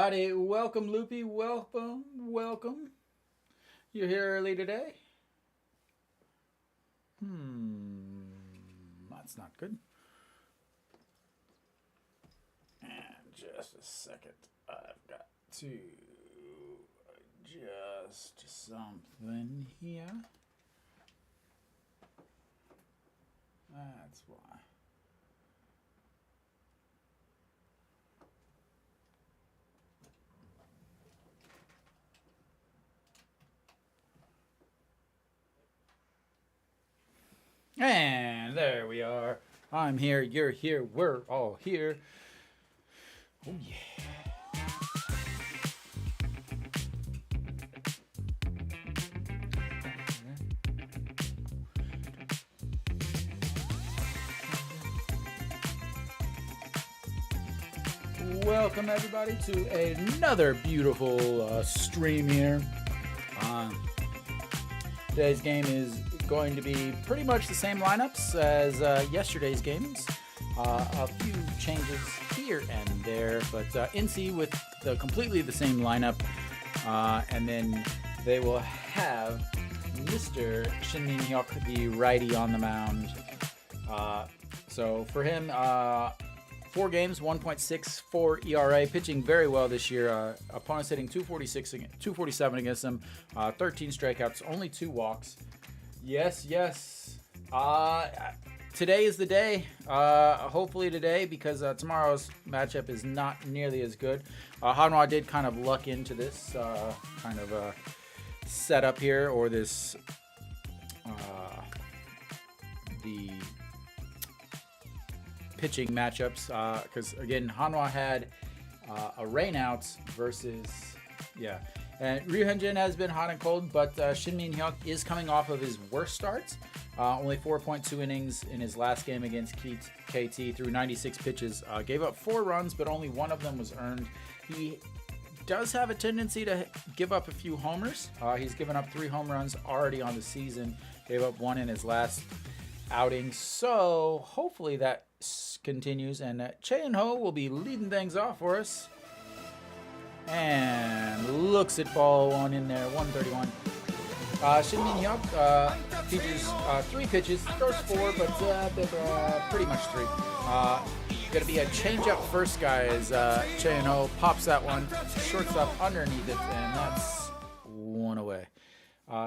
everybody. Welcome, Loopy. Welcome. You're here early today? That's not good. And just a second. I've got to adjust something here. That's why. And there we are. I'm here, you're here, we're all here. Oh yeah. Welcome everybody to another beautiful stream here. Today's game is going to be pretty much the same lineups as yesterday's games. A few changes here and there, but NC with completely the same lineup. And then they will have Mr. Shinmin Hyuk, the righty, on the mound. So for him, 4 games, 1.64 ERA, pitching very well this year. Opponents hitting 247 against him, 13 strikeouts, only 2 walks. Yes. Today is the day. Hopefully today, because tomorrow's matchup is not nearly as good. Hanwha did kind of luck into this kind of setup here, or this the pitching matchups, because again, Hanwha had a rainouts versus and Ryu Hyunjin has been hot and cold, but Shinmin Hyuk is coming off of his worst starts. Only 4.2 innings in his last game against KT through 96 pitches. Gave up 4 runs, but only 1 of them was earned. He does have a tendency to give up a few homers. He's given up 3 home runs already on the season. Gave up 1 in his last outing. So hopefully that continues, and Changwon will be leading things off for us. And looks at ball 1 in there, 131. Shinmin Hyuk pitches 3 pitches, throws 4, but pretty much 3. Gonna be a change-up first, guys. Changwon pops that one, shortstop underneath it, and that's 1 away.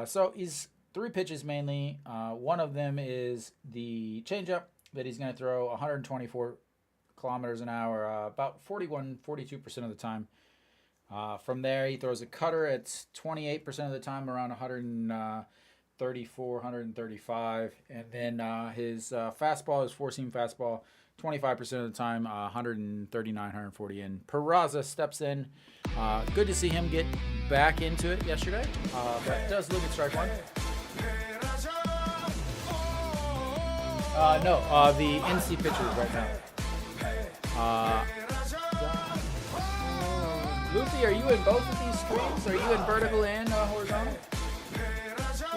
So he's 3 pitches mainly. One of them is the change-up that he's going to throw 124 kilometers an hour, about 42% of the time. From there, he throws a cutter at 28% of the time, around 134, 135. And then his fastball, his four-seam fastball, 25% of the time, 139, 140. And Peraza steps in. Good to see him get back into it yesterday. But does look at strike 1. The NC pitchers right now. Luffy, are you in both of these streams? Are you in vertical and horizontal?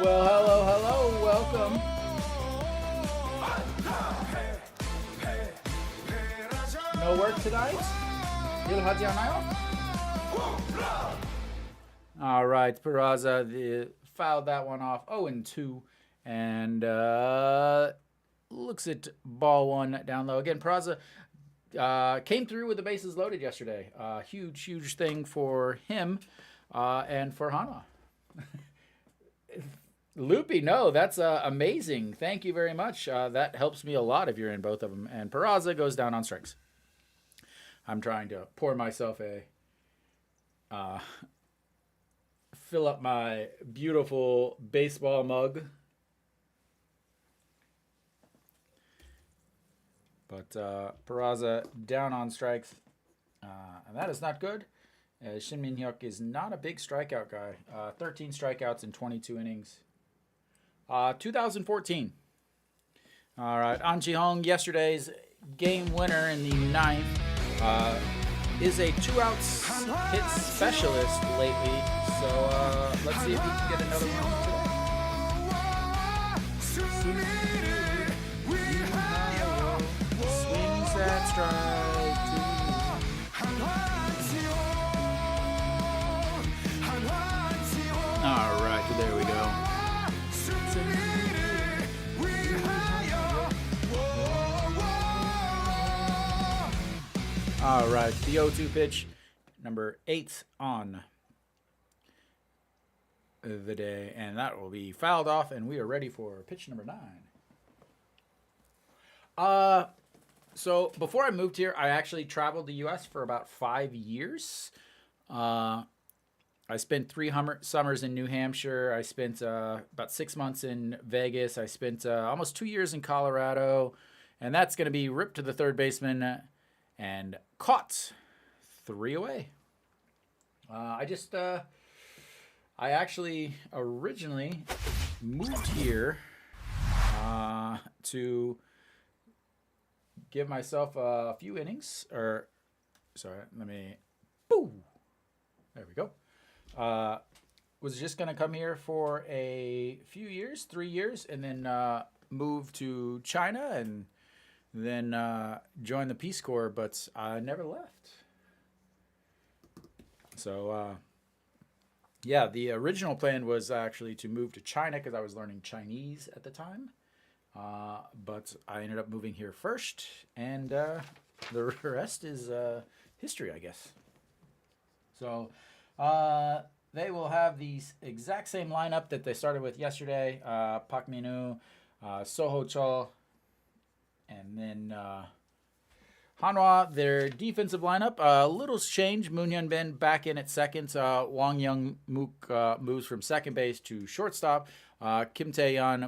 Well, hello, welcome. No work tonight? 일하지 않아요? All right, Peraza fouled that one off, 0-2, and looks at ball 1 down low. Again, Peraza came through with the bases loaded yesterday. Huge thing for him and for Hanwha. Loopy, no, that's amazing. Thank you very much. That helps me a lot if you're in both of them. And Peraza goes down on strikes. I'm trying to pour myself fill up my beautiful baseball mug. But Peraza down on strikes, and that is not good. Shinmin Hyuk is not a big strikeout guy. 13 strikeouts in 22 innings. 2014. All right, An Ji-hong, yesterday's game winner in the 9th, is a 2-outs hit specialist lately. So let's see if he can get another one today. That strike There we go. All right, the 0-2 pitch, number 8 on the day, and that will be fouled off, and we are ready for pitch number 9. So before I moved here, I actually traveled the U.S. for about 5 years. I spent 3 summers in New Hampshire. I spent about 6 months in Vegas. I spent almost 2 years in Colorado, and that's going to be ripped to the third baseman and caught. 3 away. I actually originally moved here to give myself a few innings, or sorry, boo. There we go. Was just going to come here for a few years, 3 years, and then move to China and then join the Peace Corps, but I never left. So, yeah, the original plan was actually to move to China because I was learning Chinese at the time. But I ended up moving here first, and the rest is history, I guess. So, they will have the exact same lineup that they started with yesterday. Park Min-woo, Soho Chol, and then Hanwha, their defensive lineup. Little's change. Moon Hyun Bin back in at second. Wang Young Mook moves from second base to shortstop. Kim Tae-yeon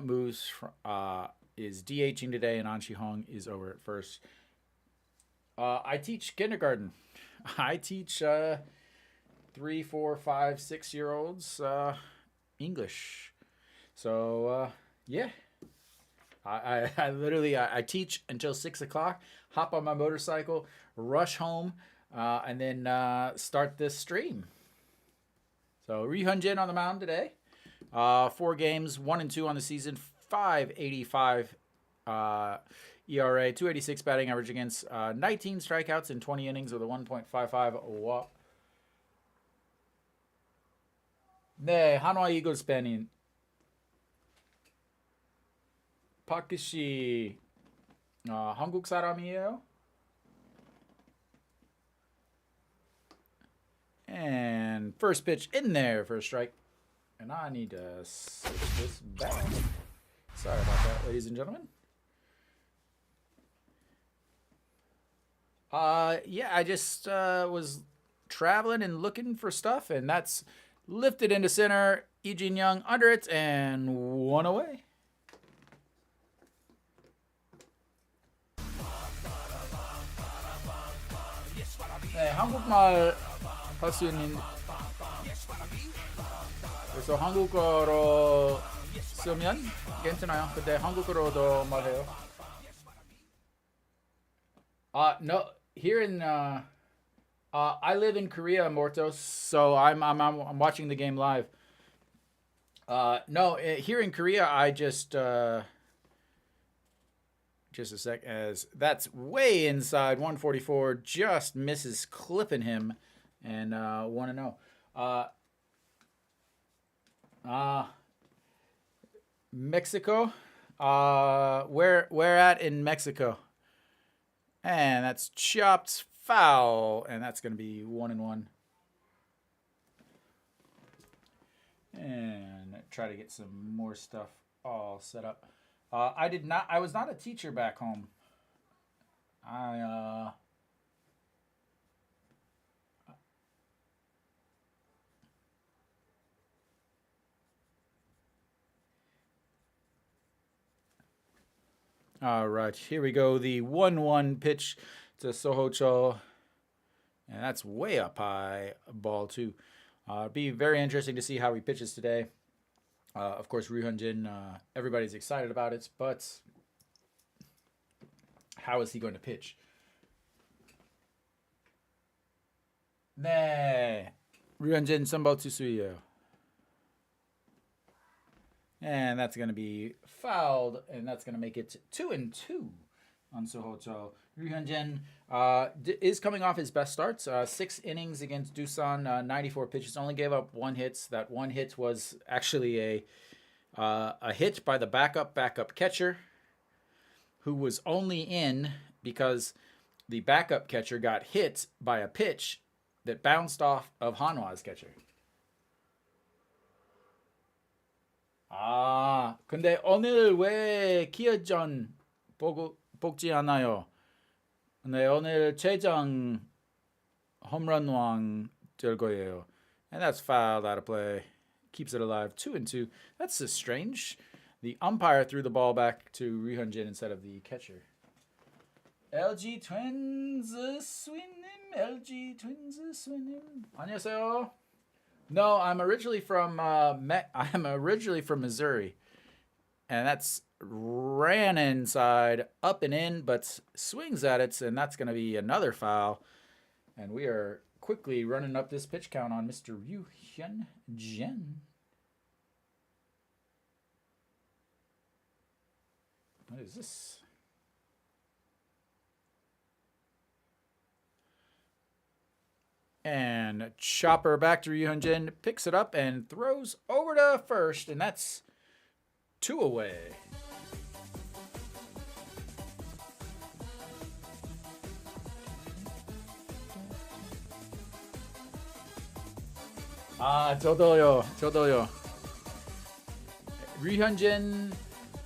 is DHing today, and An Shi-hong is over at first. I teach kindergarten. I teach 3, 4, 5, 6-year-olds English. So yeah, I literally teach until 6 o'clock. Hop on my motorcycle, rush home, and then start this stream. So Ri Hyun-jin on the mound today. 4 games, 1-2 on the season, 5.85 ERA, 2.86 batting average against 19 strikeouts in 20 innings with a 1.55 walk. 네, 한화 이글스 팬인 파크 씨 한국 사람이에요? And first pitch in there for a strike. And I need to switch this back. Sorry about that, ladies and gentlemen. Yeah, I just was traveling and looking for stuff, and that's lifted into center. Lee Jin-young under it, and 1 away. 네, 한국말 할 수 있는, 그래서 한국어로 쓰면 괜찮아요. 근데 한국어로도 말해요. No, here in I live in Korea, Mortos, so I'm watching the game live. No, here in Korea, I just a sec, as that's way inside 144, just misses clipping him, and 1-0. Mexico, where at in Mexico? And that's chopped foul, and that's going to be 1-1. And try to get some more stuff all set up. I was not a teacher back home. All right, here we go. The 1-1 pitch to Soho Chol. And that's way up high, ball 2. Be very interesting to see how he pitches today. Of course, Ri Hyun-jin, everybody's excited about it, but how is he going to pitch? 네, Ri Hyun-jin 선발 투수예요. And that's going to be fouled, and that's going to make it 2-2. on Sohoto. Ryu Hyunjin is coming off his best starts. 6 innings against Doosan, 94 pitches. Only gave up 1 hit. That 1 hit was actually a hit by the backup catcher, who was only in because the backup catcher got hit by a pitch that bounced off of Hanwha's catcher. 근데 오늘 왜 키어전 뽑지 않아요? 네, 오늘 최장 홈런왕 될 거예요. And that's fouled out of play. Keeps it alive. 2-2. That's just strange. The umpire threw the ball back to Ryu Hyunjin instead of the catcher. LG Twins 스윙님, LG Twins 스윙님. 안녕하세요. No, I'm originally from Missouri, and that's ran inside, up and in, but swings at it, and that's going to be another foul. And we are quickly running up this pitch count on Mr. Ryu Hyunjin. What is this? And chopper back to Ryu Hyunjin, picks it up and throws over to first, and that's 2 away. 저도요. 류현진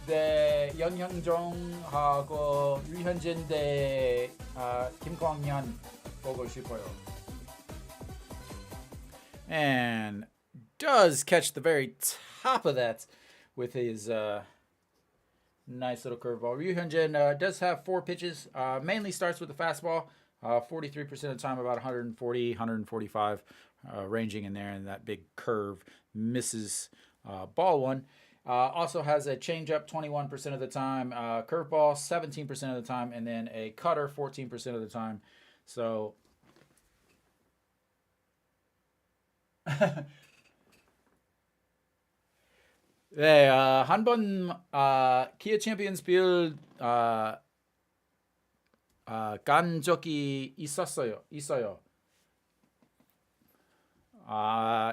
대 연형종하고 류현진 대 김광현 보고 싶어요. And does catch the very top of that with his nice little curveball. Ryu Hyunjin does have 4 pitches. Mainly starts with the fastball. 43% of the time, about 140, 145, ranging in there. And that big curve misses ball one. Also has a changeup 21% of the time, curveball 17% of the time, and then a cutter 14% of the time. So 네, 한번 기아 챔피언스 빌드 간 적이 있어요.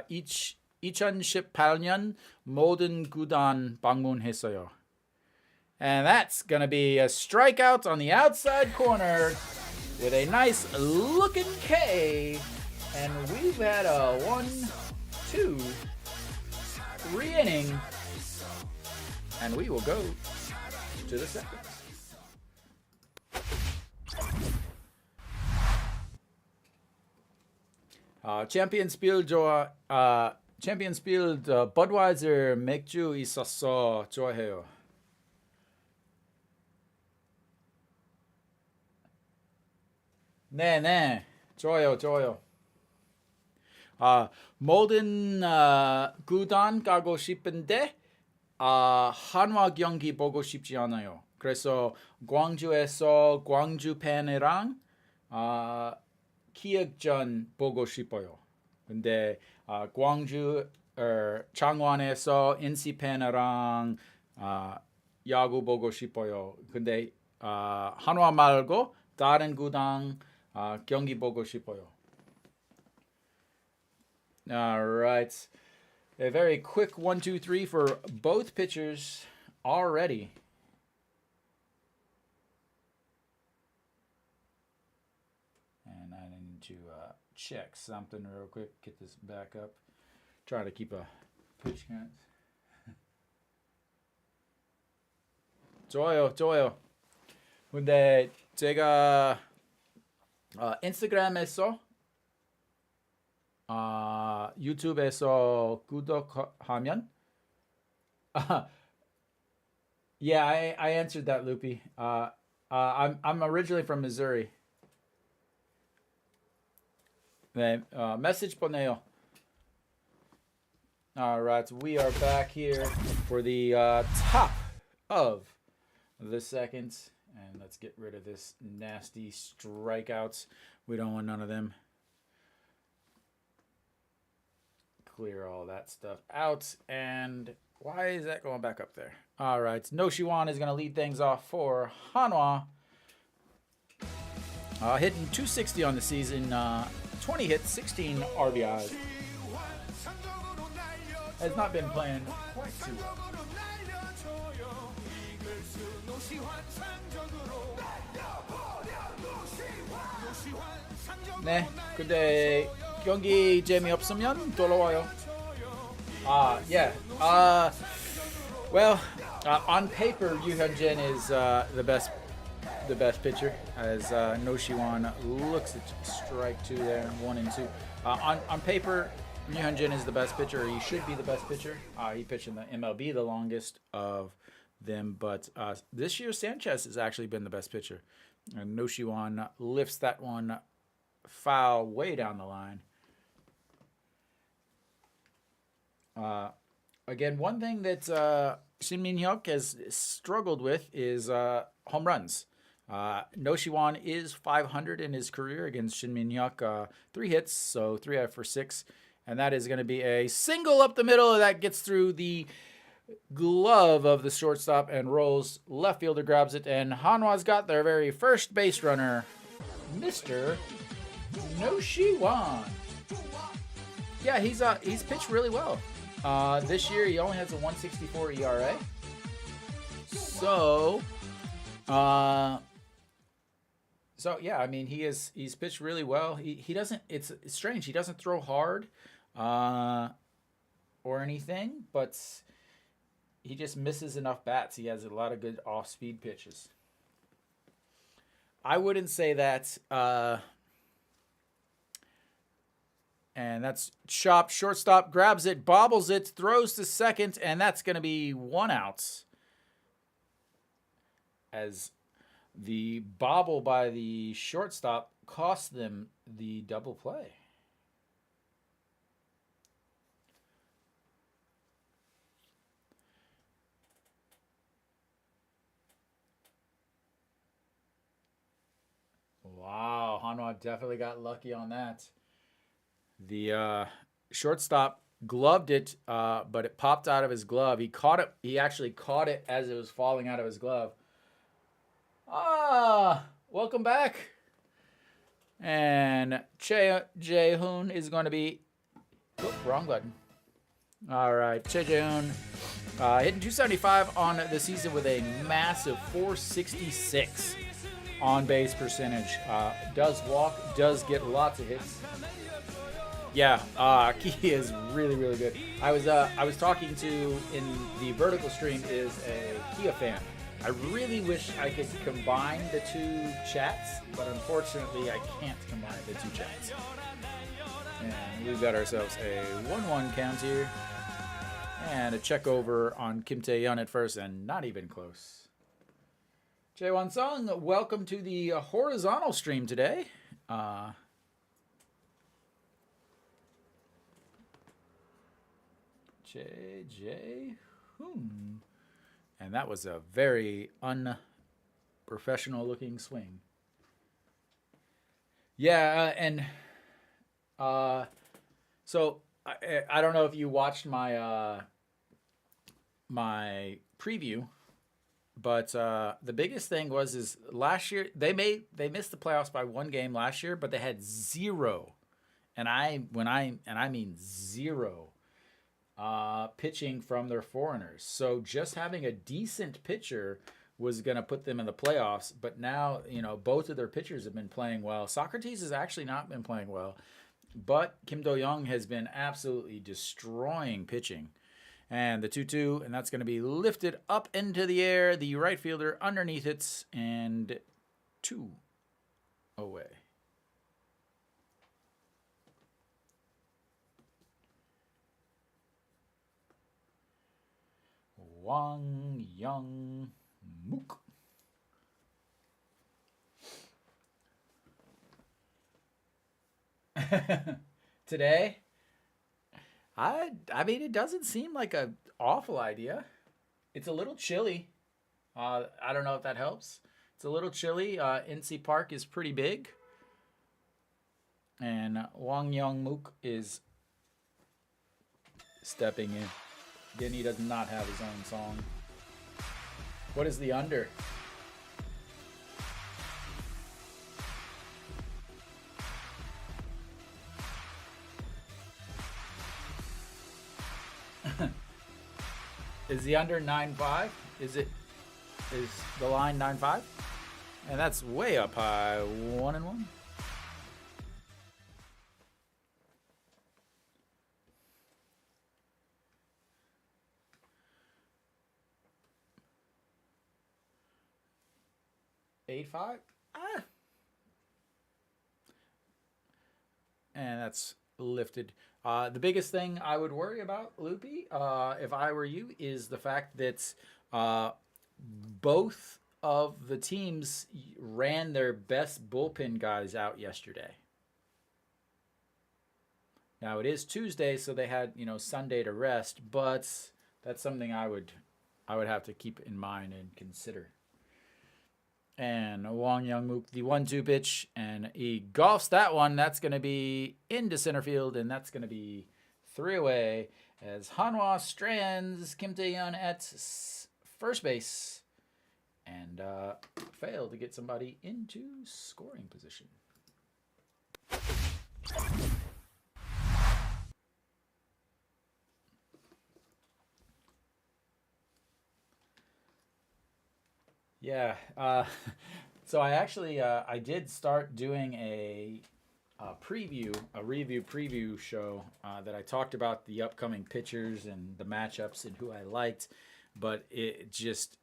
2018년 모든 구단 방문했어요. And that's going to be a strikeout on the outside corner with a nice looking K. And we've had a 1, 2, 3 inning. And we will go to the second. Champions Field Budweiser 맥주 있었어. 좋아해요. 네. 좋아요. 모든 구단 가고 싶은데 한화 경기 보고 싶지 않아요. 그래서 광주에서 광주 팬이랑 기획전 보고 싶어요. 근데 광주 창원에서 NC 팬이랑 야구 보고 싶어요. 근데 한화 말고 다른 구단 경기 보고 싶어요. All right. A very quick 1, 2, 3 for both pitchers already. And I need to check something real quick. Get this back up. Try to keep a pitch count. 좋아요. 근데 제가 인스타그램에서 유튜브에서 구독하면 yeah, I answered that, Loopy. I'm originally from Missouri. 네, message 보내요. All right, we are back here for the top of the second, and let's get rid of this nasty strikeouts. We don't want none of them. Clear all that stuff out. And why is that going back up there? All right. No Shiwan is going to lead things off for Hanwha Hitting 260 on the season, 20 hits, 16 RBIs. Has not been playing quite too well. 네, 근데 경기 재미없으면 돌아와요. Yeah. Well, on paper, Yu Hyun-jin is the best pitcher, as No Shiwan looks at strike 2 there, 1 and 2. On paper, Yu Hyun-jin is the best pitcher, or he should be the best pitcher. He pitched in the MLB the longest of them, but this year Sanchez has actually been the best pitcher. And No Shiwan lifts that one foul way down the line. Again, one thing that Shin Min-hyuk has struggled with is home runs. No Shiwan is 500 in his career against Shin Min-hyuk. 3 hits, so 3 out for 6. And that is going to be a single up the middle that gets through the glove of the shortstop and rolls. Left fielder grabs it, and Hanwha's got their very first base runner, Mr. No Shiwan. Yeah, he's pitched really well. This year he only has a 1.64 ERA. So yeah, I mean he's pitched really well. He doesn't. It's strange. He doesn't throw hard, or anything, but he just misses enough bats. He has a lot of good off-speed pitches. I wouldn't say that. And that's chopped. Shortstop grabs it, bobbles it, throws to second, and that's going to be 1 out. As the bobble by the shortstop cost them the double play. Wow, Hanwha definitely got lucky on that. The shortstop gloved it, but it popped out of his glove. He caught it. He actually caught it as it was falling out of his glove. Welcome back. And Jae-hoon is going to be... Oh, wrong button. All right, Jae-hoon hitting 275 on the season with a massive 466 on-base percentage. Does walk, does get lots of hits. Yeah, Ki is really, really good. I was talking to, in the vertical stream, is a Kia fan. I really wish I could combine the 2 chats, but unfortunately I can't combine the 2 chats. And we've got ourselves a 1-1 count here. And a check over on Kim Tae-yeon at first, and not even close. Jae-won Sung, welcome to the horizontal stream today. Jae-hoon. And that was a very unprofessional looking swing. Yeah, and so I don't know if you watched my my preview, but the biggest thing was last year they missed the playoffs by 1 game last year, but they had 0, and I mean 0. Pitching from their foreigners. So just having a decent pitcher was going to put them in the playoffs. But now, both of their pitchers have been playing well. Socrates has actually not been playing well. But Kim Do-young has been absolutely destroying pitching. And the 2-2, and that's going to be lifted up into the air. The right fielder underneath it, and 2 away. Wang Young Mook. Today, I mean, it doesn't seem like an awful idea. It's a little chilly. I don't know if that helps. It's a little chilly. NC Park is pretty big. And Wang Young Mook is stepping in. Again, he does not have his own song. What is the under? Is the under 9.5? Is the line 9.5? And that's way up high. 1-1. $8.5? And that's lifted. The biggest thing I would worry about, Loopy, if I were you, is the fact that both of the teams ran their best bullpen guys out yesterday. Now it is Tuesday, so they had Sunday to rest, but that's something I would have to keep in mind and consider. And Wong Young-mook, the 1-2 pitch, and he golfs that one. That's going to be into center field, and that's going to be 3 away as Hanwha strands Kim Tae-yeon at first base and failed to get somebody into scoring position. Yeah, so I actually I did start doing a review preview show that I talked about the upcoming pitchers and the matchups and who I liked, but it just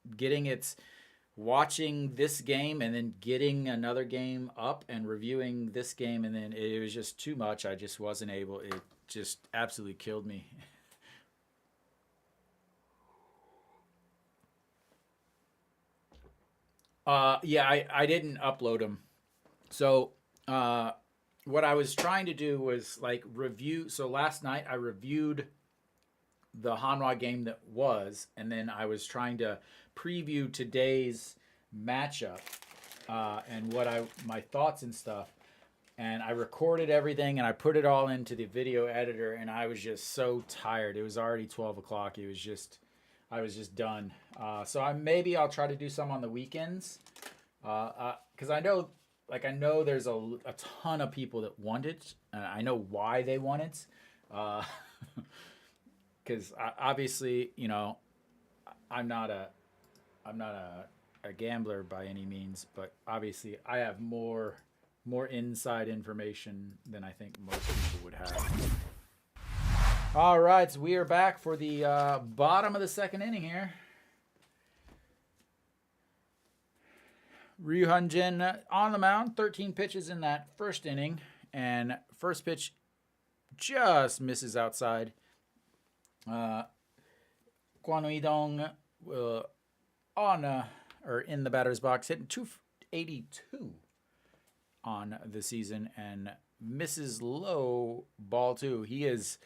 watching this game and then getting another game up and reviewing this game, and then it was just too much. I just wasn't able. It just absolutely killed me. Yeah, I didn't upload them. So what I was trying to do was like review. So last night I reviewed the Hanwha game that was, and then I was trying to preview today's matchup and my thoughts and stuff. And I recorded everything and I put it all into the video editor, and I was just so tired. It was already 12 o'clock. I was just done. So maybe I'll try to do some on the weekends, because I know there's a ton of people that want it, and I know why they want it. Because obviously, I'm not a gambler by any means, but obviously I have more inside information than I think most people would have. All right, so we are back for the bottom of the second inning here. Ryu Hyun-jin on the mound, 13 pitches in that first inning, and first pitch just misses outside. Kwon Wee-dong in the batter's box, hitting 282 on the season and misses low ball 2. He is,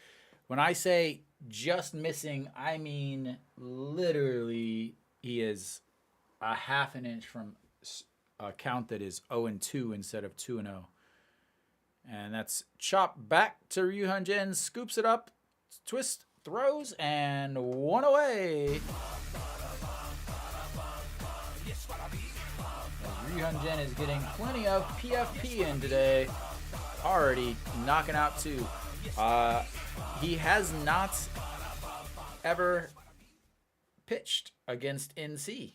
when I say just missing, I mean literally he is a half an inch from a count that is 0-2 instead of 2-0. And that's chopped back to Ryu Hyun-jin, scoops it up, twist, throws, and 1 away. Ryu Hyun-jin is getting plenty of PFP in today, already knocking out 2. He has not ever pitched against NC.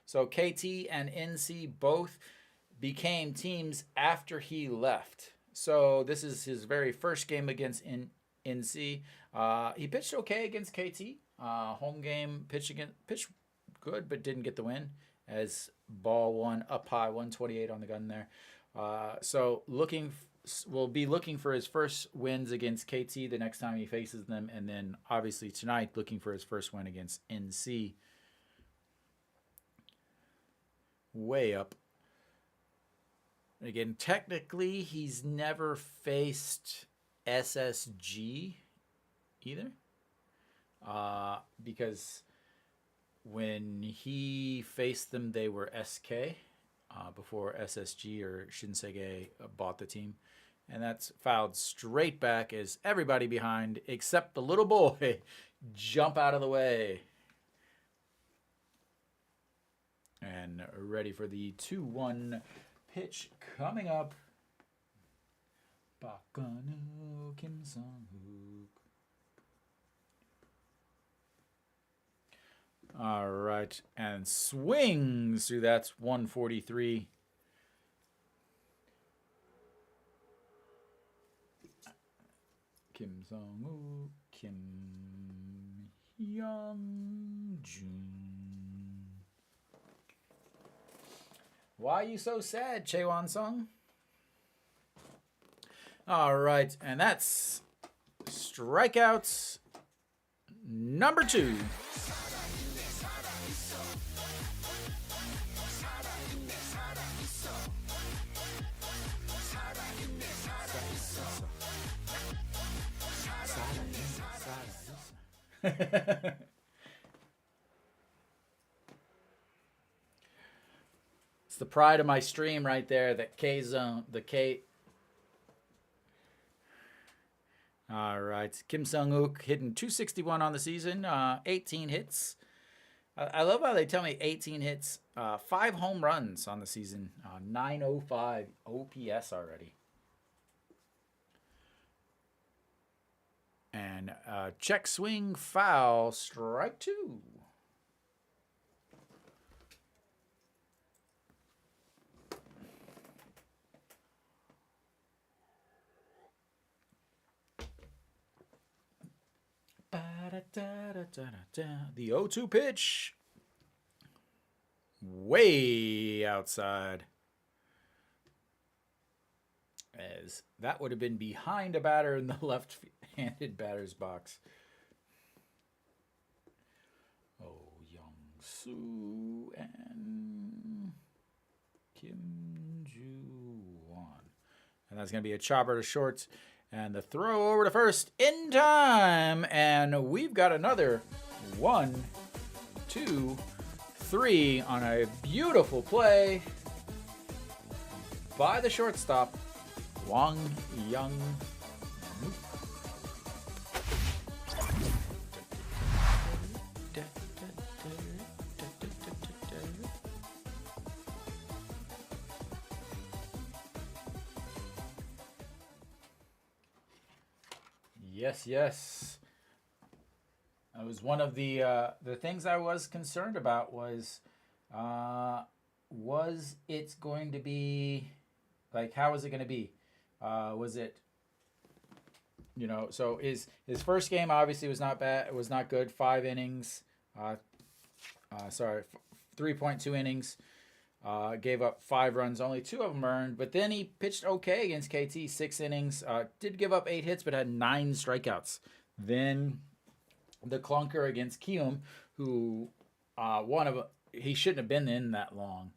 So KT and NC both became teams after he left. So this is his very first game against NC. He pitched okay against KT. Home game, pitched good, but didn't get the win, as ball 1 up high, 128 on the gun there. So we'll be looking for his first wins against KT the next time he faces them, and then obviously tonight looking for his first win against NC. Way up. Again, technically he's never faced SSG either, because when he faced them they were SK before SSG or Shinsegae bought the team. And that's fouled straight back as everybody behind except the little boy jump out of the way. And ready for the 2-1 pitch coming up. Bakano Kim Sung-hook. All right, and swings through that's 143. Kim Sung-woo, Kim Hyun-jun. Why are you so sad, Chaewon Sung? All right, and that's strikeouts number 2. It's the pride of my stream right there, that K zone, the K. All right, Kim Sung-wook hitting 261 on the season, 18 hits. I love how they tell me 18 hits, 5 home runs on the season, 905 OPS already. And check swing foul, strike 2. The 0-2 pitch. Way outside. As that would have been behind a batter in the left-handed batter's box. Oh, Young-soo and Kim Joo-won. And that's going to be a chopper to short. And the throw over to first in time. And we've got another 1, 2, 3 on a beautiful play by the shortstop, Wang Young. Yes. That was one of the things I was concerned about was it going to be, like, how was it going to be? Was it, so his first game obviously was not bad. It was not good. 5 innings. 3.2 innings. Gave up 5 runs, only 2 of them earned. But then he pitched okay against KT, 6 innings. Did give up 8 hits, but had 9 strikeouts. Then the clunker against Kium, who he shouldn't have been in that long,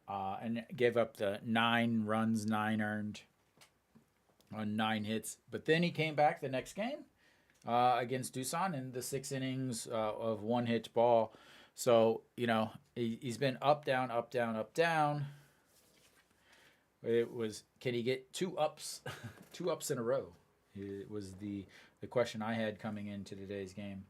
and gave up the 9 runs, 9 earned on 9 hits. But then he came back the next game against Doosan in the 6 innings of 1 hit ball. So, he's been up, down, up, down, up, down. It was, can he get 2 ups, 2 ups in a row? It was the question I had coming into today's game.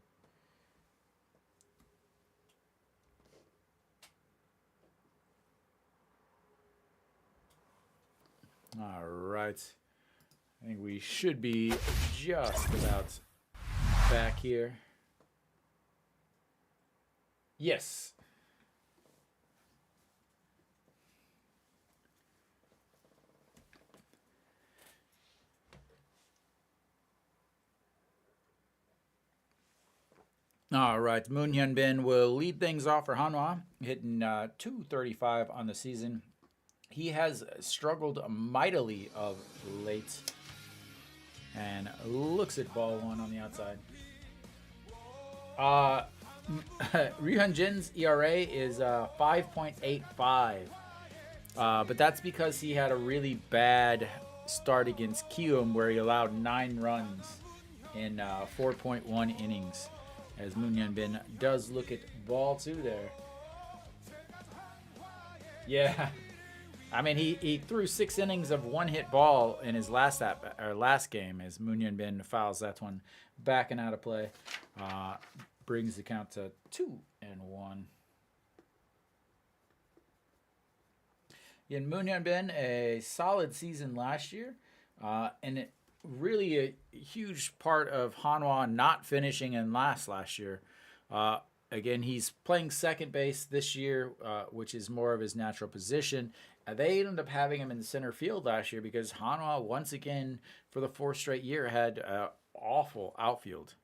All right. I think we should be just about back here. Yes. All right, Moon Hyun Bin will lead things off for Hanwha, hitting 235 on the season. He has struggled mightily of late, and looks at ball 1 on the outside. Ryu Hyun-jin's ERA is 5.85, but that's because he had a really bad start against Kium, where he allowed 9 runs in 4.1 innings. As Moon Hyun Bin does look at ball 2 there. Yeah, I mean he threw 6 innings of 1-hit ball in his last game. As Moon Hyun Bin fouls that one back and out of play, brings the count to 2-1. In Moon Hyun Bin, a solid season last year, and it really a huge part of Hanwha not finishing in last year. again, he's playing second base this year, which is more of his natural position. They ended up having him in center field last year because Hanwha, once again, for the fourth straight year, had awful outfield.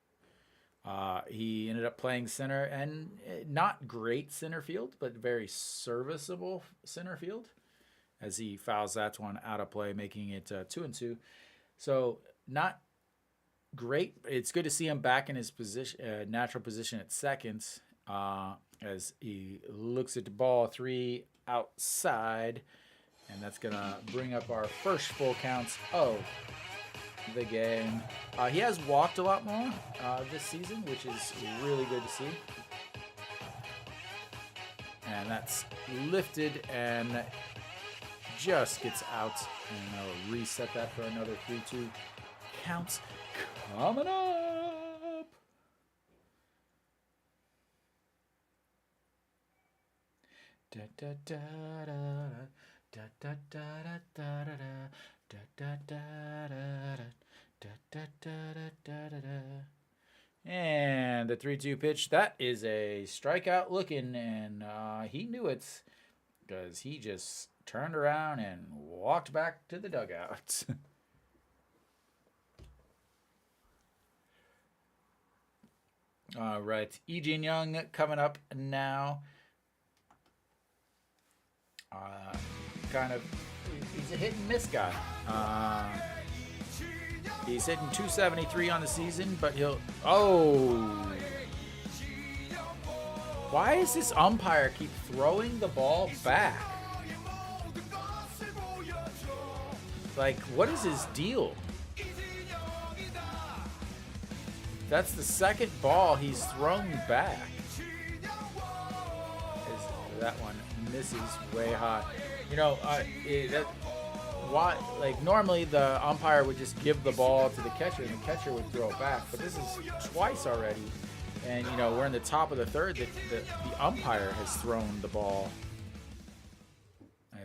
He ended up playing center, and not great center field, but very serviceable center field, as he fouls that one out of play, making it 2-2. So not great. It's good to see him back in his position, natural position at second, as he looks at the ball, 3 outside, and that's gonna bring up our first full counts of the game. He has walked a lot more this season, which is really good to see. And that's lifted and just gets out, and I'll reset that for another 3-2 counts coming up. Da da da da da da da da da da da da da. And the 3-2 pitch, that is a strikeout looking, and he knew it because he just turned around and walked back to the dugout. All right, Lee Jin-young coming up now. He's a hit and miss guy. He's hitting 273 on the season, but why does this umpire keep throwing the ball back? Like, what is his deal? That's the second ball he's thrown back. That one misses way high. Normally the umpire would just give the ball to the catcher and the catcher would throw it back. But this is twice already. And, we're in the top of the third. The umpire has thrown the ball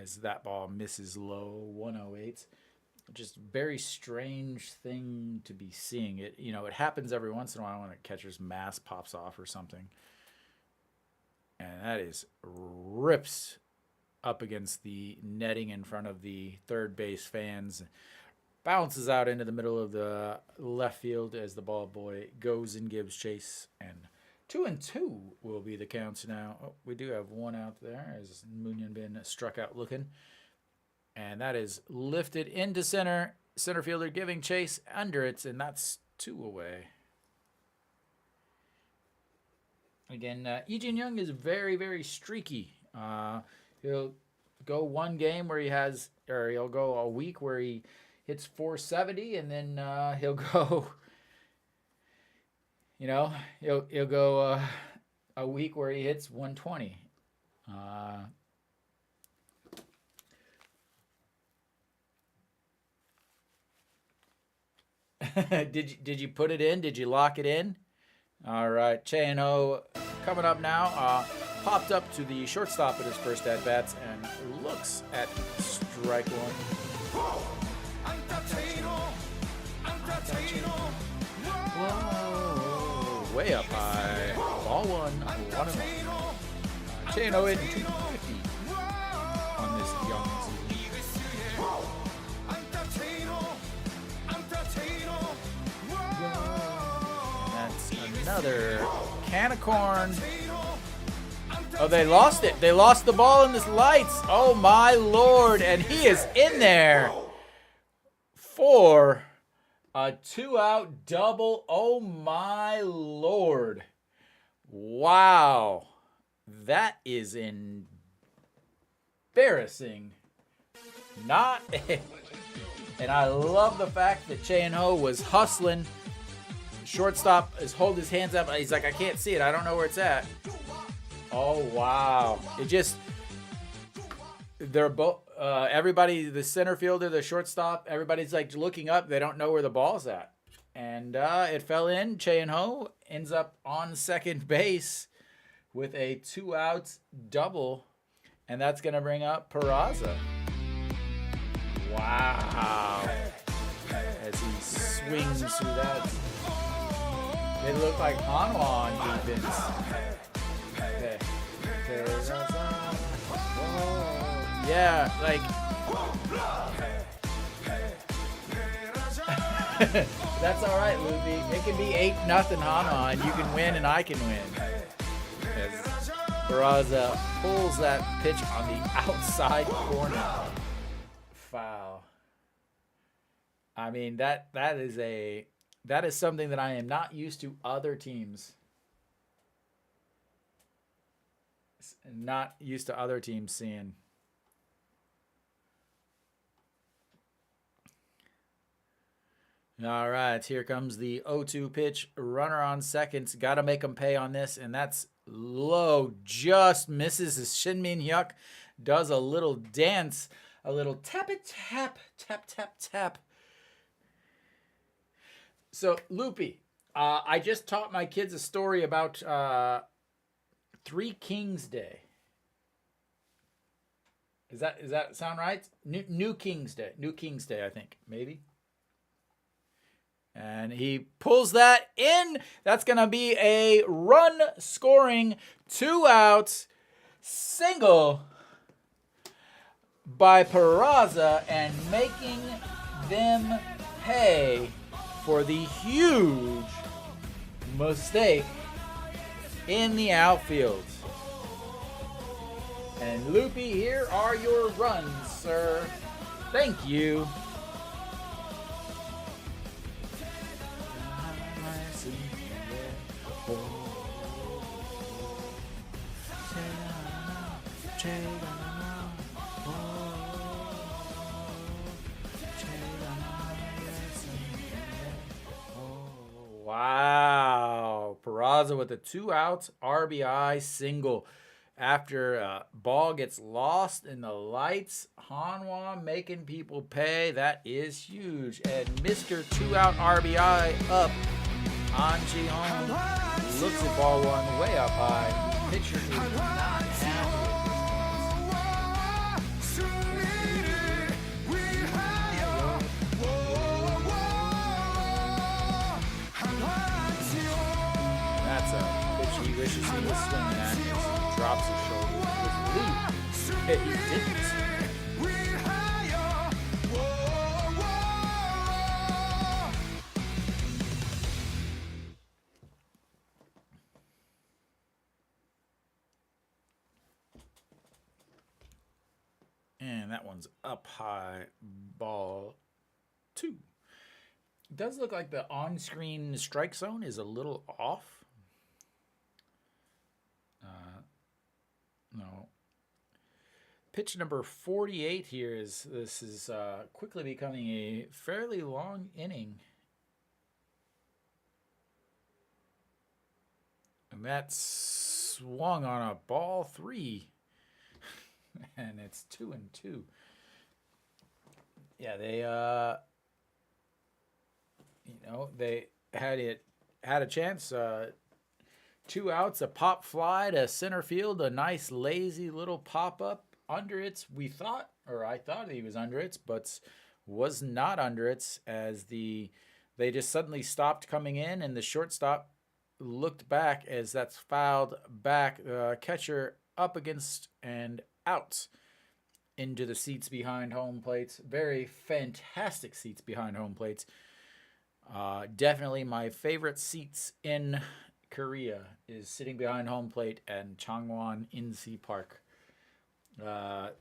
as that ball misses low, 108. Just very strange thing to be seeing. It happens every once in a while when a catcher's mask pops off or something. And that is rips up against the netting in front of the third base fans. Bounces out into the middle of the left field as the ball boy goes and gives chase. And 2-2 will be the counts now. Oh, we do have one out there as Moon Bin struck out looking. And that is lifted into center. Center fielder giving chase under it, and that's 2 away. Again, Lee Jin-young is very, very streaky. He'll go one game where he'll go a week where he hits 470, and then he'll go, he'll go a week where he hits 120. Did you put it in? Did you lock it in? All right, Chang-ho coming up now. Popped up to the shortstop at his first at-bats and looks at strike one. Whoa, way up high. Ball one, 1-1. Chang-ho hitting 250 on this young season. Another can of corn. Oh, they lost it. They lost the ball in the lights. Oh, my Lord. And he is in there for a 2-out double. Oh, my Lord. Wow. That is embarrassing. And I love the fact that Chang-ho was hustling. Shortstop is hold his hands up. He's like, I can't see it. I don't know where it's at. Oh, wow. They're both, everybody, the center fielder, the shortstop, everybody's like looking up. They don't know where the ball's at. And it fell in. Chang-ho ends up on second base with a 2-out double. And that's going to bring up Peraza. Wow. As he swings through that. They look like Hanwha on defense. Yeah, like that's all right, Luffy. It can be 8-0 Hanwha, and you can win, and I can win. As Barraza pulls that pitch on the outside corner. Foul. I mean that is something that I am not used to other teams. Not used to other teams seeing. All right, here comes the 0-2 pitch. Runner on seconds. Got to make them pay on this, and that's low. Just misses. As Shin Min Hyuk does a little dance, a little tap it tap tap tap tap. So Loopy, I just taught my kids a story about Three Kings Day. Does that sound right? New Kings Day. New Kings Day, I think. Maybe. And he pulls that in. That's going to be a run scoring 2-out single by Peraza and making them pay for the huge mistake in the outfield. And Loopy, here are your runs, sir. Thank you. Wow. Peraza with a 2-out RBI single. After ball gets lost in the lights, Hanwha making people pay. That is huge. And Mr. 2-out RBI up. On Ji-hong looks at ball one way up high. Pitcher is not happy. That's a pitch he wishes he was swinging at. He drops his shoulder with lead. He didn't. And that one's up high, ball 2. It does look like the on-screen strike zone is a little off. No. Pitch number 48 here is quickly becoming a fairly long inning. And that's swung on a ball 3. And it's 2-2. Yeah, they they had a chance. 2 outs, a pop fly to center field, a nice lazy little pop up under it. I thought he was under it, but was not under it as they just suddenly stopped coming in, and the shortstop looked back as that's fouled back. Catcher up against and out into the seats behind home plates. Very fantastic seats behind home plates. Definitely my favorite seats in Korea is sitting behind home plate and Changwon In-sea Park. The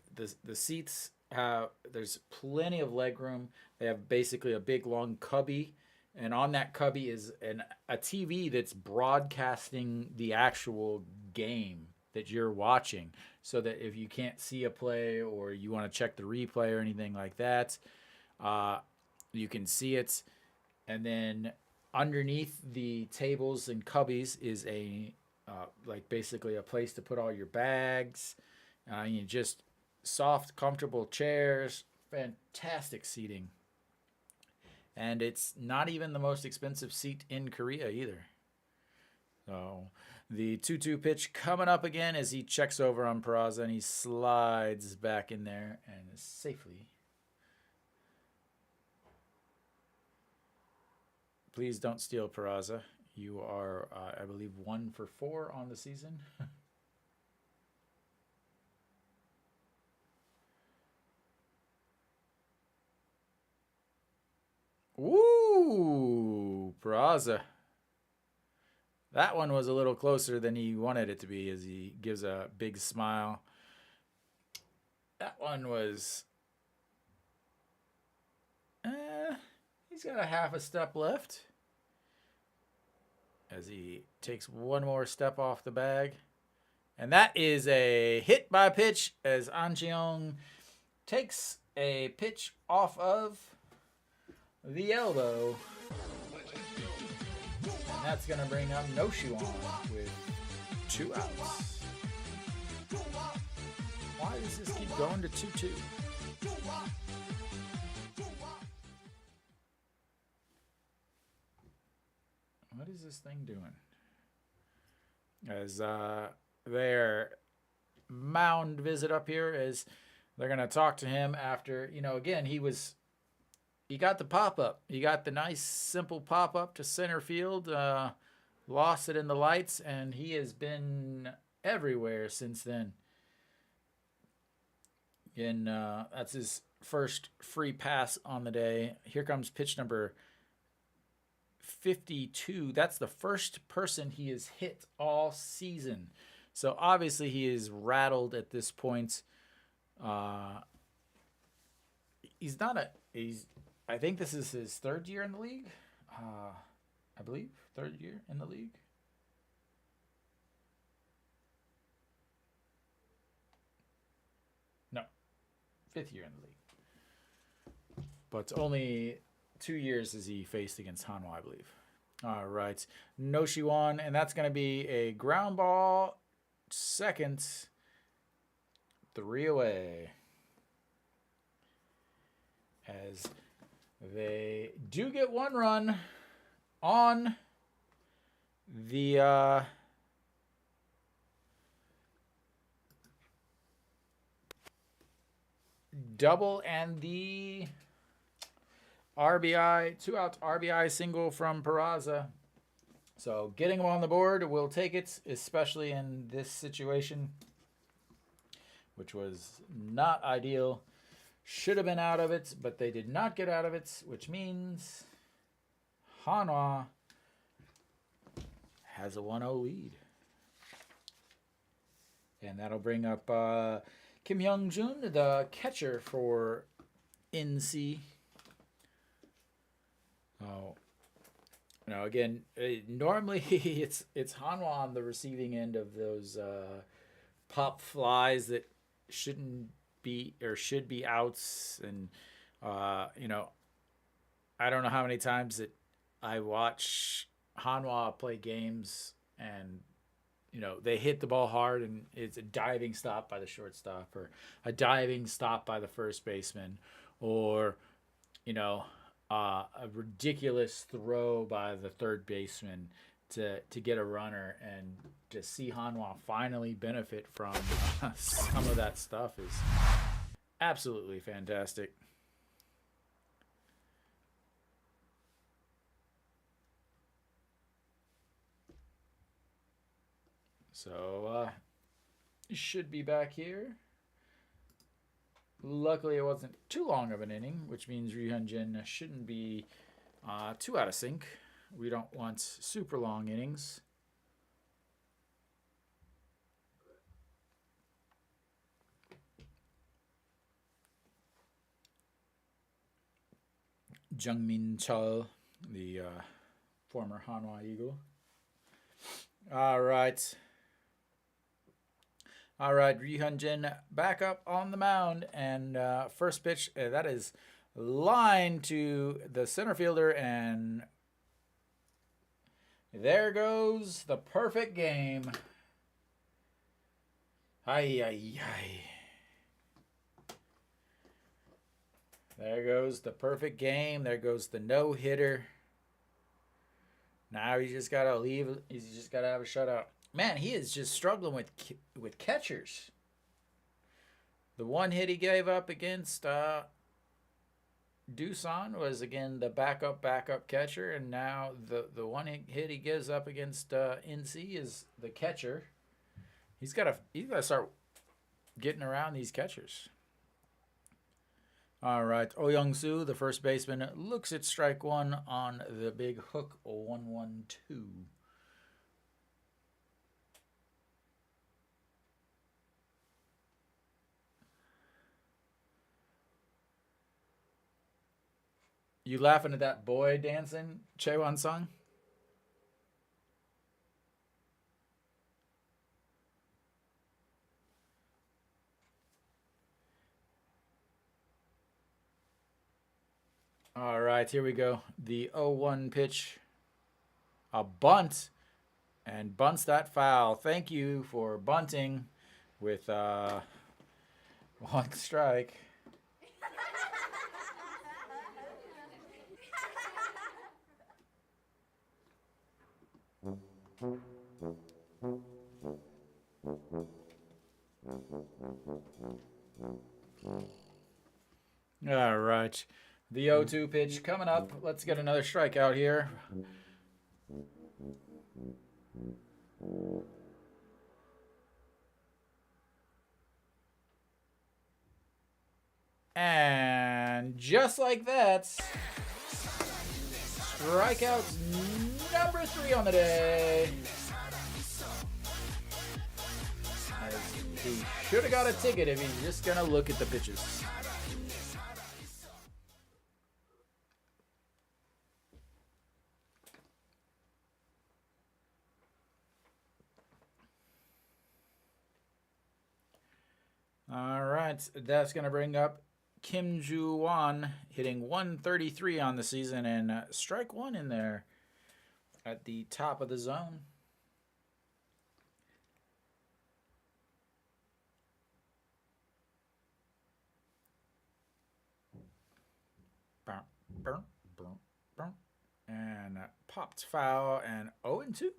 seats there's plenty of leg room. They have basically a big long cubby, and on that cubby is a TV that's broadcasting the actual game that you're watching, so that if you can't see a play or you want to check the replay or anything like that, you can see it. And then underneath the tables and cubbies is basically a place to put all your bags. Just soft, comfortable chairs, fantastic seating. And it's not even the most expensive seat in Korea either. So the 2-2 pitch coming up again as he checks over on Peraza, and he slides back in there and is safely. Please don't steal, Peraza. You are, I believe, 1 for 4 on the season. Ooh, Peraza. That one was a little closer than he wanted it to be as he gives a big smile. That one was. He's got a half a step left as he takes one more step off the bag. And that is a hit by pitch as An Cheong takes a pitch off of the elbow. And that's going to bring up No Shoe on with 2 outs. Why does this keep going to 2-2? What is this thing doing? As their mound visit up here, as they're going to talk to him after, again, he got the pop-up. He got the nice, simple pop-up to center field, lost it in the lights, and he has been everywhere since then. And that's his first free pass on the day. Here comes pitch number 52. That's the first person he has hit all season. So obviously he is rattled at this point. He's not a... I think this is his 3rd year in the league. I believe 3rd year in the league. No, 5th year in the league. But only 2 years as he faced against Hanwha, I believe. All right, No Shiwan, and that's going to be a ground ball. Second, 3 away. As they do get 1 run on the double and the RBI, 2-out RBI single from Peraza. So getting him on the board, we'll take it, especially in this situation, which was not ideal. Should have been out of it, but they did not get out of it, which means Hanwha has a 1-0 lead. And that'll bring up Kim Hyung-jun, the catcher for NC. Oh, again, normally it's Hanwha on the receiving end of those pop flies that shouldn't be or should be outs. And, I don't know how many times that I watch Hanwha play games and, they hit the ball hard and it's a diving stop by the shortstop or a diving stop by the first baseman or, a ridiculous throw by the third baseman to get a runner, and to see Hanwha finally benefit from some of that stuff is absolutely fantastic. So, should be back here. Luckily, it wasn't too long of an inning, which means Ryu Hyun-jin shouldn't be too out of sync. We don't want super long innings. Jungmin Chul, the former Hanwha Eagle. All right. Ryu Hyun-jin back up on the mound, and first pitch, that is line to the center fielder, and there goes the perfect game. Ay. There goes the perfect game. There goes the no-hitter. Now he's just got to leave. He's just got to have a shutout. Man, he is just struggling with catchers. The one hit he gave up against Doosan was, again, the backup catcher, and now the one hit he gives up against NC is the catcher. He's got to start getting around these catchers. All right, Oh Young-soo, the first baseman, looks at strike one on the big hook, 1-1-2. You laughing at that boy dancing, Chaewon Sung? All right, here we go. The 0-1 pitch, a bunt, and bunts that foul. Thank you for bunting with one strike. All right. The 0-2 pitch coming up. Let's get another strikeout here. And just like that, strikeout number 3 on the day. As he should have got a ticket if he's just going to look at the pitches. All right, that's going to bring up Kim Joo-won hitting 133 on the season and strike one in there at the top of the zone. And popped foul and 0-2.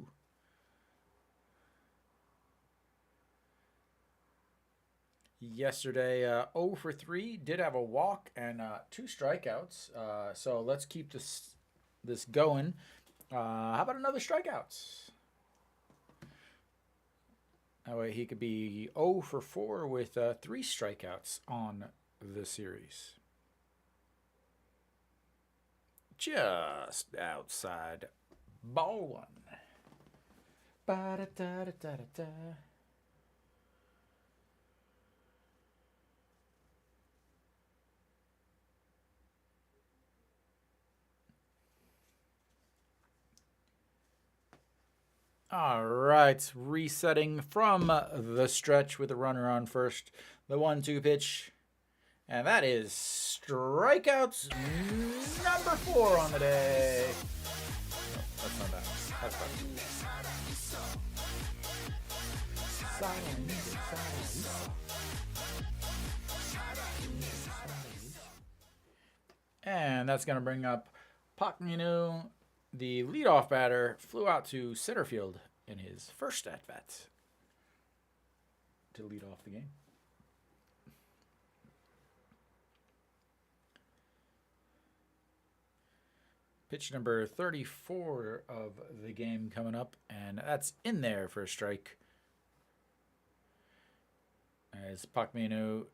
Yesterday, 0 for 3, did have a walk and 2 strikeouts. So let's keep this going. How about another strikeouts? That way he could be 0 for 4 with 3 strikeouts on the series. Just outside ball one. Ba-da-da-da-da-da. All right, resetting from the stretch with a runner on first. The 1-2 pitch, and that is strikeouts number 4 on the day. No, that's not that. That's fine. And that's going to bring up Park Min-woo. The leadoff batter flew out to center field in his first at-bat to lead off the game. Pitch number 34 of the game coming up, and that's in there for a strike. As Park Min-woo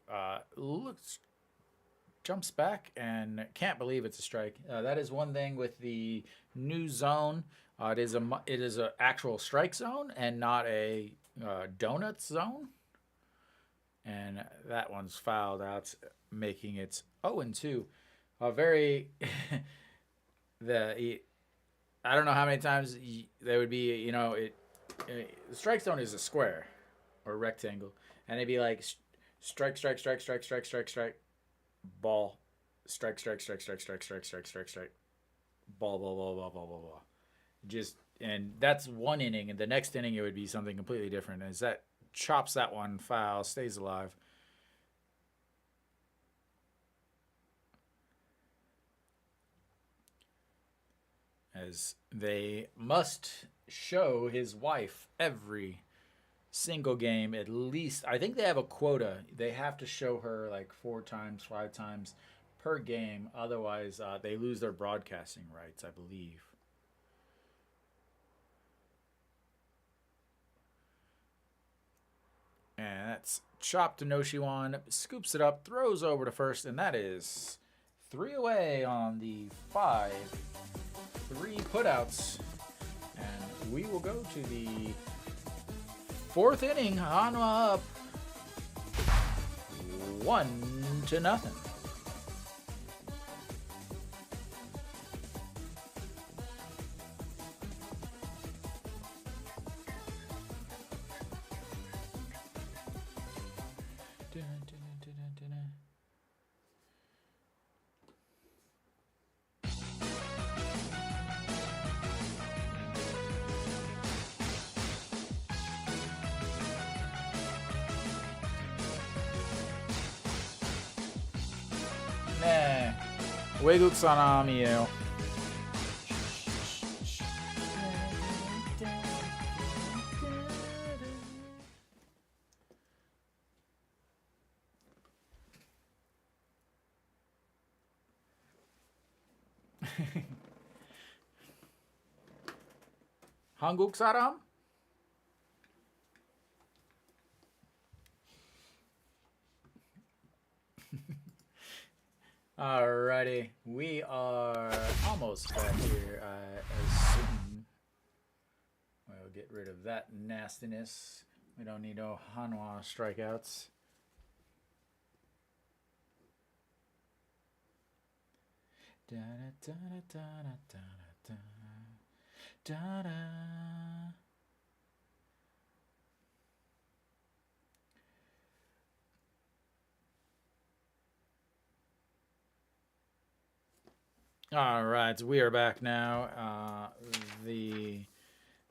jumps back and can't believe it's a strike. That is one thing with the new zone. It is a actual strike zone and not a donut zone. And that one's fouled out, making it 0-2. Very I don't know how many times there would be. The strike zone is a square or a rectangle, and it'd be like strike, strike, strike, strike, strike, strike, strike. Ball, strike, strike, strike, strike, strike, strike, strike, strike, strike, ball, ball, ball, ball, ball, ball, ball. And that's one inning, and the next inning it would be something completely different. As that chops that one foul, stays alive. As they must show his wife every single game at least. I think they have a quota. They have to show her like 4 times, 5 times per game. Otherwise, they lose their broadcasting rights, I believe. And that's chopped to Noshiwan, scoops it up, throws over to first, and that is 3 away on the 5-3 putouts. And we will go to the 4th inning. Hanwha up 1-0. 네, 외국 사람이에요. 한국 사람? Alrighty, we are almost back here. I assume we'll get rid of that nastiness. We don't need no Hanwha strikeouts. Da da da da da da da da da. All right, we are back now. The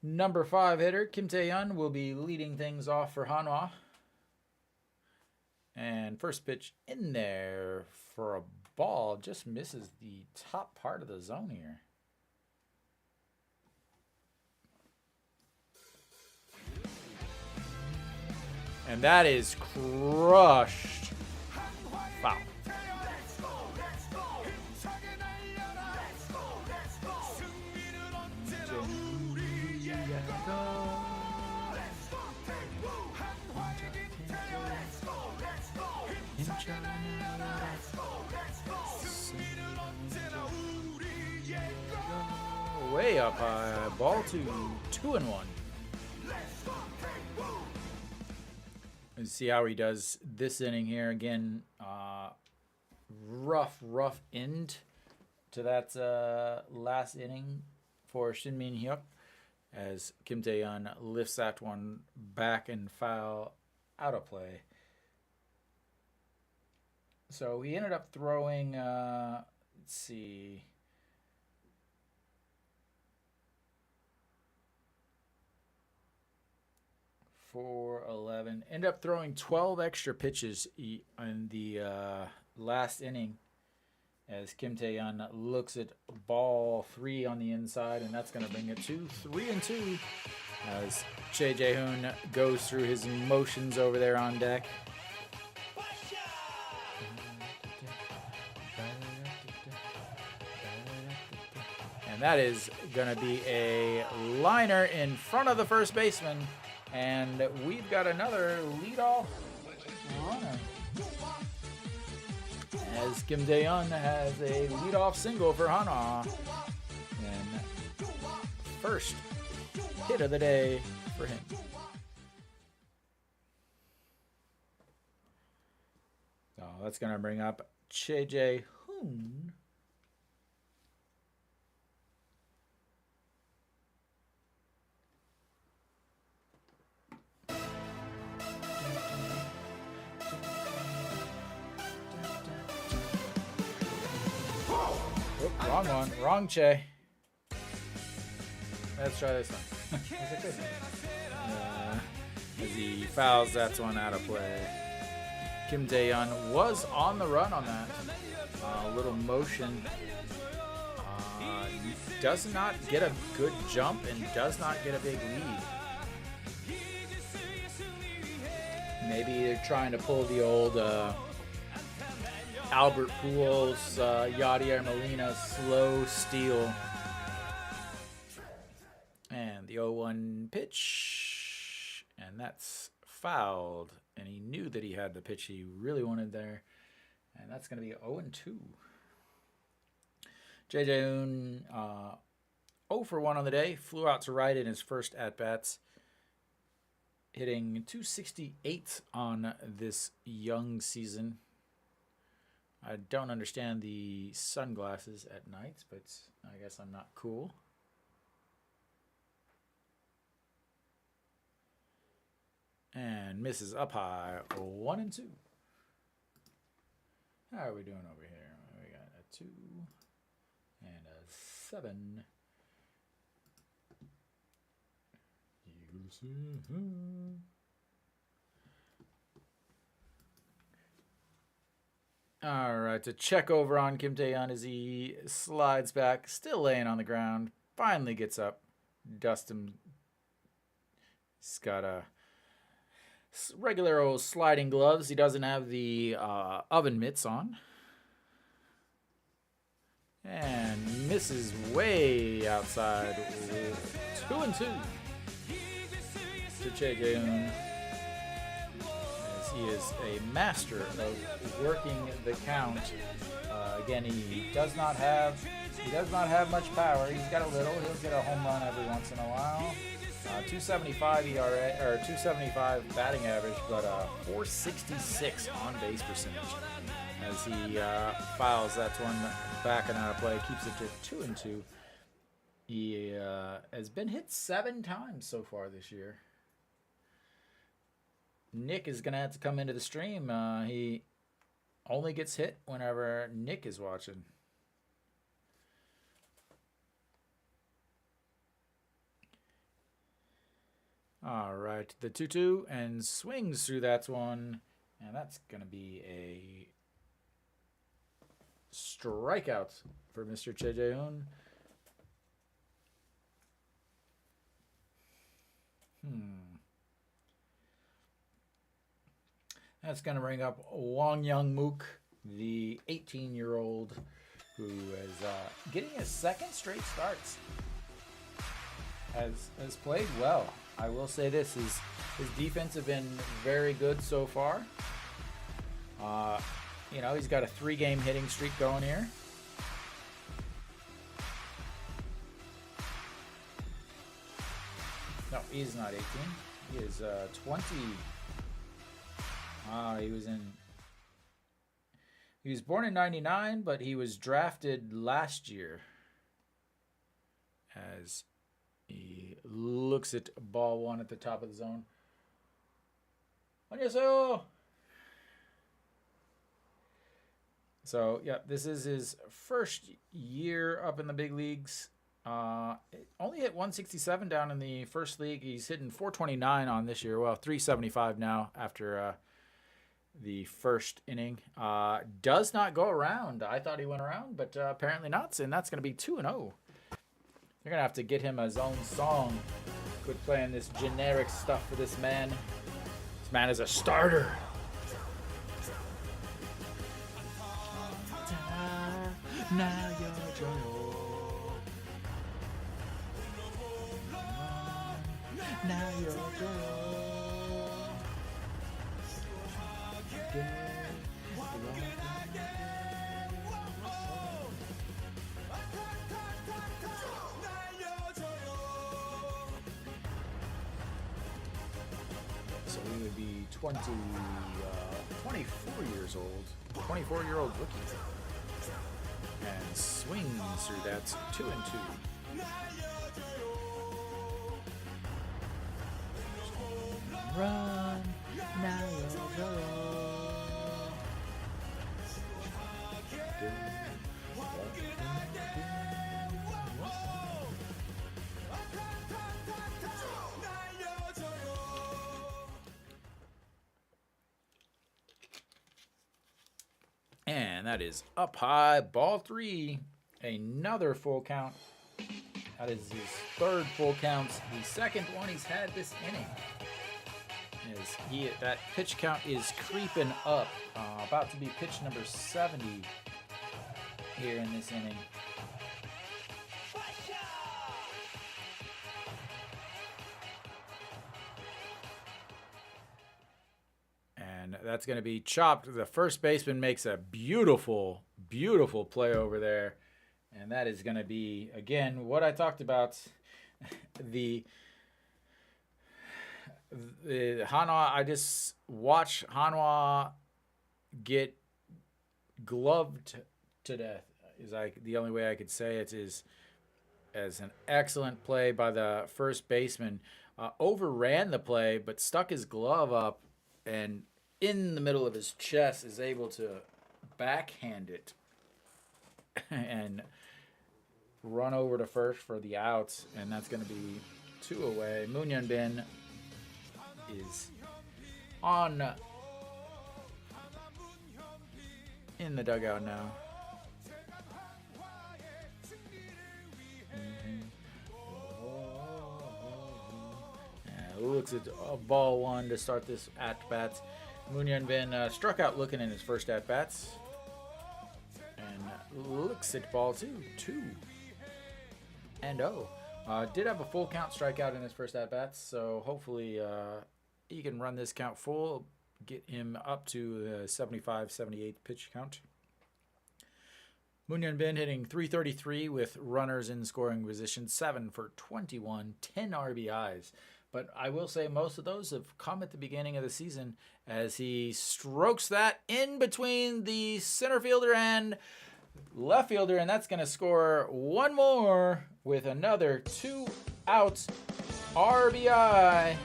number 5 hitter, Kim Tae-yeon, will be leading things off for Hanwha. And first pitch in there for a ball, just misses the top part of the zone here. And that is crushed. Foul. Way up high, ball to 2-1. Let's see how he does this inning here. Again, rough end to that last inning for Shin Min-hyuk as Kim Tae-yeon lifts that one back and foul out of play. So he ended up throwing, let's see, 4-11. Ended up throwing 12 extra pitches in the last inning as Kim Tae-yeon looks at ball 3 on the inside, and that's going to bring it to 3-2 as Choi Jae-hoon goes through his motions over there on deck. And that is going to be a liner in front of the first baseman. And we've got another leadoff runner. As Kim Tae-yeon has a leadoff single for Hanwha. And first hit of the day for him. So that's going to bring up Choi Jae-hoon. Wrong one. Wrong Che. Let's try this one. As he fouls that one out of play. Kim Tae-yeon was on the run on that. Little motion. Does not get a good jump and does not get a big lead. Maybe they're trying to pull the old Albert Pujols, Yadier Molina slow steal. And the 0-1 pitch. And that's fouled, and he knew that he had the pitch he really wanted there. And that's going to be 0-2. JJ Hoon, 0 for 1 on the day. Flew out to right in his first at-bats. Hitting 268 on this young season. I don't understand the sunglasses at night, but I guess I'm not cool. And misses up high, 1-2. How are we doing over here? We got a 2 and a 7. All right, to check over on Kim Tae-yeon as he slides back, still laying on the ground. Finally gets up, dusts him. He's got a regular old sliding gloves. He doesn't have the oven mitts on. And misses way outside. 2-2 to Che Jae-hoon. As he is a master of working the count. Again, he does not have much power. He's got a little. He'll get a home run every once in a while. 275 ERA or 275 batting average, but 466 on base percentage as he fouls that one back and out of play, keeps it to 2-2. He has been hit 7 times so far this year. Nick is gonna have to come into the stream. He only gets hit whenever Nick is watching. All right, the 2-2 and swings through that one, and that's going to be a strikeout for Mr. Che Jae-hoon. That's going to bring up Wong Young Mook, the 18-year-old who is getting his second straight starts. Has played well. I will say this, his defense have been very good so far. You know, he's got a 3-game hitting streak going here. No, he's not 18. He is 20. He was born in 99, but he was drafted last year as he looks at ball 1 at the top of the zone. 안녕하세요. So, yeah, this is his first year up in the big leagues. Only hit 167 down in the first league. He's hitting 429 on this year. Well, 375 now after the first inning. Does not go around. I thought he went around, but apparently not. And that's going to be 2-0. They're going to have to get him his own song. Quit playing this generic stuff for this man. This man is a starter. Now you're Now you're So we would be 24 years old. 24-year-old rookie. And swings through that 2-2. Run, now you're And that is up high, ball 3. Another full count. That is his third full count. The second one he's had this inning. That pitch count is creeping up. About to be pitch number 70 here in this inning. And that's going to be chopped. The first baseman makes a beautiful, beautiful play over there. And that is going to be, again, what I talked about. The Hanwha, I just watch Hanwha get gloved to death. Is like the only way I could say it is as an excellent play by the first baseman. Overran the play, but stuck his glove up and in the middle of his chest is able to backhand it and run over to first for the outs, and that's going to be 2 away. Moon Hyun Bin is on in the dugout now. Looks at ball 1 to start this at-bat. Moon Hyun Bin struck out looking in his first at-bats. And looks at ball 2. 2-0. Did have a full count strikeout in his first at-bats, so hopefully he can run this count full, get him up to the 75, 78 pitch count. Moon Hyun Bin hitting .333 with runners in scoring position, 7 for 21, 10 RBIs. But I will say most of those have come at the beginning of the season as he strokes that in between the center fielder and left fielder, and that's going to score one more with another 2-out RBI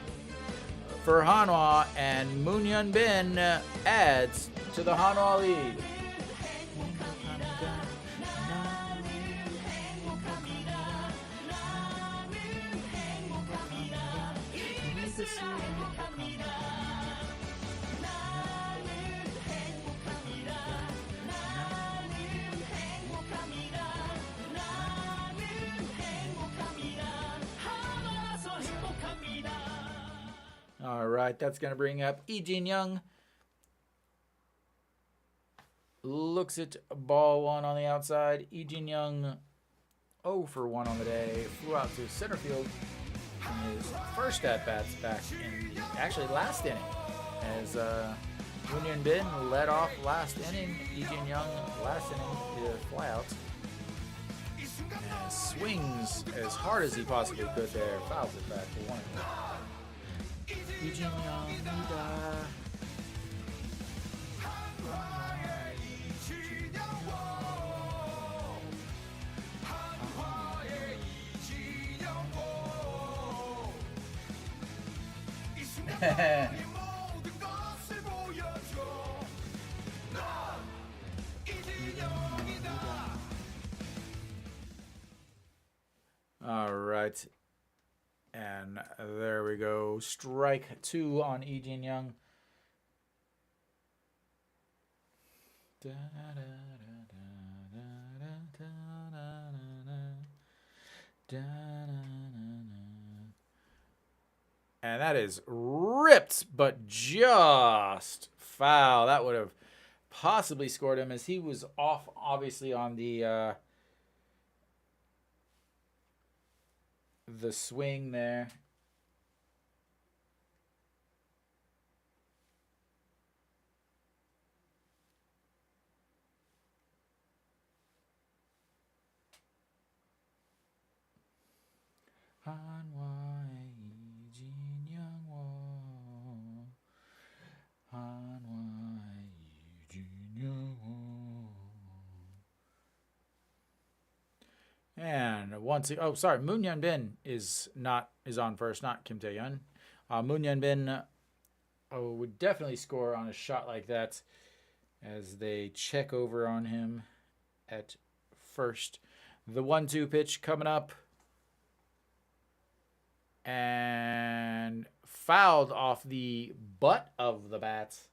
for Hanwha, and Moon Hyun Bin adds to the Hanwha lead. All right, that's going to bring up Lee Jin-young. Looks at ball 1 on the outside. Lee Jin-young 0 for 1 on the day. Flew out to center field in his first at-bats back in the actually last inning. As Moon Hyun Bin led off last inning. Lee Jin-young last inning to fly out. And swings as hard as he possibly could there. Fouls it back for 1. Lee Jin-young, All right. And there we go. Strike 2 on Lee Jin-young. And that is ripped, but just foul. That would have possibly scored him as he was off, obviously, on the swing there. Hanwha Lee Jin-young wo. Hanwha Lee Jin-young wo. And once Moon Hyun Bin is on first, not Kim Tae-yeon. Moon Hyun Bin would definitely score on a shot like that as they check over on him at first. The 1-2 pitch coming up. And fouled off the butt of the bats.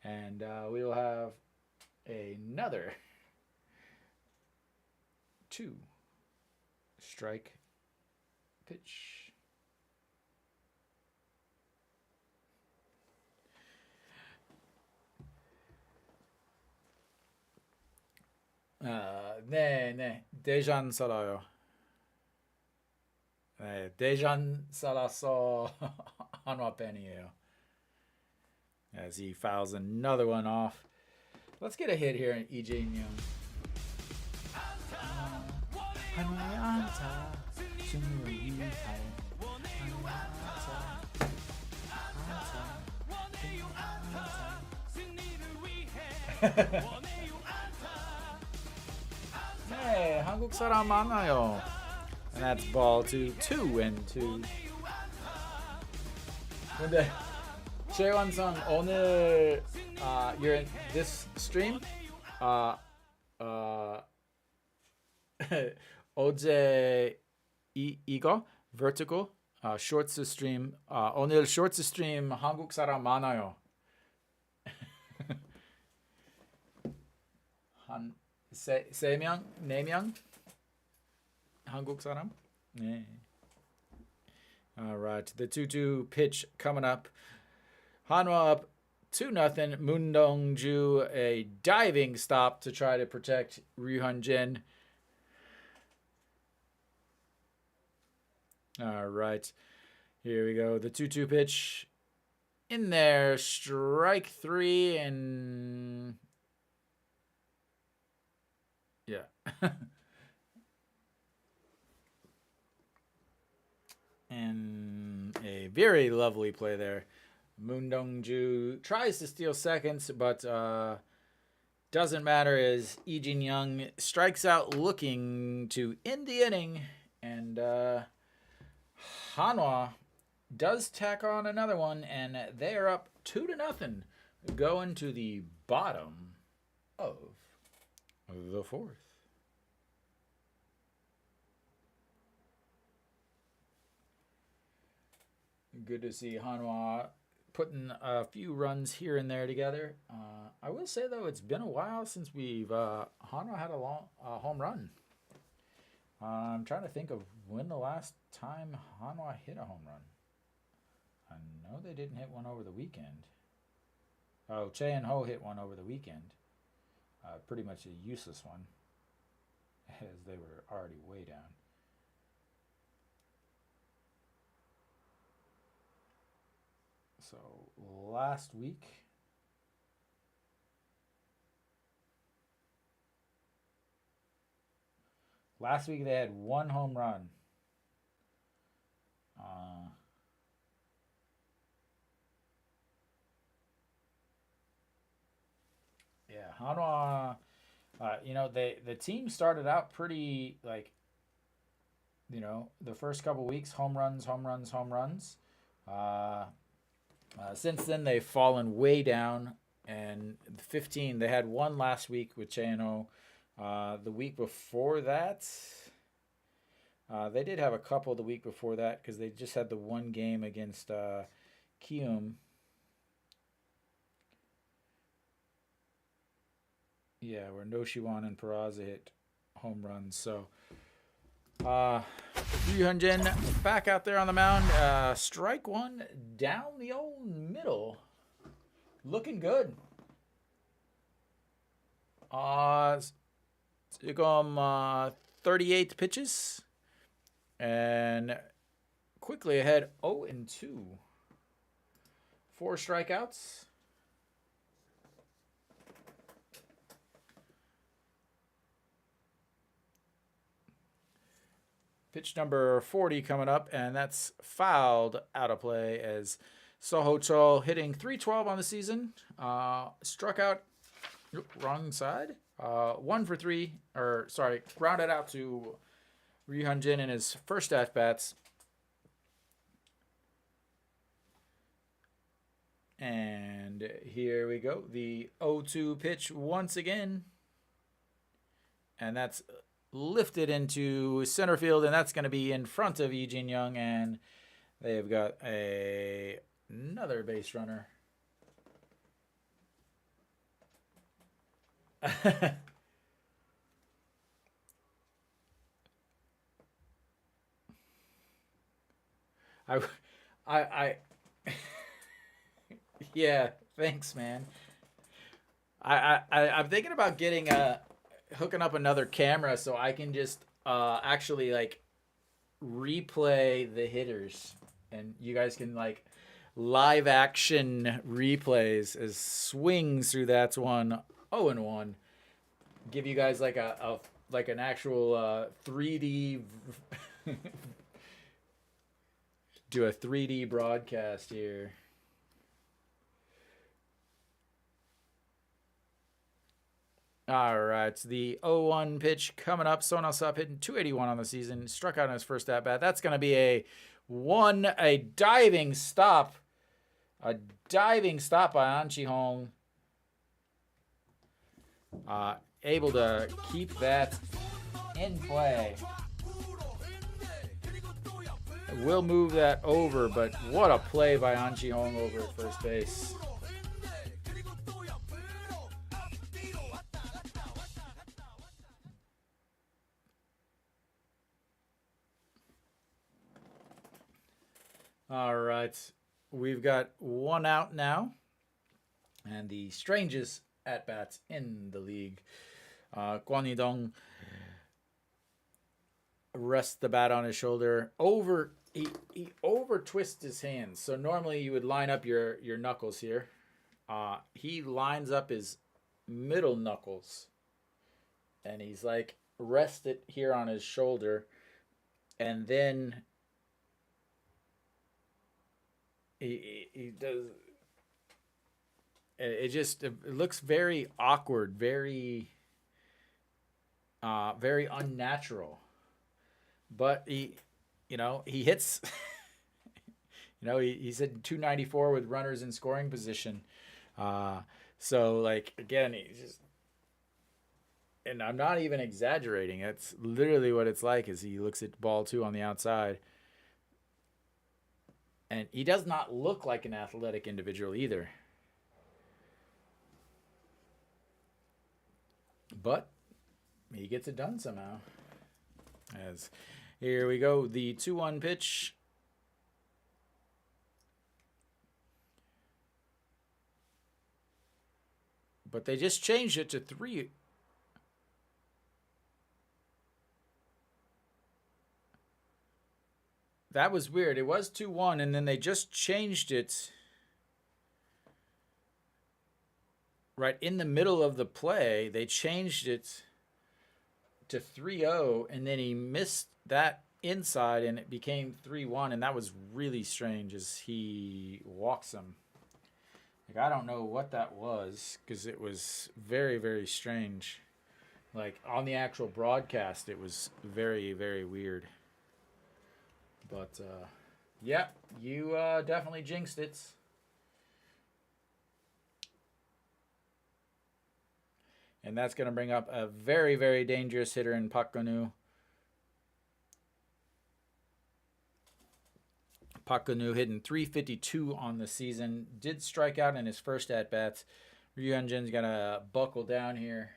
And we will have another 2 strike pitch. 네, 대전 살아요. 네, 대전 살았어. Hanwha Penio. As he fouls another one off. Let's get a hit here in EJ Young. 네, 한국 사람 많아요. And that's ball to 2-2. 근데 재환상 오늘 you're in this stream? 어제 이거 vertical shorts stream 오늘 shorts stream 한국 사람 많아요. 한 세 명, 네 명 한국 사람. 네. All right, the 2-2 pitch coming up. Hanwha up 2-0. Moon Dong-ju a diving stop to try to protect Ryu Hyun-jin. All right, here we go. The 2-2 pitch in there. Strike 3 and yeah. And a very lovely play there. Moon Dong-ju tries to steal seconds, but doesn't matter as Lee Jin-young strikes out looking to end the inning. And Hanwha does tack on another one, and they are up 2-0, going to the bottom of the fourth. Good to see Hanwha putting a few runs here and there together. I will say though, it's been a while since we've Hanwha had a home run. I'm trying to think of when the last time Hanwha hit a home run. I know they didn't hit one over the weekend. Oh, Che and Ho hit one over the weekend. Pretty much a useless one, as they were already way down. So last week they had one home run. Yeah, Hanwha. The team started out pretty the first couple weeks, home runs. Since then, they've fallen way down. And 15, they had one last week with Chano. The week before that, they did have a couple the week before that because they just had the one game against Kium. Yeah, where Noshiwan and Peraza hit home runs. So, Ryu Hyun-jin back out there on the mound. Strike one down the old middle. Looking good. 지금 38 pitches. And quickly ahead 0-2. 4 strikeouts. Pitch number 40 coming up, and that's fouled out of play as Soho Cho hitting .312 on the season. Struck out, wrong side. 1 for 3, grounded out to Ryu Hyun-jin in his first at-bats. And here we go. The 0-2 pitch once again. And that's lifted into center field, and that's going to be in front of Lee Jin-young, and they've got another base runner. I yeah, thanks, man. I'm thinking about getting hooking up another camera so I can just actually replay the hitters, and you guys can live action replays as swings through that one 0-1. Give you guys like like an actual 3D do a 3D broadcast here. All right, so the 0-1 pitch coming up. Sonasop hitting 281 on the season. Struck out in his first at bat. That's going to be a diving stop. A diving stop by An Chi-hong. Able to keep that in play. Will move that over, but what a play by An Chi-hong over at first base. All right, we've got one out now, and the strangest at-bats in the league. Kwon Hee-dong rests the bat on his shoulder. He over twists his hands. So normally you would line up your knuckles here. He lines up his middle knuckles, and he's like rested here on his shoulder, and then he does. It looks very awkward, very unnatural. But he hits. He's at 294 with runners in scoring position. So like again, he's just, and I'm not even exaggerating. It's literally what it's like. As he looks at ball 2 on the outside. And he does not look like an athletic individual either. But he gets it done somehow. As here we go, the 2-1 pitch. But they just changed it to 3. That was weird. It was 2-1, and then they just changed it right in the middle of the play. They changed it to 3-0, and then he missed that inside, and it became 3-1, and that was really strange as he walks him. Like, I don't know what that was, because it was very, very strange. Like, on the actual broadcast, it was very, very weird. But, yeah, you definitely jinxed it. And that's going to bring up a very, very dangerous hitter in Park Geun-woo. Park Geun-woo hitting 352 on the season. Did strike out in his first at-bats. Ryu Hyun-jin's going to buckle down here.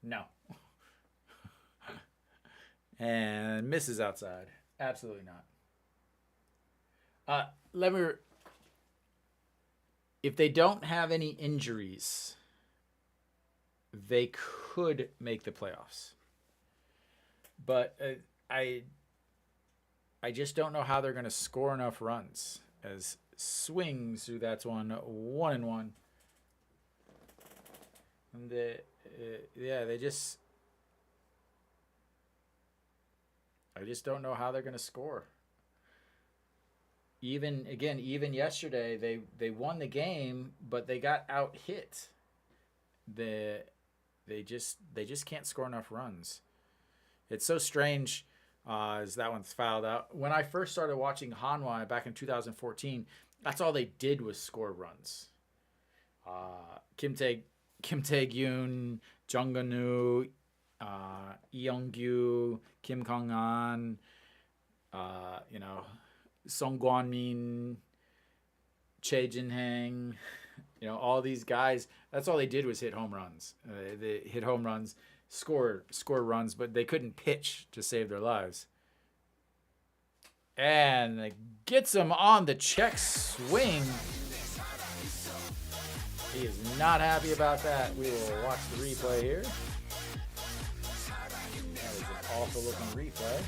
No. And misses outside. Absolutely not. If they don't have any injuries, they could make the playoffs. But I just don't know how they're going to score enough runs. As swings through that one 1-1. And I just don't know how they're going to score. Even yesterday, they won the game, but they got out hit. They just can't score enough runs. It's so strange as that one's fouled out. When I first started watching Hanwha back in 2014, that's all they did was score runs. Kim Tae-gyun, Jung Geun-woo, Lee Young-gyu, Kim Kang-an, Song Kwan-min, Choi Jin-hang, all these guys. That's all they did was hit home runs. They hit home runs, score runs, but they couldn't pitch to save their lives. And gets him on the check swing. He is not happy about that. We will watch the replay here. That was an awful looking replay.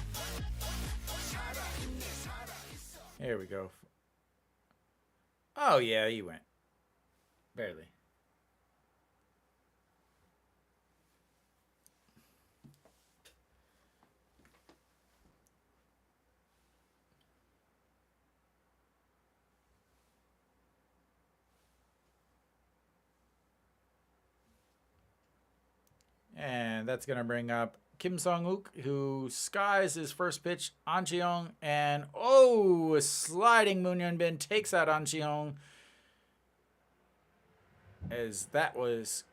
Here we go. Oh yeah, he went barely. And that's going to bring up Kim Song-uk, who skies his first pitch, An Chi-hong, and a sliding Moon Hyun-bin takes out An Chi-hong, as that was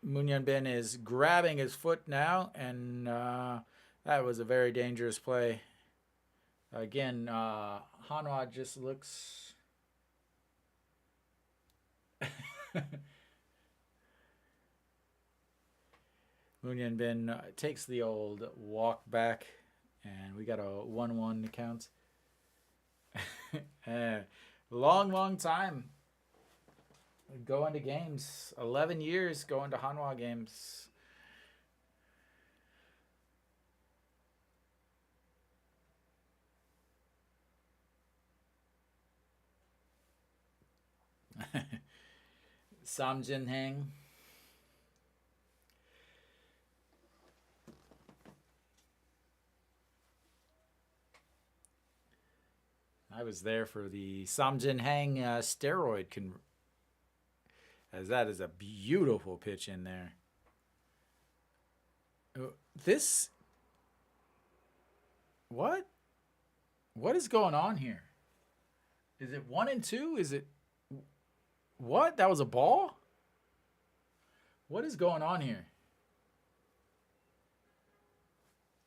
Moon Hyun-bin is grabbing his foot now, and that was a very dangerous play. Again, Hanwha just looks... Moon Hyun-bin takes the old walk back, and we got a 1-1 count. Long time going to games. 11 years going to Hanwha games. Sam Jin Hang. I was there for the Sam Jin Hang steroid as that is a beautiful pitch in there. This... What is going on here? Is it 1-2? Is it... What? That was a ball? What is going on here?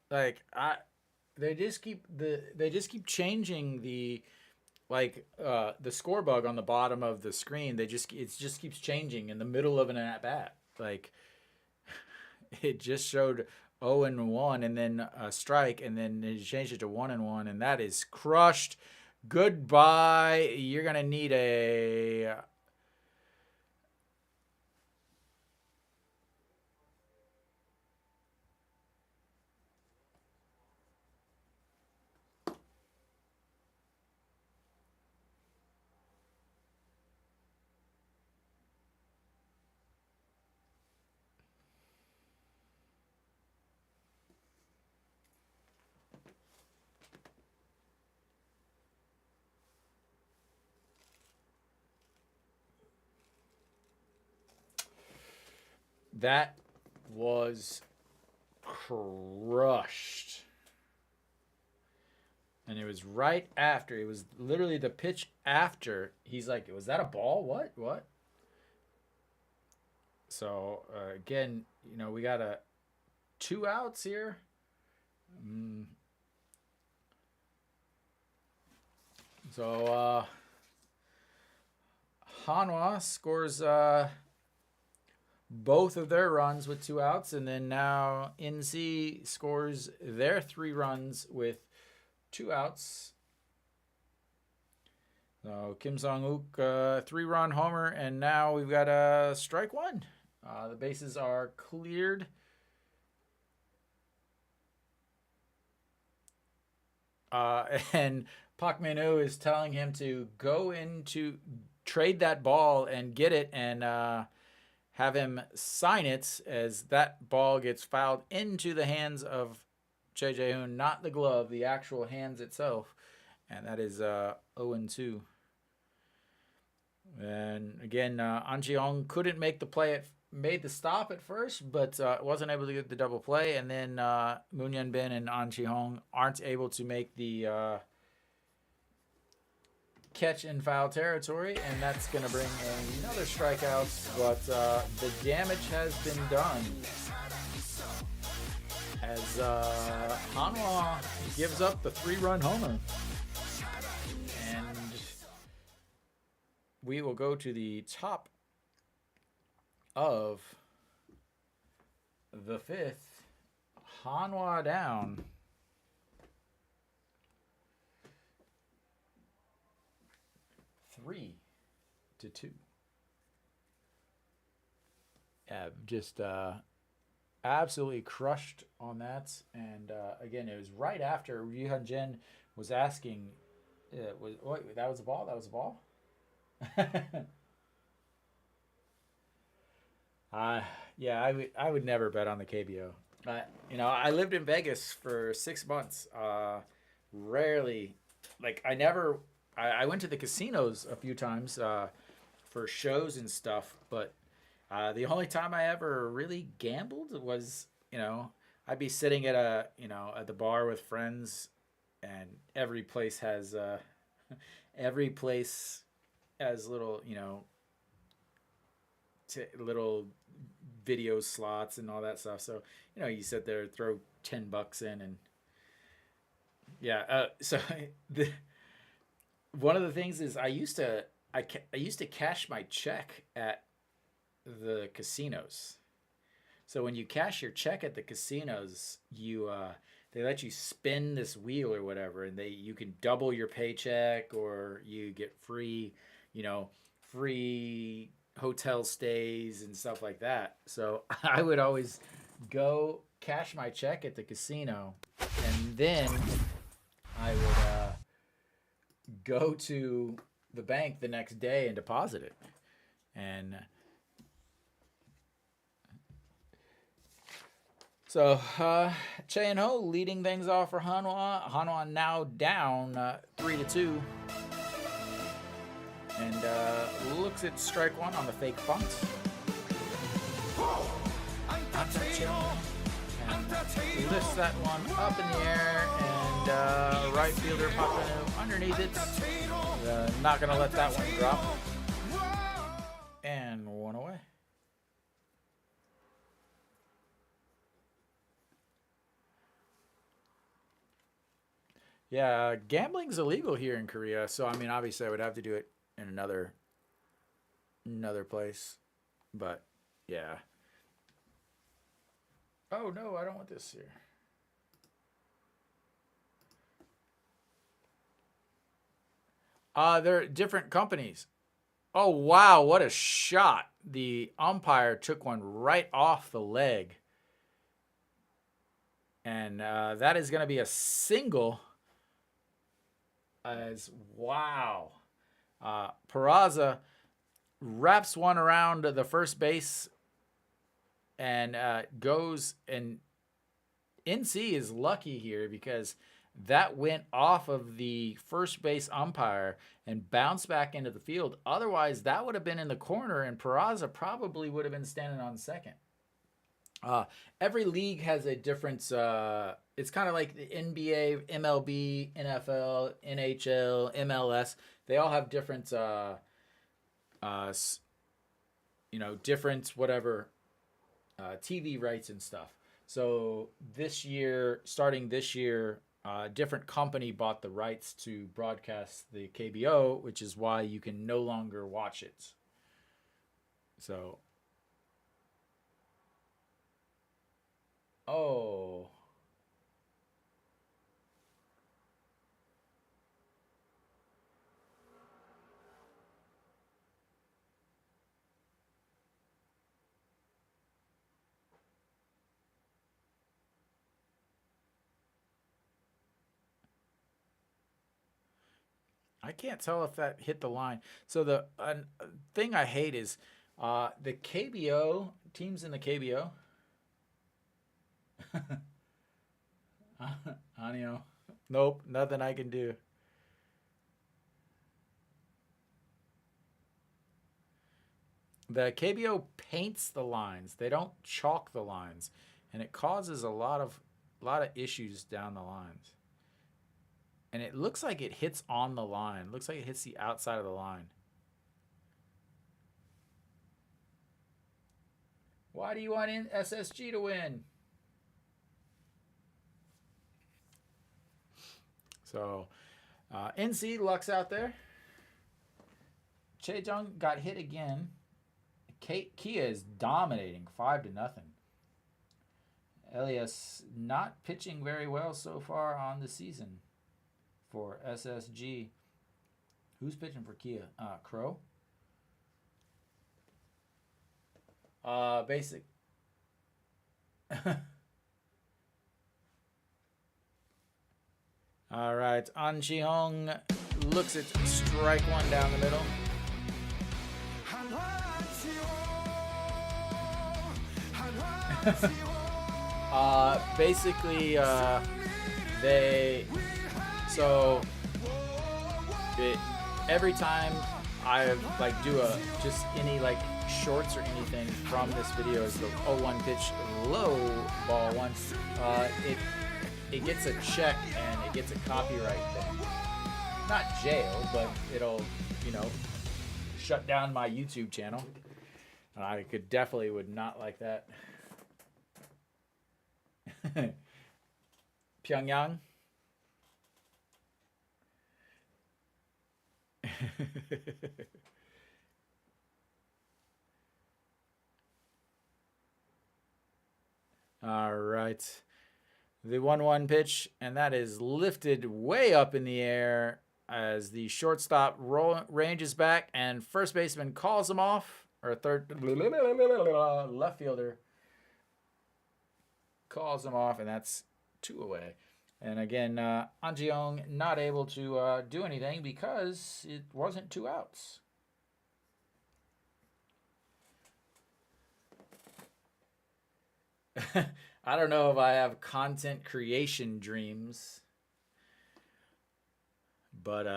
Like, they just keep changing the the score bug on the bottom of the screen. It just keeps changing in the middle of an at bat. Like, it just showed 0-1 and then a strike, and then they changed it to 1-1, and that is crushed. Goodbye. You're gonna need a... That was crushed. And it was right after. It was literally the pitch after. He's like, was that a ball? What? So, again, we got 2 outs here. So, Hanwha scores both of their runs with 2 outs, and then now NC scores their 3 runs with 2 outs. So Kim Song-uk, 3-run homer, and now we've got a strike 1. The bases are cleared. And Park Min-woo is telling him to go into trade that ball and get it, and have him sign it, as that ball gets fouled into the hands of Choi Jae-hoon, not the glove, the actual hands itself. And that is 0-2. And again, An Chi-hong couldn't make the play. Made the stop at first, but wasn't able to get the double play. And then Moon Hyun-bin and An Chi-hong aren't able to make the catch in foul territory, and that's going to bring another strikeout, but the damage has been done, as Hanwha gives up the 3-run homer. And we will go to the top of the 5th. Hanwha down 3-2. Just absolutely crushed on that. And again, it was right after Ryu Hyun-jin was asking, that was a ball? That was a ball? Uh, yeah, I would never bet on the KBO. You know, I lived in Vegas for 6 months. Rarely, like I went to the casinos a few times for shows and stuff, but the only time I ever really gambled was, you know, I'd be sitting at at the bar with friends, and every place has little, little video slots and all that stuff. So, you sit there, throw $10 in, and yeah. So the one of the things is I used to cash my check at the casinos. So when you cash your check at the casinos, they let you spin this wheel or whatever, and you can double your paycheck, or you get free hotel stays and stuff like that. So I would always go cash my check at the casino, and then I would go to the bank the next day and deposit it. And so Che and Ho leading things off for Hanwha. Hanwha now down 3-2. And looks at strike one on the fake bunt. And lifts that one up in the air, and right fielder popping underneath it. Not going to let that one drop. And one away. Yeah, gambling's illegal here in Korea, so I mean, obviously, I would have to do it in another place, but yeah. Oh no, I don't want this here. They're different companies. Oh wow, what a shot! The umpire took one right off the leg, and that is going to be a single. As wow. Peraza wraps one around the first base and goes, and NC is lucky here because that went off of the first base umpire and bounced back into the field. Otherwise, that would have been in the corner, and Peraza probably would have been standing on second. Every league has a different. It's kind of like the NBA, MLB, NFL, NHL, MLS. They all have different, different whatever TV rights and stuff. So starting this year, different company bought the rights to broadcast the KBO, which is why you can no longer watch it. So. Oh. I can't tell if that hit the line. So the thing I hate is the KBO teams in the KBO. Anio. Nope, nothing I can do. The KBO paints the lines. They don't chalk the lines, and it causes a lot of issues down the lines. And it looks like it hits on the line. Looks like it hits the outside of the line. Why do you want SSG to win? So, NC Lux out there. Chejong got hit again. Kia is dominating 5-0. Elias not pitching very well so far on the season for SSG. Who's pitching for Kia? Crow. Basic. All right, An Chi-hong looks at strike one down the middle. Basically, they so every time I like do just any like shorts or anything from this video is the 0-1 pitch low ball one. It gets a check and it gets a copyright thing. Not jail, but it'll shut down my YouTube channel. I definitely would not like that. Pyongyang. All right. The 1-1 pitch, and that is lifted way up in the air as the shortstop ranges back, and first baseman calls him off, or left fielder calls him off, and that's 2 away. And again, An Jeong not able to do anything because it wasn't 2 outs. I don't know if I have content creation dreams, but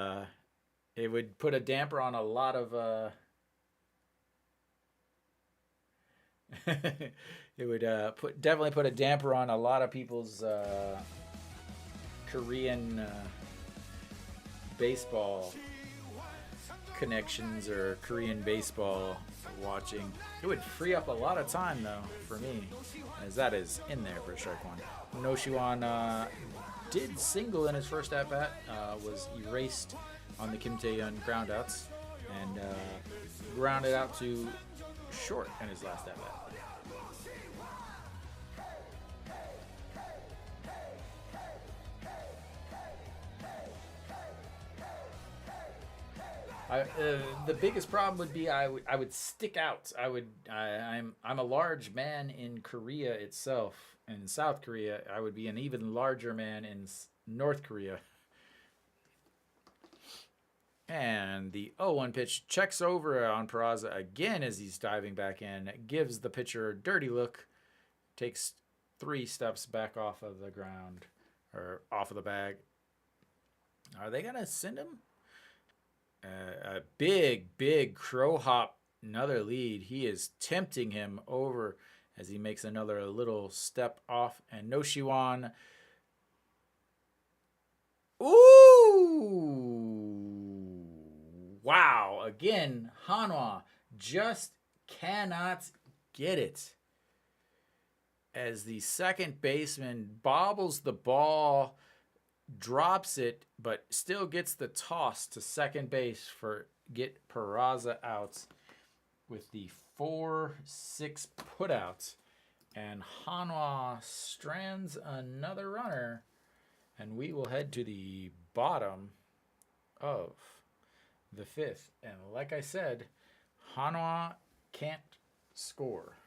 it would put a damper on a lot of it would definitely put a damper on a lot of people's Korean baseball connections or Korean baseball watching. It would free up a lot of time though for me, as that is in there for strike one. No Shiwan did single in his first at bat, was erased on the Kim Tae-yeon groundouts, and grounded out to short in his last at bat. The biggest problem would be I would stick out. I'm a large man in Korea itself. In South Korea, I would be an even larger man in North Korea. And the 0-1 pitch checks over on Peraza again as he's diving back in. Gives the pitcher a dirty look. Takes 3 steps back off of the ground, or off of the bag. Are they gonna send him? A big crow hop, another lead. He is tempting him over as he makes another little step off, and No Shiwan. Ooh! Wow! Again, Hanwha just cannot get it. As the second baseman bobbles the ball, drops it, but still gets the toss to second base for get Peraza out with the 4-6 putout, and Hanwha strands another runner, and we will head to the bottom of the 5th. And like I said, Hanwha can't score.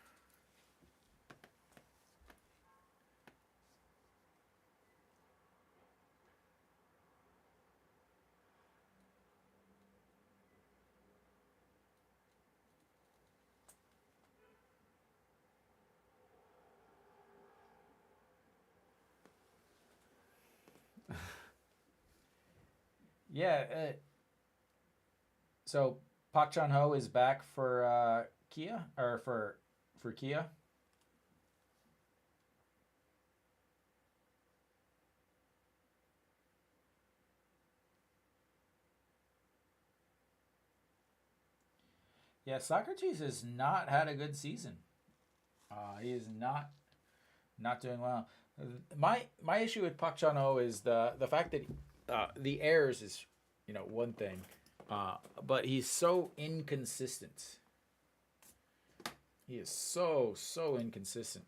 Yeah. So Park Chan-ho is back for Kia, or for Kia. Yeah, Socrates has not had a good season. He is not doing well. My issue with Park Chan-ho is the fact that the errors is one thing, but he's so inconsistent. He is so inconsistent.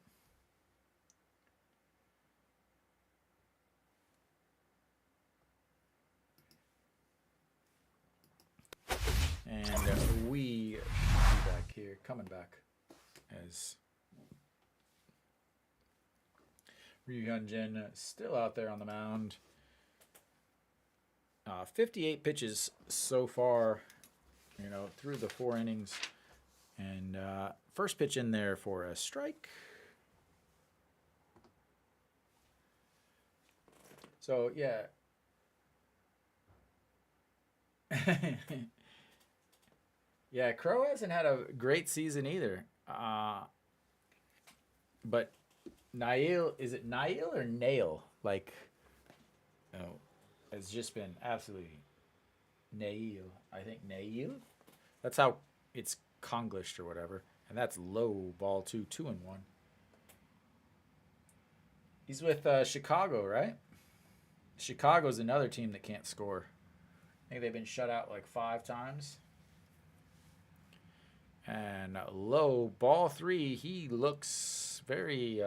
And we be back here, coming back as Ryu Hyun-jin still out there on the mound. 58 pitches so far, through the 4 innings. And first pitch in there for a strike. So yeah. Yeah, Crow hasn't had a great season either. But Nail, is it Nail or Nail? Like, oh, it's just been absolutely Nail. I think Nail. That's how it's Konglished or whatever. And that's low ball two, 2-1. He's with Chicago, right? Chicago's another team that can't score. I think they've been shut out like 5 times. And low ball 3, he looks very.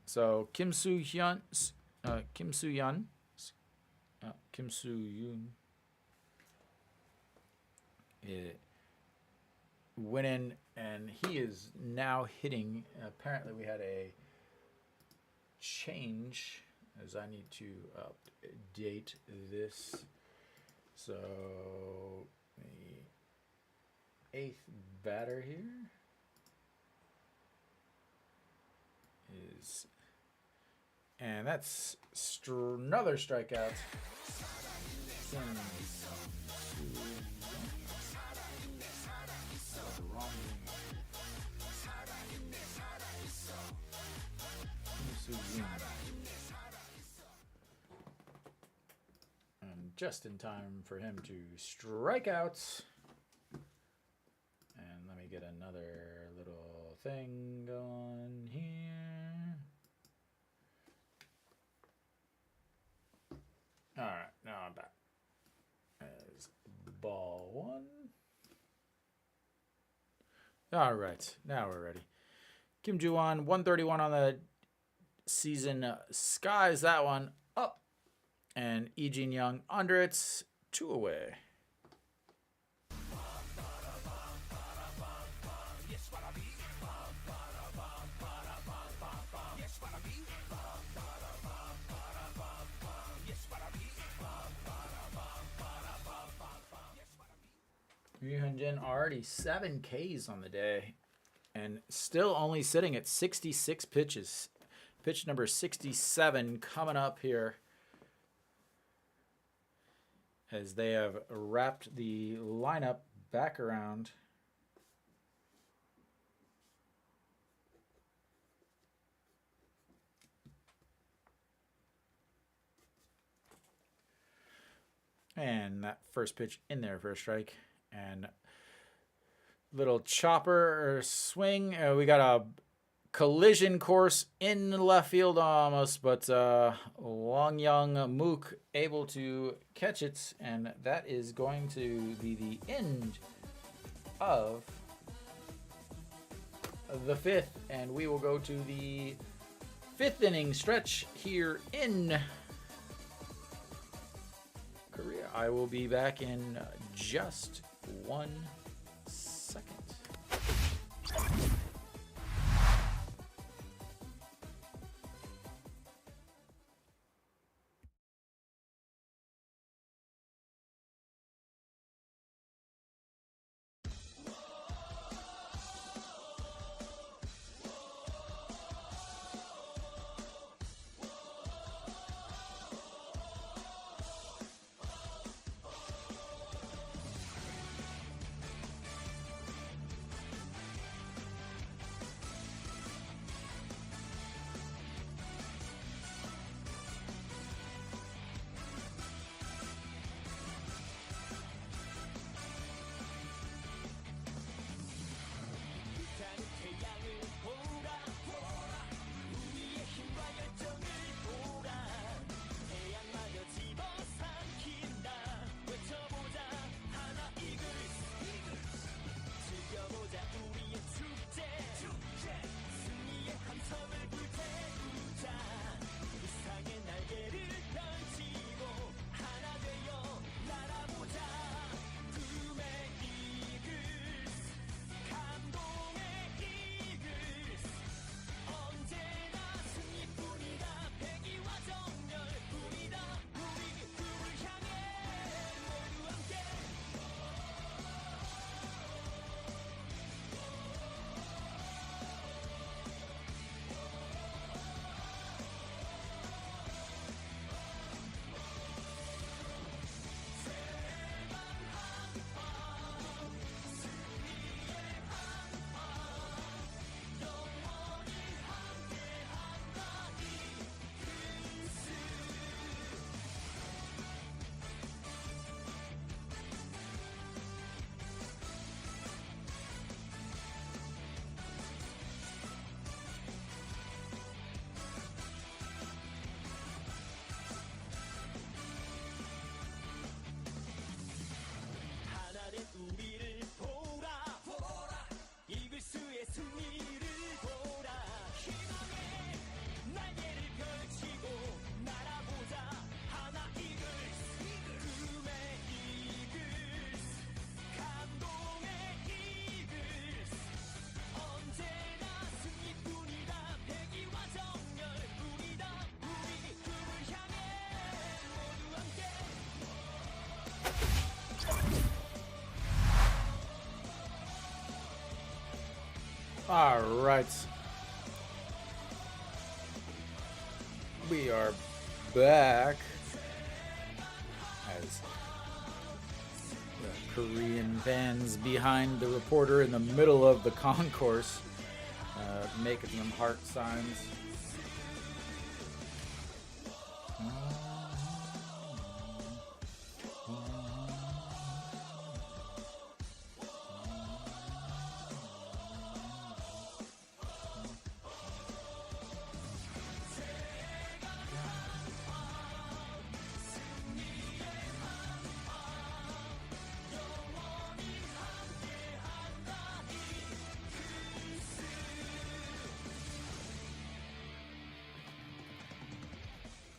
So Kim Soo Hyun, Kim Soo Yun, Kim Soo Yoon, winning, and he is now hitting. Apparently, we had a change, as I need to update this. So the 8th batter here is, and that's another strikeout. And just in time for him to strike out. And let me get another little thing going here. All right, now I'm back. As ball 1. All right, now we're ready. Kim Ju-won, 131 on the season. Skies that one up. And Lee Jin Young under it, 2 away. Yu Hyun-jin already 7 Ks on the day and still only sitting at 66 pitches. Pitch number 67 coming up here as they have wrapped the lineup back around. And that first pitch in there for a strike. And little chopper or swing. We got a collision course in left field almost, but Wang Young Mook able to catch it, and that is going to be the end of the 5th, and we will go to the 5th inning stretch here in Korea. I will be back in just 1 second. All right. We are back as the Korean fans behind the reporter in the middle of the concourse making them heart signs.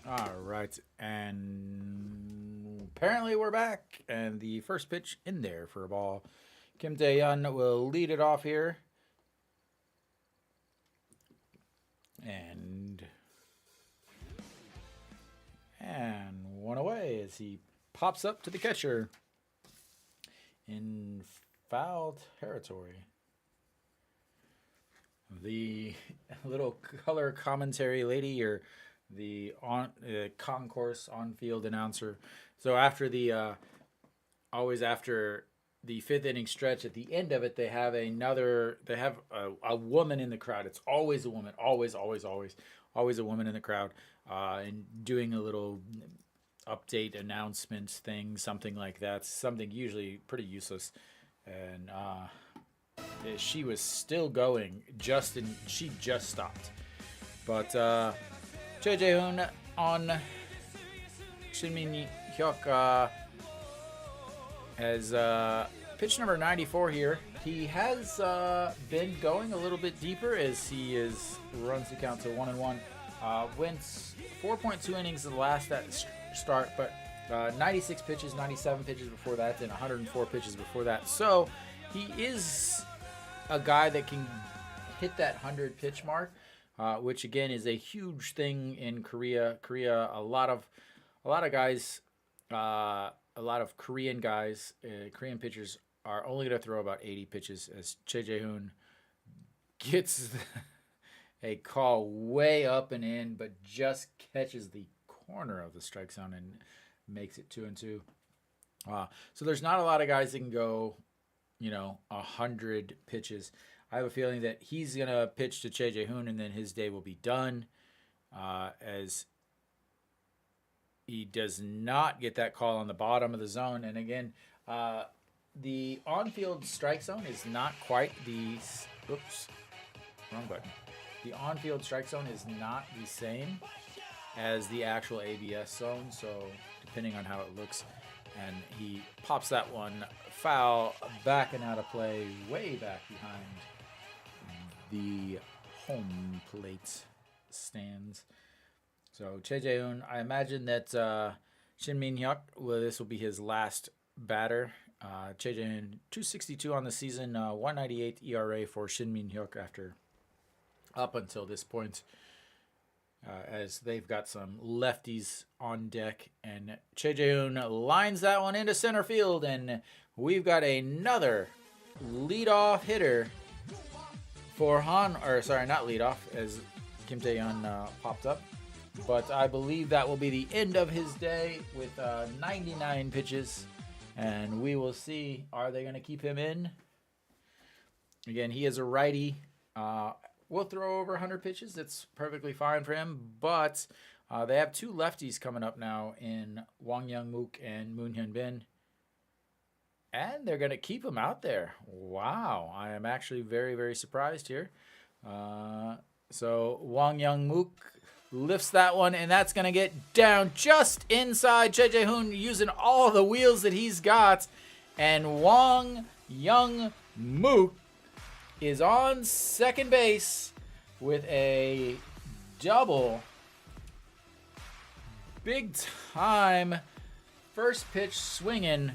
All right, and apparently we're back, and the first pitch in there for a ball. Kim Tae-yeon will lead it off here. And one away as he pops up to the catcher in foul territory. The little color commentary lady, or the concourse on-field announcer. So after the always after the fifth inning stretch, at the end of it, they have a woman in the crowd. It's always a woman, always a woman in the crowd, and doing a little update announcement thing, something like that, something usually pretty useless. And she was still going, she just stopped. But Choi Jae-hoon on Shin Min-hyuk has pitch number 94 here. He has been going a little bit deeper as he runs the count to 1-1. Went 4.2 innings in the last start, but 96 pitches, 97 pitches before that, and 104 pitches before that. So he is a guy that can hit that 100 pitch mark. Which again is a huge thing in Korea. A lot of guys, a lot of Korean guys, Korean pitchers are only going to throw about 80 pitches. As Choi Jae-hoon gets a call way up and in, but just catches the corner of the strike zone and makes it 2-2. So there's not a lot of guys that can go, 100 pitches. I have a feeling that he's going to pitch to Choi Jae-hoon, and then his day will be done, as he does not get that call on the bottom of the zone. And again, the on-field strike zone is not quite the... Oops, wrong button. The on-field strike zone is not the same as the actual ABS zone, so depending on how it looks. And he pops that one foul, backing out of play, way back behind the home plate stands. So Choi Jae-hoon, I imagine that Shin Min-hyuk, this will be his last batter. Choi Jae-hoon, 262 on the season, 198 ERA for Shin Min-hyuk up until this point, as they've got some lefties on deck. And Choi Jae-hoon lines that one into center field, and we've got another leadoff hitter for not leadoff, as Kim Tae-yeon popped up. But I believe that will be the end of his day with 99 pitches. And we will see, are they going to keep him in? Again, he is a righty. Will throw over 100 pitches. That's perfectly fine for him. But they have two lefties coming up now in Wang Young-mook and Moon Hyun-bin. And they're going to keep him out there. Wow. I am actually very, very surprised here. So Wang Young-mook lifts that one, and that's going to get down just inside. Choi Jae-hoon using all the wheels that he's got. And Wang Young-mook is on second base with a double. Big time first pitch swinging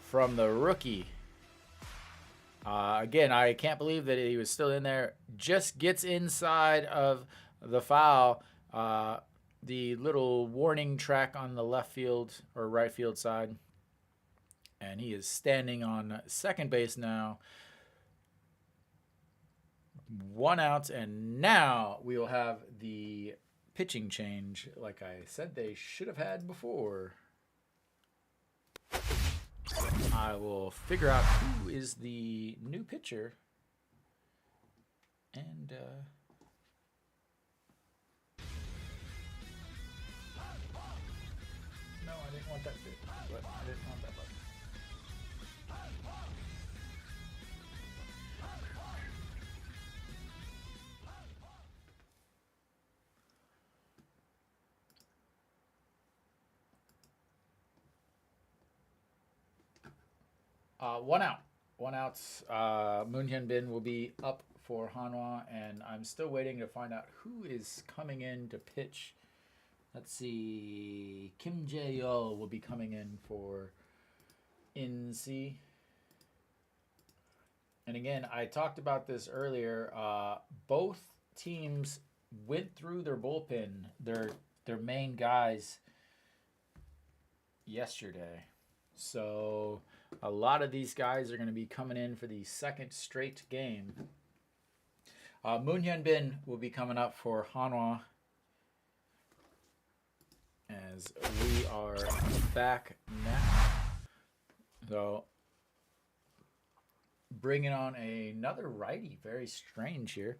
from the rookie. Again, I can't believe that he was still in there. Just gets inside of the foul. The little warning track on the left field or right field side. And he is standing on second base now. 1 out, and now we will have the pitching change like I said they should have had before. I will figure out who is the new pitcher. And no, I didn't want that bit, but I didn't want that button. One out. One out. Moon Hyun Bin will be up for Hanwha, and I'm still waiting to find out who is coming in to pitch. Let's see. Kim Jae-yeol will be coming in for INC. And again, I talked about this earlier. Both teams went through their bullpen, their main guys, yesterday. So a lot of these guys are going to be coming in for the second straight game. Moon Hyun Bin will be coming up for Hanwha, as we are back now. So bringing on another righty. Very strange here.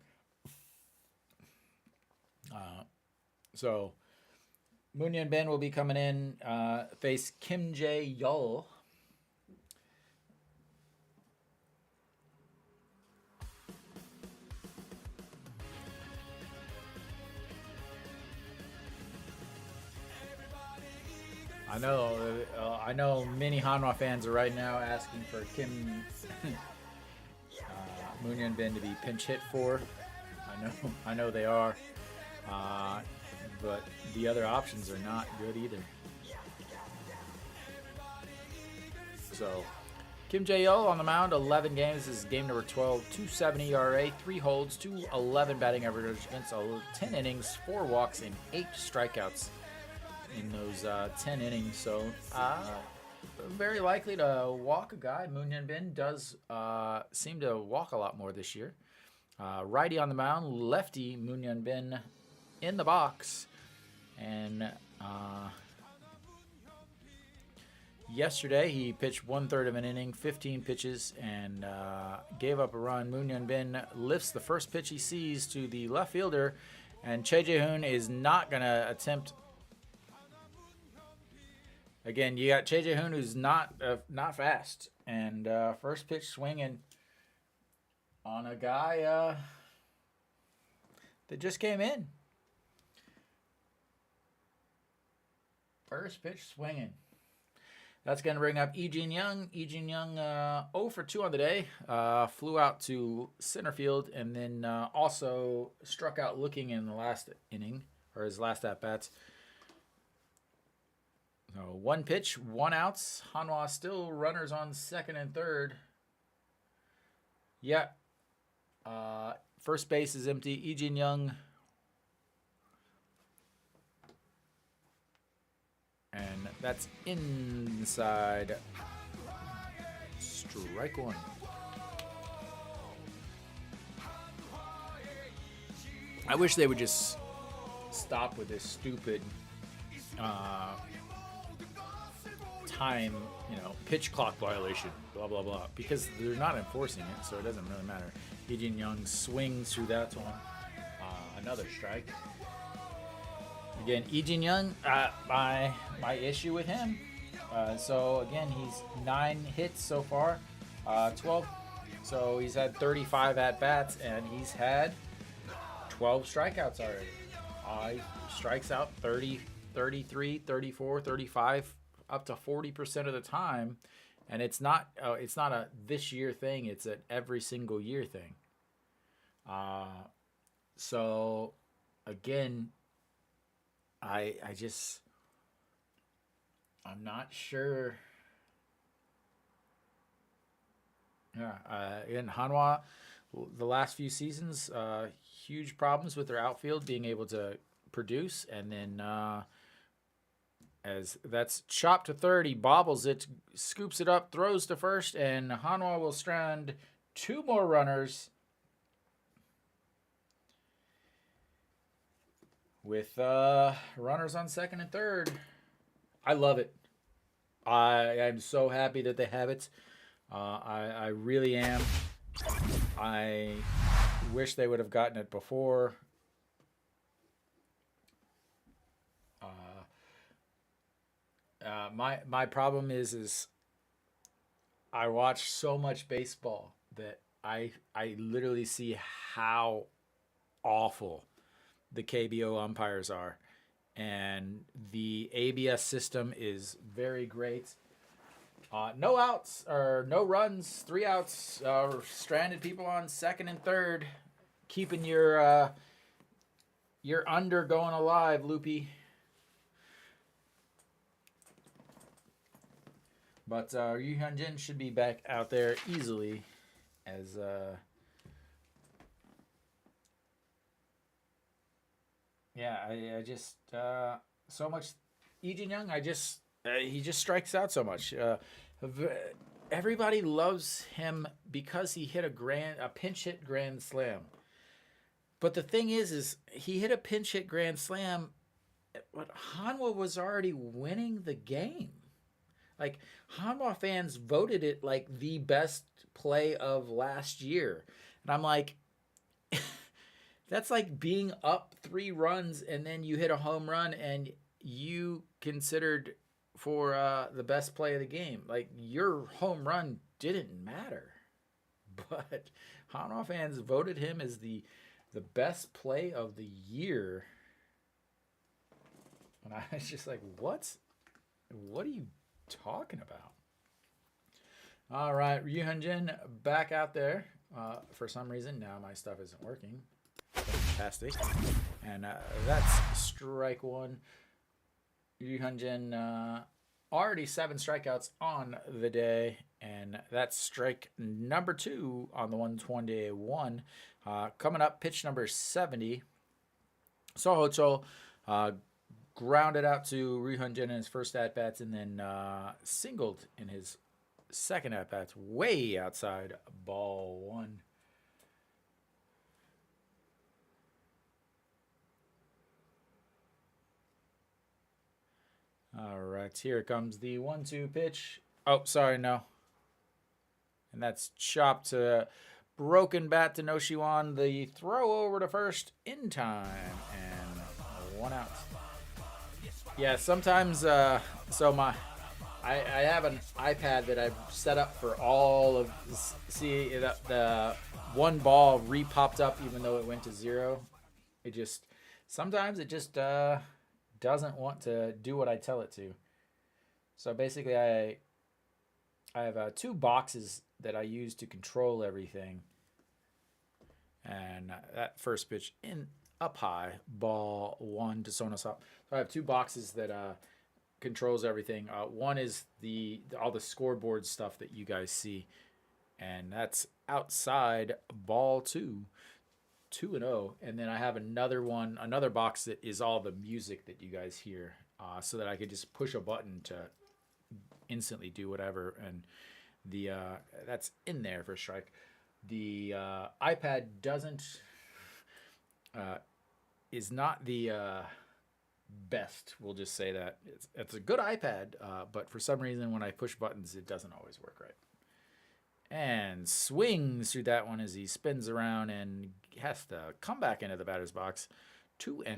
So Moon Hyun Bin will be coming in, face Kim Jae-yeol. I know many Hanwha fans are right now asking for Kim Moon Hyun Bin to be pinch hit for. I know they are, but the other options are not good either. So Kim Jae-yeol on the mound, 11 games. This is game number 12. 2.70 ERA, 3 holds, 2.11 batting average against 10 innings, 4 walks, and 8 strikeouts in those 10 innings. So very likely to walk a guy. Moon Hyun Bin does seem to walk a lot more this year. Righty on the mound, lefty Moon Hyun Bin in the box. And yesterday he pitched 1/3 of an inning, 15 pitches, and gave up a run. Moon Hyun Bin lifts the first pitch he sees to the left fielder, and Choi Jae-hoon is not going to attempt. Again, you got Choi Jae-hoon, who's not fast, and first pitch swinging on a guy that just came in. First pitch swinging. That's going to bring up Lee Jin-young. Lee Jin-young 0 for 2 on the day. Flew out to center field, and then also struck out looking in the last inning, or his last at-bats. So 1 pitch, 1 outs. Hanwha still runners on second and third. Yeah. First base is empty. Lee Jin-young. And that's inside. Strike 1. I wish they would just stop with this stupid time, pitch clock violation, blah, blah, blah, because they're not enforcing it, so it doesn't really matter. Lee Jin-young swings through that one. Another strike. Again, Lee Jin-young, my issue with him. So again, he's 9 hits so far, 12. So he's had 35 at-bats, and he's had 12 strikeouts already. He strikes out 30, 33, 34, 35, up to 40% of the time. And it's not a this year thing. It's an every single year thing. So again, I'm not sure. Yeah, in Hanwha, the last few seasons, huge problems with their outfield being able to produce, and then as that's chopped to third, he bobbles it, scoops it up, throws to first, and Hanwha will strand 2 more runners. with runners on second and third. I love it. I am so happy that they have it. I really am. I wish they would have gotten it before. My problem is I watch so much baseball that I literally see how awful the KBO umpires are, and the ABS system is very great. No outs or no runs, 3 outs, stranded people on second and third, keeping your under going alive, Loopy. But Yu Hyunjin should be back out there easily, as yeah, I just so much Lee Jin Young. He just strikes out so much. Everybody loves him because he hit a pinch hit grand slam. But the thing is he hit a pinch hit grand slam, but Hanwha was already winning the game. Like, Hanwha fans voted it like the best play of last year. And I'm like, that's like being up 3 runs and then you hit a home run and you considered for the best play of the game. Like, your home run didn't matter. But Hanwha fans voted him as the best play of the year. And I was just like, what are you talking about? All right, Ryu Hyunjin back out there. For some reason, now my stuff isn't working. Fantastic. And that's strike one. Ryu Hyunjin already 7 strikeouts on the day. And that's strike number 2 on the 121. Coming up, pitch number 70. Sohocho grounded out to Ryu Hyunjin in his first at-bats and then singled in his second at-bats way outside ball 1. All right, here comes the 1-2 pitch. Oh, sorry, no. And that's chopped to broken bat to Noshiwan. The throw over to first in time and 1 out. Yeah, sometimes, I have an iPad that I've set up for all of, see, the one ball re-popped up even though it went to 0. Sometimes it just doesn't want to do what I tell it to. So basically I have 2 boxes that I use to control everything. And that first pitch up high, ball 1 to Sonosop. So I have 2 boxes that controls everything. One is all the scoreboard stuff that you guys see, and that's outside ball 2, 2-0. And then I have another box that is all the music that you guys hear, so that I could just push a button to instantly do whatever. And that's in there for strike. The iPad is not the best. We'll just say that it's a good iPad, but for some reason when I push buttons, it doesn't always work right. And swings through that one as he spins around and has to come back into the batter's box. 2-2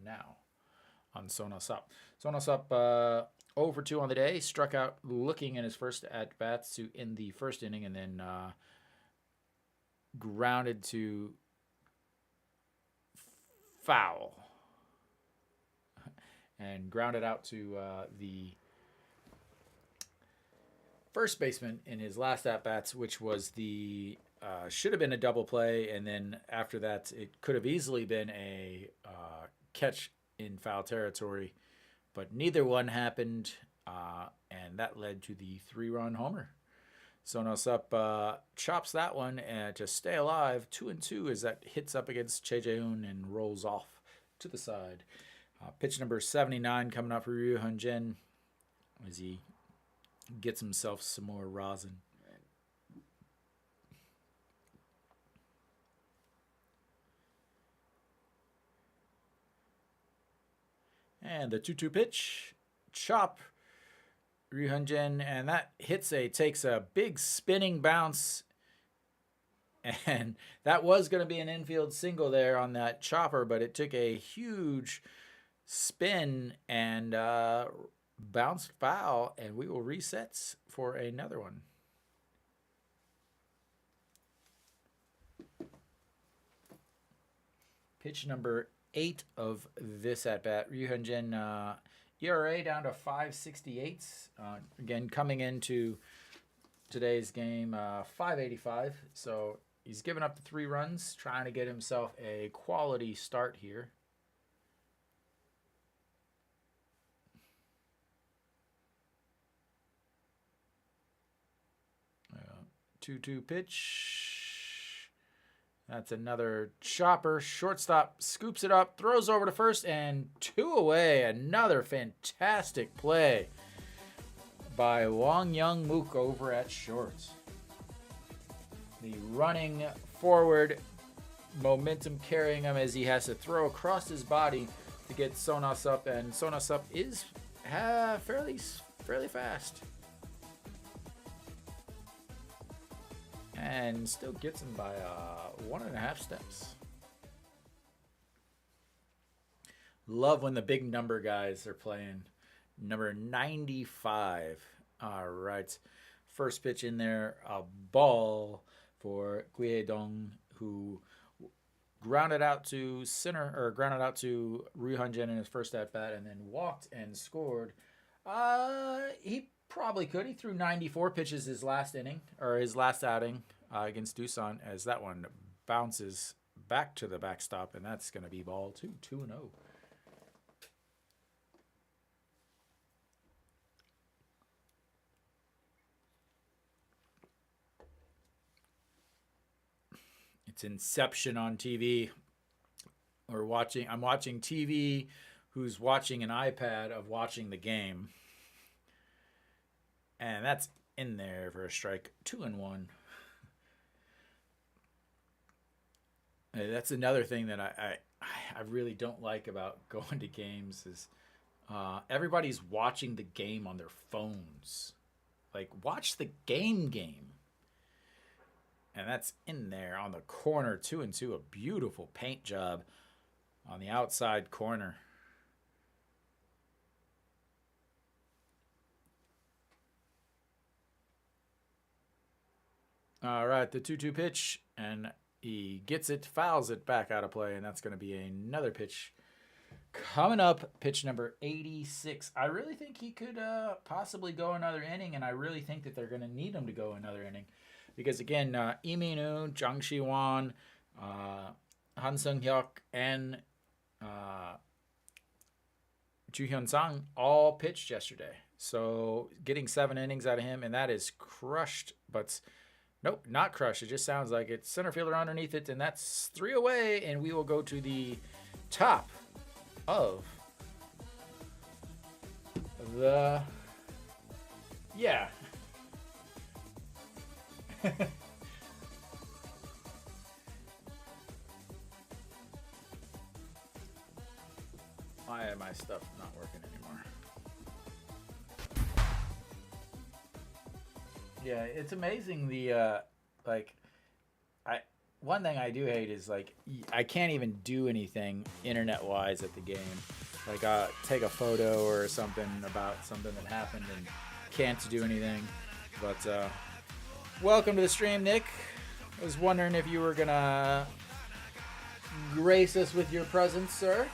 now on Sonosop. Sonosop 0 for 2 on the day. Struck out looking in his first at bats in the first inning, and then grounded to foul and grounded out to the first baseman in his last at bats, which was the should have been a double play, and then after that it could have easily been a catch in foul territory, but neither one happened, and that led to the 3-run homer. Sonosop chops that one to stay alive. 2-2 as that hits up against Che Jae-hoon and rolls off to the side. Pitch number 79 coming up for Ryu Hyunjin as he gets himself some more rosin. And the 2-2 pitch, chop, Ryu Hyunjin, and that takes a big spinning bounce. And that was going to be an infield single there on that chopper, but it took a huge spin and bounced foul, and we will reset for another one. Pitch number 8 of this at bat. Ryu Hyunjin, ERA down to 5.68. Again, coming into today's game, 5.85. So he's given up the 3 runs, trying to get himself a quality start here. 2-2 pitch. That's another chopper. Shortstop scoops it up, throws over to first, and 2 away. Another fantastic play by Wang Young Mook over at short. The running forward momentum carrying him as he has to throw across his body to get Sonas up, and Sonas up is fairly fast. And still gets him by 1.5 steps. Love when the big number guys are playing. Number 95. All right. First pitch in there, a ball for Guye Dong, who grounded out to center, or grounded out to Ryu Hyunjin in his first at bat, and then walked and scored. He probably could. He threw 94 pitches his last inning, or his last outing against Doosan, as that one bounces back to the backstop, and that's going to be ball 2, 2-0. It's Inception on TV. I'm watching TV who's watching an iPad of watching the game. And that's in there for a strike. 2-1. That's another thing that I really don't like about going to games is everybody's watching the game on their phones. Like, watch the game. And that's in there on the corner, 2-2. A beautiful paint job on the outside corner. All right, the 2-2 pitch, and he gets it, fouls it back out of play, and that's going to be another pitch. Coming up, pitch number 86. I really think he could possibly go another inning, and I really think that they're going to need him to go another inning. Because, again, Lee Min-woo, Jang Si-won, Han Sung-hyuk, and Ju Hyun-sang all pitched yesterday. So getting 7 innings out of him, and that is crushed. But, nope, not crushed. It just sounds like it's center fielder underneath it, and that's 3 away. And we will go to the top of the... Yeah. Why am my stuff not working anymore? Yeah, it's amazing the one thing I do hate is like I can't even do anything internet wise at the game. Like take a photo or something about something that happened and can't do anything. But welcome to the stream, Nick. I was wondering if you were gonna grace us with your presence, sir.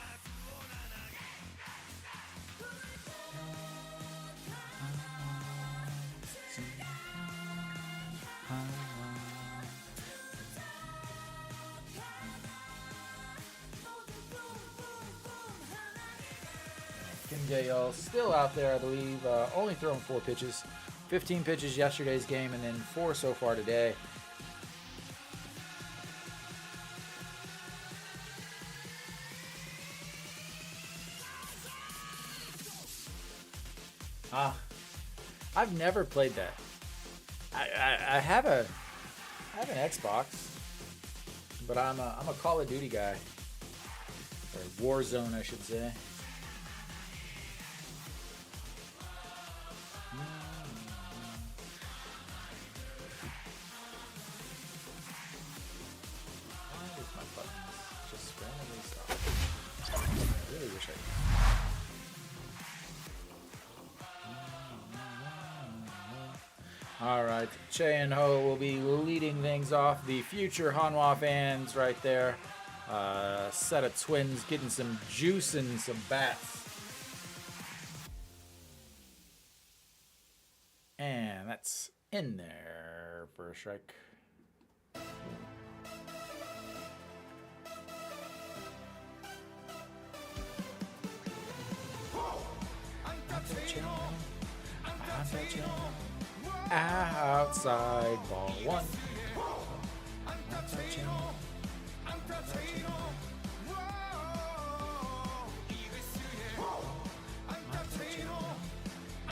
Kim Jae-yeol still out there, I believe. Only throwing 4 pitches. 15 pitches yesterday's game, and then 4 so far today. I've never played that. I have an Xbox, but I'm a Call of Duty guy, or Warzone, I should say. All right, Che and Ho will be leading things off. The future Hanwha fans right there. Set of twins getting some juice and some bats. And that's in there for a strike. Outside ball one.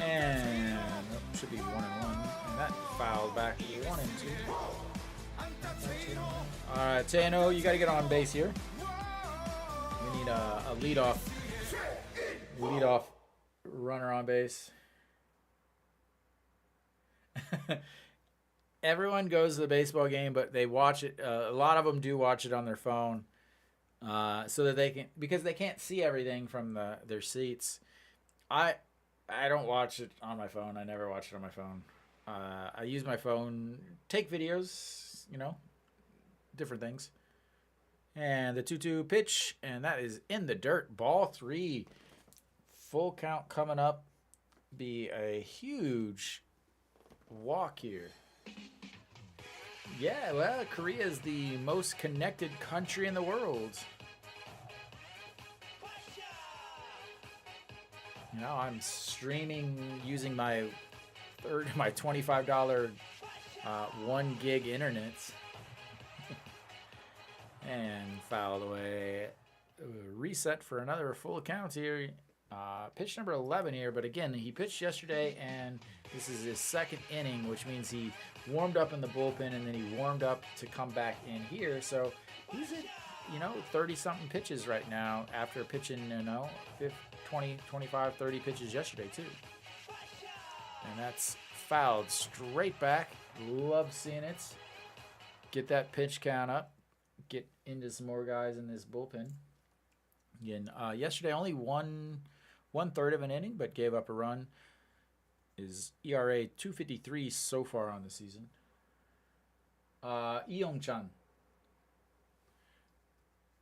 And should be 1-1. And that fouled back 1-2. All right, Tano, you got to get on base here. We need a leadoff runner on base. Everyone goes to the baseball game, but they watch it. A lot of them do watch it on their phone, so that they can, because they can't see everything from their seats. I don't watch it on my phone. I never watch it on my phone. I use my phone, take videos, different things. And the 2-2 pitch, and that is in the dirt. Ball 3. Full count coming up. Be a huge walk here. Yeah, well, Korea is the most connected country in the world. I'm streaming using my $25 1 gig internet. And fouled away. Reset for another full count here. Pitch number 11 here, but again, he pitched yesterday, and this is his second inning, which means he warmed up in the bullpen, and then he warmed up to come back in here. So he's at, 30-something pitches right now after pitching, 20, 25, 30 pitches yesterday, too. And that's fouled straight back. Love seeing it. Get that pitch count up. Get into some more guys in this bullpen. Again, yesterday only one-third of an inning, but gave up a run. His ERA 2.53 so far on the season. Eong-chan.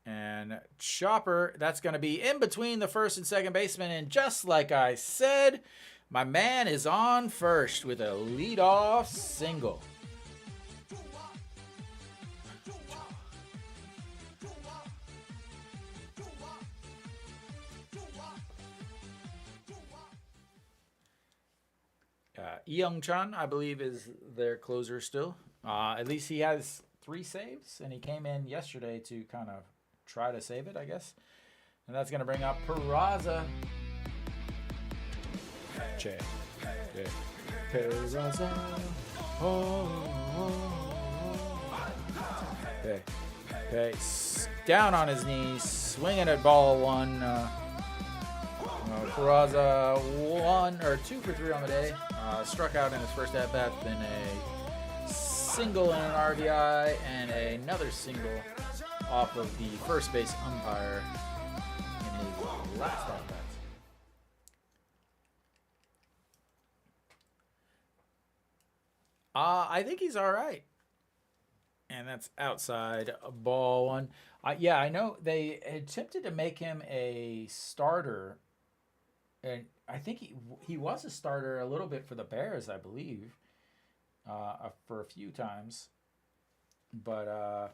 And Chopper, that's going to be in between the first and second baseman. And just like I said, my man is on first with a leadoff single. Eong-chan, I believe, is their closer still. At least he has 3 saves, and he came in yesterday to kind of try to save it, I guess. And that's going to bring up Peraza. Che. Peraza. Okay. Down on his knees, swinging at ball 1. Peraza 2 for 3 on the day. Struck out in his first at-bat, then a single and an RBI, and another single off of the first base umpire in his last at-bat. I think he's all right. And that's outside ball 1. Yeah, I know they attempted to make him a starter. And I think he was a starter a little bit for the Bears, I believe, for a few times. But,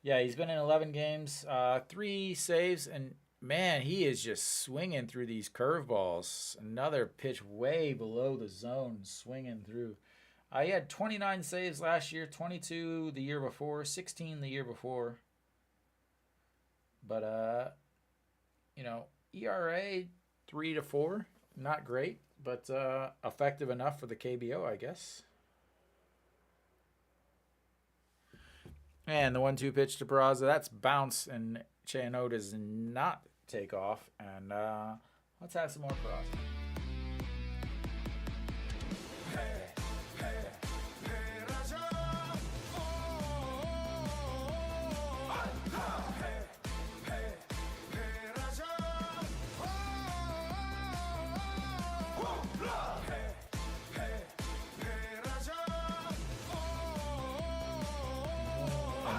yeah, he's been in 11 games, 3 saves, and, man, he is just swinging through these curveballs. Another pitch way below the zone, swinging through. He had 29 saves last year, 22 the year before, 16 the year before. But, ERA 3 to 4, not great, but effective enough for the KBO, I guess. And the 1-2 pitch to Peraza, that's bounce, and Chano does not take off. And let's have some more Peraza.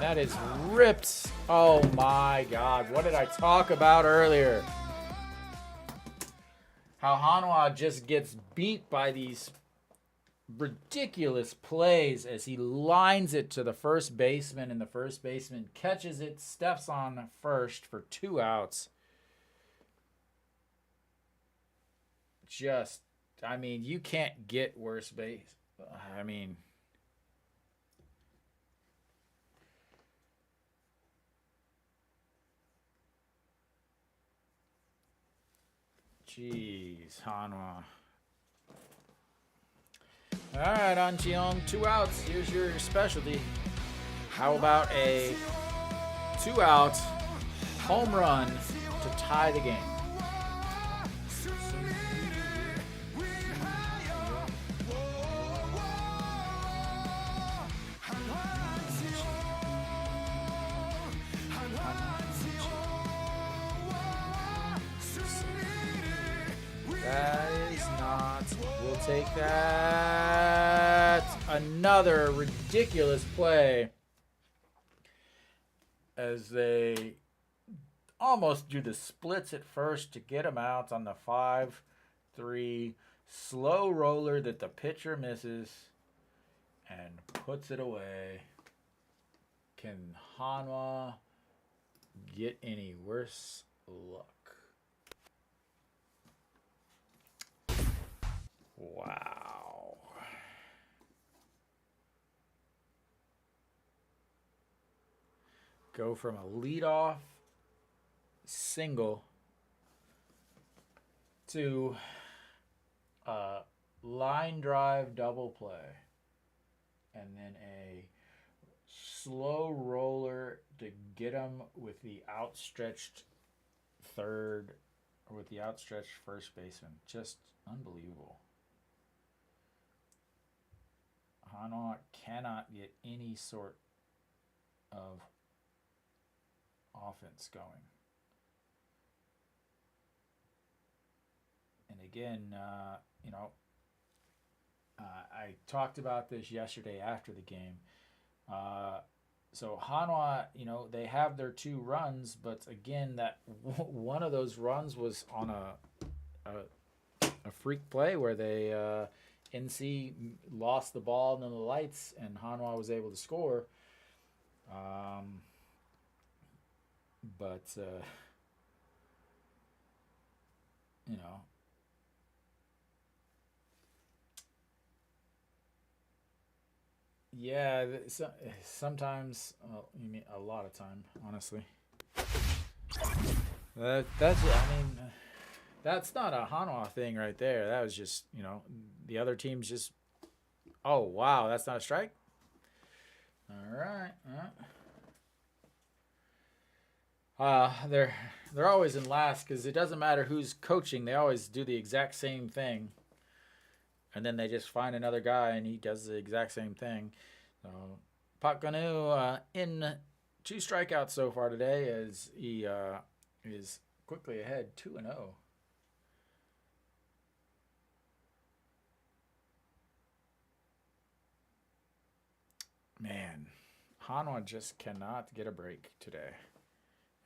that is ripped. Oh my God. What did I talk about earlier? How Hanwha just gets beat by these ridiculous plays as he lines it to the first baseman, and the first baseman catches it, steps on first for 2 outs. Just, I mean, you can't get worse base. I mean, jeez, Hanwha. All right, An Cheong, 2 outs. Here's your specialty. How about a 2-out home run to tie the game? That is not. We'll take that. Another ridiculous play as they almost do the splits at first to get him out on the 5-3 slow roller that the pitcher misses and puts it away. Can Hanwha get any worse luck? Wow. Go from a leadoff single to a line drive double play, and then a slow roller to get him with the outstretched third, or with the outstretched first baseman. Just unbelievable. Hanwha cannot get any sort of offense going. And again, I talked about this yesterday after the game. So Hanwha, they have their 2 runs, but again, that one of those runs was on a freak play where they NC lost the ball in the lights, and Hanwha was able to score. But yeah, sometimes, you mean a lot of time, honestly. That's not a Hanwha thing right there. That was just, the other team's just, oh, wow, that's not a strike? All right. They're always in last because it doesn't matter who's coaching. They always do the exact same thing. And then they just find another guy and he does the exact same thing. So Park Ganu in 2 strikeouts so far today as he is quickly ahead 2-0. Man, Hanwha just cannot get a break today.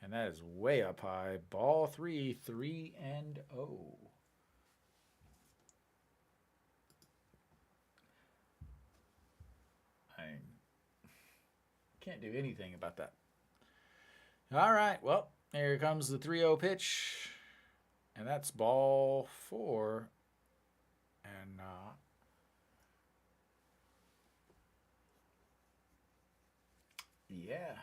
And that is way up high. Ball 3, 3-0. I can't do anything about that. All right, well, here comes the 3-0 pitch. And that's ball 4. And yeah.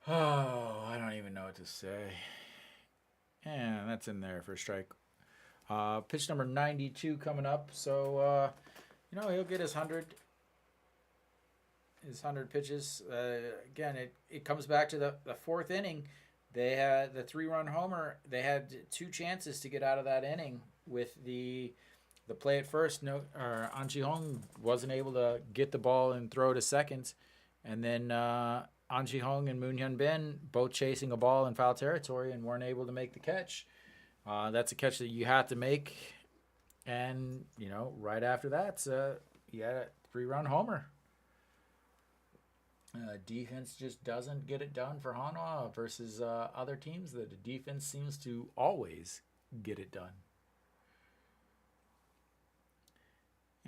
Oh, I don't even know what to say. And that's in there for a strike. Pitch number 92 coming up. So, he'll get his 100. his 100 pitches. Again, it comes back to the fourth inning. They had the 3-run homer. They had 2 chances to get out of that inning with the play at first. An Ji-hong wasn't able to get the ball and throw to second. And then An Ji-hong and Moon Hyun Bin both chasing a ball in foul territory and weren't able to make the catch. That's a catch that you have to make. And, right after that, you had a 3-run homer. Defense just doesn't get it done for Hanwha versus other teams. The defense seems to always get it done.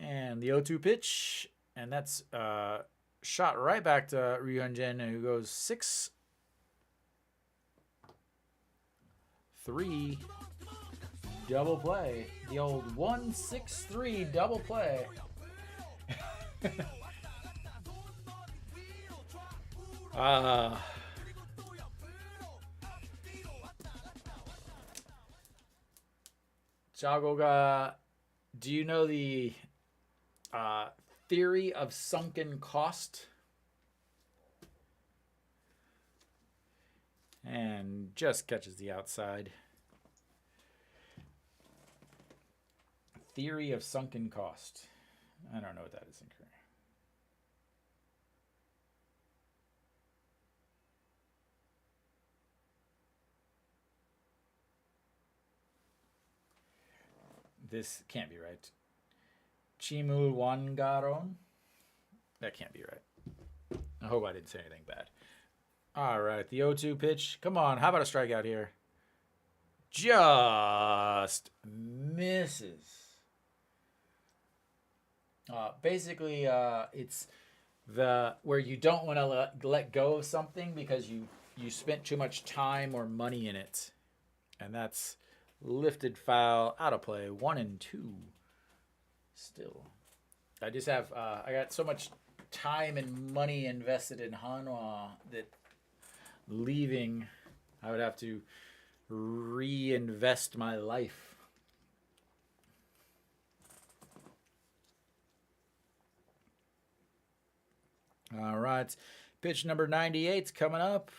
And the 0-2 pitch, and that's shot right back to Ryu Hyun-jin, who goes 6-3 double play. The old 1-6-3 double play. Chagoga, do you know the theory of sunken cost? And just catches the outside. Theory of sunken cost. I don't know what that is in Korean. This can't be right. Chimul Wangaron? That can't be right. I hope I didn't say anything bad. All right, the 0-2 pitch. Come on, how about a strikeout here? Just misses. Basically, it's where you don't want to let go of something because you spent too much time or money in it. And that's lifted foul, out of play, 1-2. Still, I just have I got so much time and money invested in Hanwha that leaving, I would have to reinvest my life. All right, pitch number 98 coming up.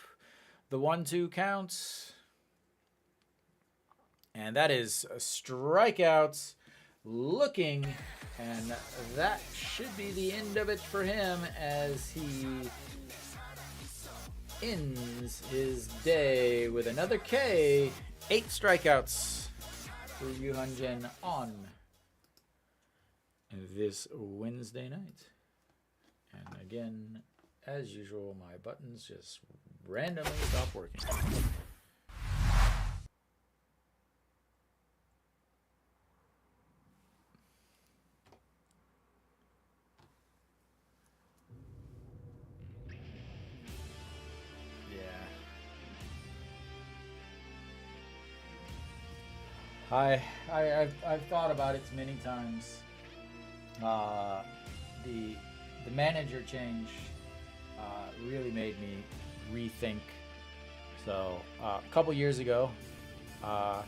The 1-2 counts. And that is a strikeout looking, and that should be the end of it for him as he ends his day with another K. 8 strikeouts for Ryu Hyun-jin on this Wednesday night. And again, as usual, my buttons just randomly stop working. I've thought about it many times. The manager change really made me rethink. So a couple years ago, I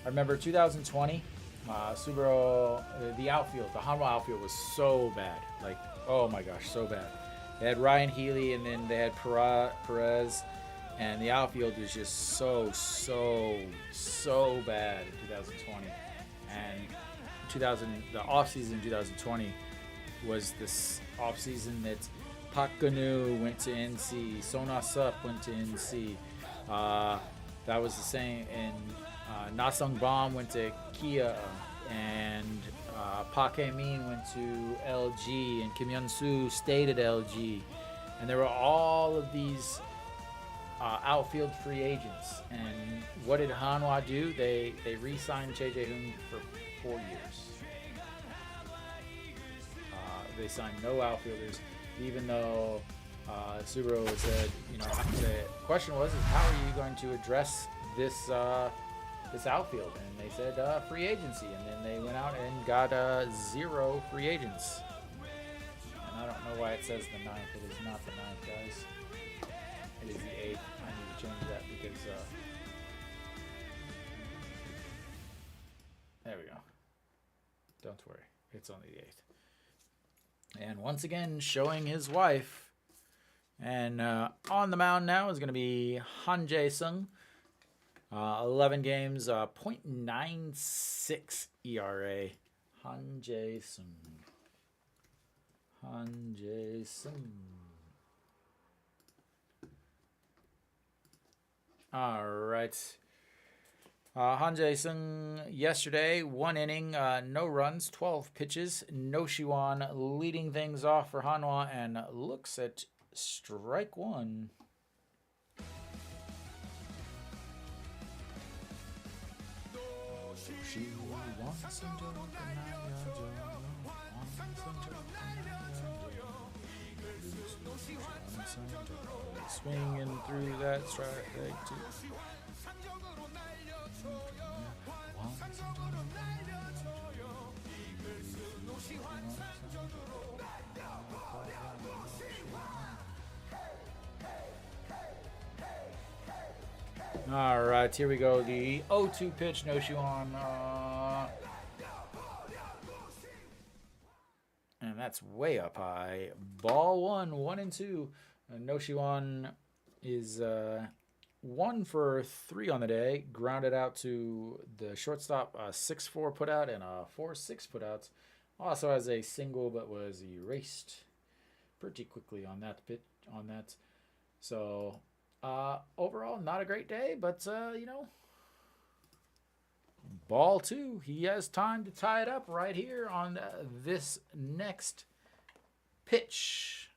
remember 2020, Subaru, the outfield, the Hanwha outfield was so bad. Like, oh my gosh, so bad. They had Ryan Healy, and then they had Perez. And the outfield was just so bad in 2020. And the offseason in 2020 was this offseason that Park Geun-woo went to NC, Sona Sup went to NC. That was the same. And Na Sung-bam went to Kia, and Park Hae-min went to LG, and Kim Hyun-soo stayed at LG. And there were all of these outfield free agents. And what did Hanwha do? They re-signed Choi Jae-hoon for 4 years. They signed no outfielders, even though Subaru said, the question was, how are you going to address this outfield? And they said free agency, and then they went out and got 0 free agents. And I don't know why it says the 9th. It is not the 9th, guys. It is the 8th. I need to change that because there we go. Don't worry, it's only the 8th. And once again, showing his wife And on the mound now is going to be Han Jae-sung. 11 games, 0.96 ERA. Han Jae-sung. Han Jae-sung. All right. Han Jae-sung yesterday, 1 inning, no runs, 12 pitches. No Shiwan leading things off for Hanwha and looks at strike one. Swinging through that strike two. All right, here we go. The 0-2 pitch, no shoe on. And that's way up high. Ball one, 1-2. No shoe on is 1 for 3 on the day. Grounded out to the shortstop, 6-4 put out and a 4-6 put out. Also has a single, but was erased pretty quickly on that pitch. So overall, not a great day, but you know, ball 2. He has time to tie it up right here on this next pitch.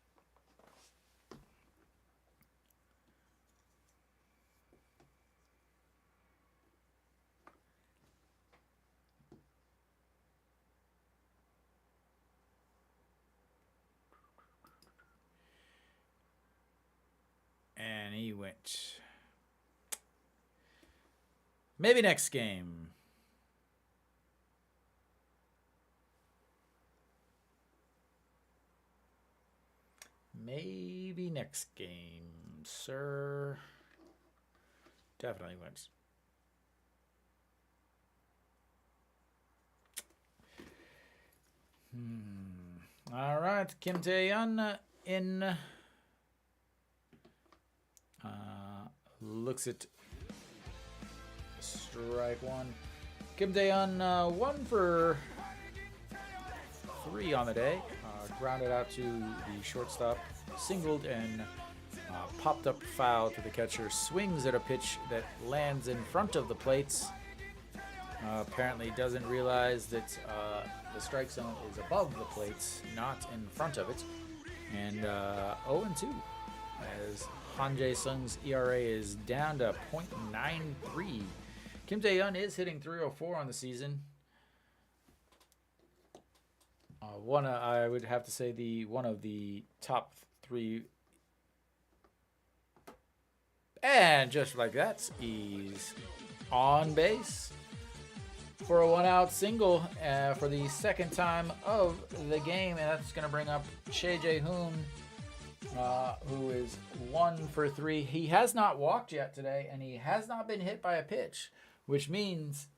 And he went. Maybe next game. Maybe next game, sir. Definitely wins. All right, Kim Tae-yeon in. Looks at strike one. Kim Tae-yeon 1 for 3 on the day. Grounded out to the shortstop, singled and popped up foul to the catcher. Swings at a pitch that lands in front of the plates. Apparently doesn't realize that the strike zone is above the plates, not in front of it. And 0-2 as Han Jae-sung's ERA is down to 0.93. Kim Tae-yeon is hitting .304 on the season. I would have to say one of the top 3. And just like that, he's on base for a 1-out single for the second time of the game, and that's going to bring up Choi Jae-hoon, who is 1 for 3. He has not walked yet today, and he has not been hit by a pitch, which means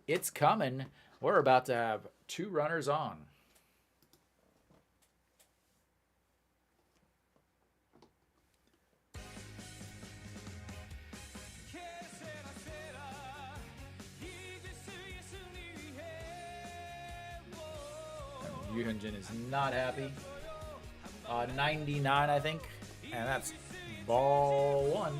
it's coming. We're about to have 2 runners on. Yoo Hyun-jin is not happy. 99, I think. And that's ball 1.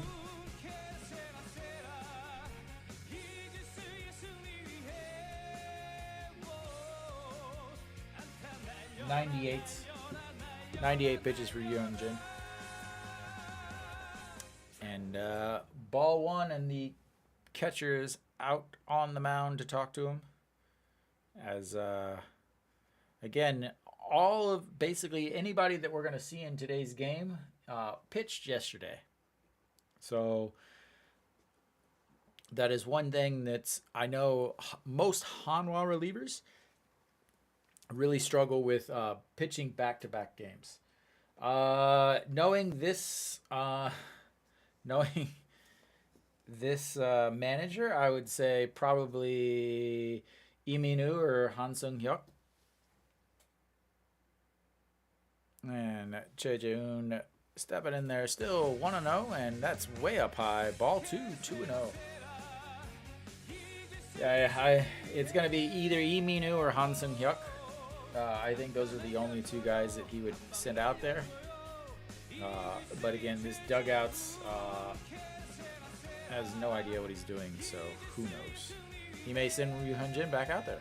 $98 pitches for Yoo Hyun-jin. And ball 1, and the catcher is out on the mound to talk to him. As again, all of basically anybody that we're going to see in today's game pitched yesterday. So that is one thing that's, I know most Hanwha relievers really struggle with pitching back-to-back games. Knowing this manager, I would say probably Lee Min-woo or Han Sung-hyuk. And Choi Jae-hoon stepping in there, still 1-0, and that's way up high. Ball 2, 2-0. Yeah, it's going to be either Lee Min-woo or Han Seung-hyuk. I think those are the only two guys that he would send out there. But again, this dugouts has no idea what he's doing, so who knows? He may send Ryu Hyun-jin back out there.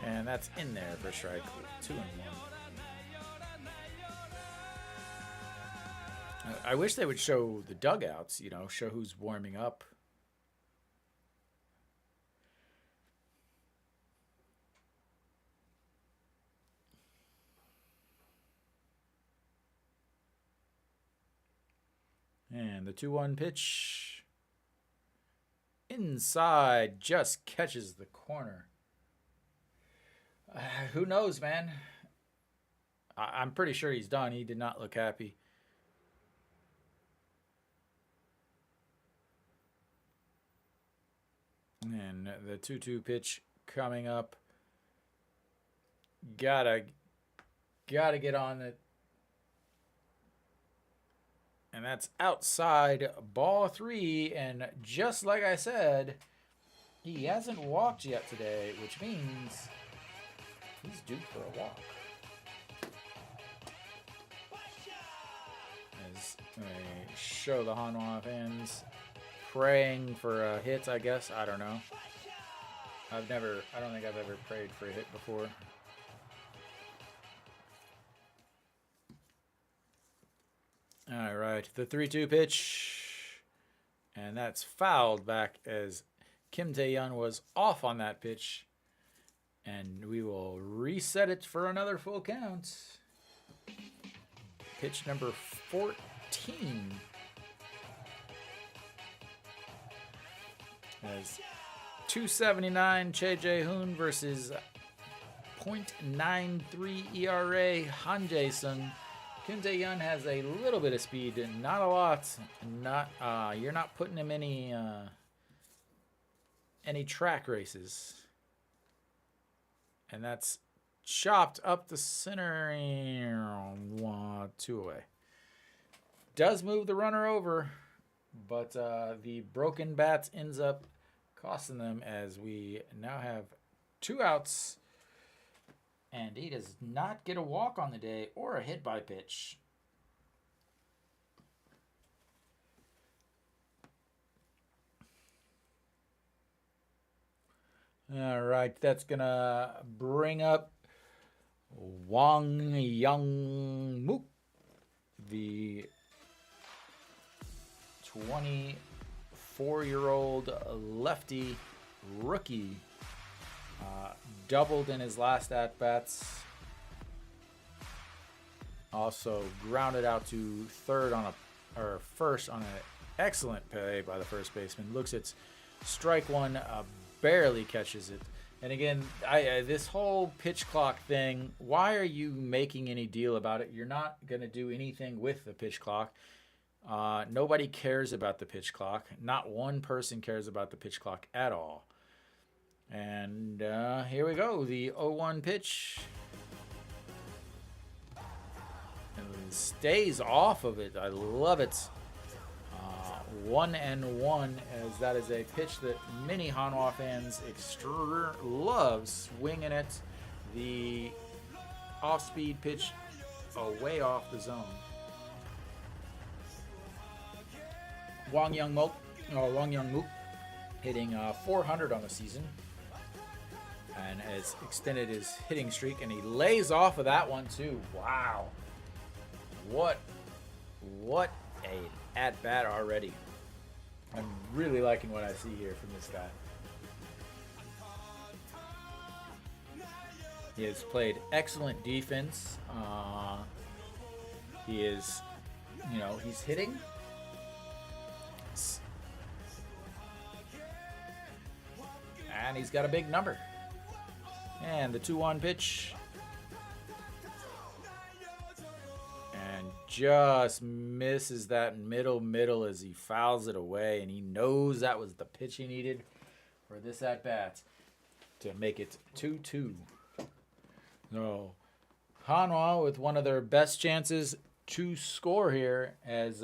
And that's in there for strike 2-1. I wish they would show the dugouts, show who's warming up. And the 2-1 pitch. Inside, just catches the corner. Who knows, man? I'm pretty sure he's done. He did not look happy. And the 2-2 pitch coming up. Gotta get on it. And that's outside, ball 3. And just like I said, he hasn't walked yet today, which means he's due for a walk. As I show the Hanwha fans praying for a hit, I guess. I don't know. I don't think I've ever prayed for a hit before. All right, the 3-2 pitch, and that's fouled back as Kim Tae-yeon was off on that pitch, and we will reset it for another full count. Pitch number 14. As 279 Choi Jae-hoon versus .93 ERA Han Jae-sung. Kim Tae-yeon has a little bit of speed, not a lot. You're not putting him any track races. And that's chopped up the center. 2 away. Does move the runner over, but the broken bat ends up costing them as we now have 2 outs. And he does not get a walk on the day or a hit by pitch. All right, that's going to bring up Wang Young-mook, the 24-year-old lefty rookie. Doubled in his last at-bats. Also grounded out to first on an excellent play by the first baseman. Looks at strike 1, barely catches it. And again, this whole pitch clock thing, why are you making any deal about it? You're not going to do anything with the pitch clock. Nobody cares about the pitch clock. Not one person cares about the pitch clock at all. And here we go, the 0-1 pitch. And stays off of it. I love it. 1-1, as that is a pitch that many Hanwha fans love swinging it. The off-speed pitch way off the zone. Wang Young-mook hitting 400 on the season. And has extended his hitting streak, and he lays off of that one too. Wow, what a at bat already. I'm really liking what I see here from this guy. He has played excellent defense. He is, he's hitting. And he's got a big number. And the 2-1 pitch. And just misses that middle as he fouls it away. And he knows that was the pitch he needed for this at-bat to make it 2-2. So, Hanwha with one of their best chances to score here as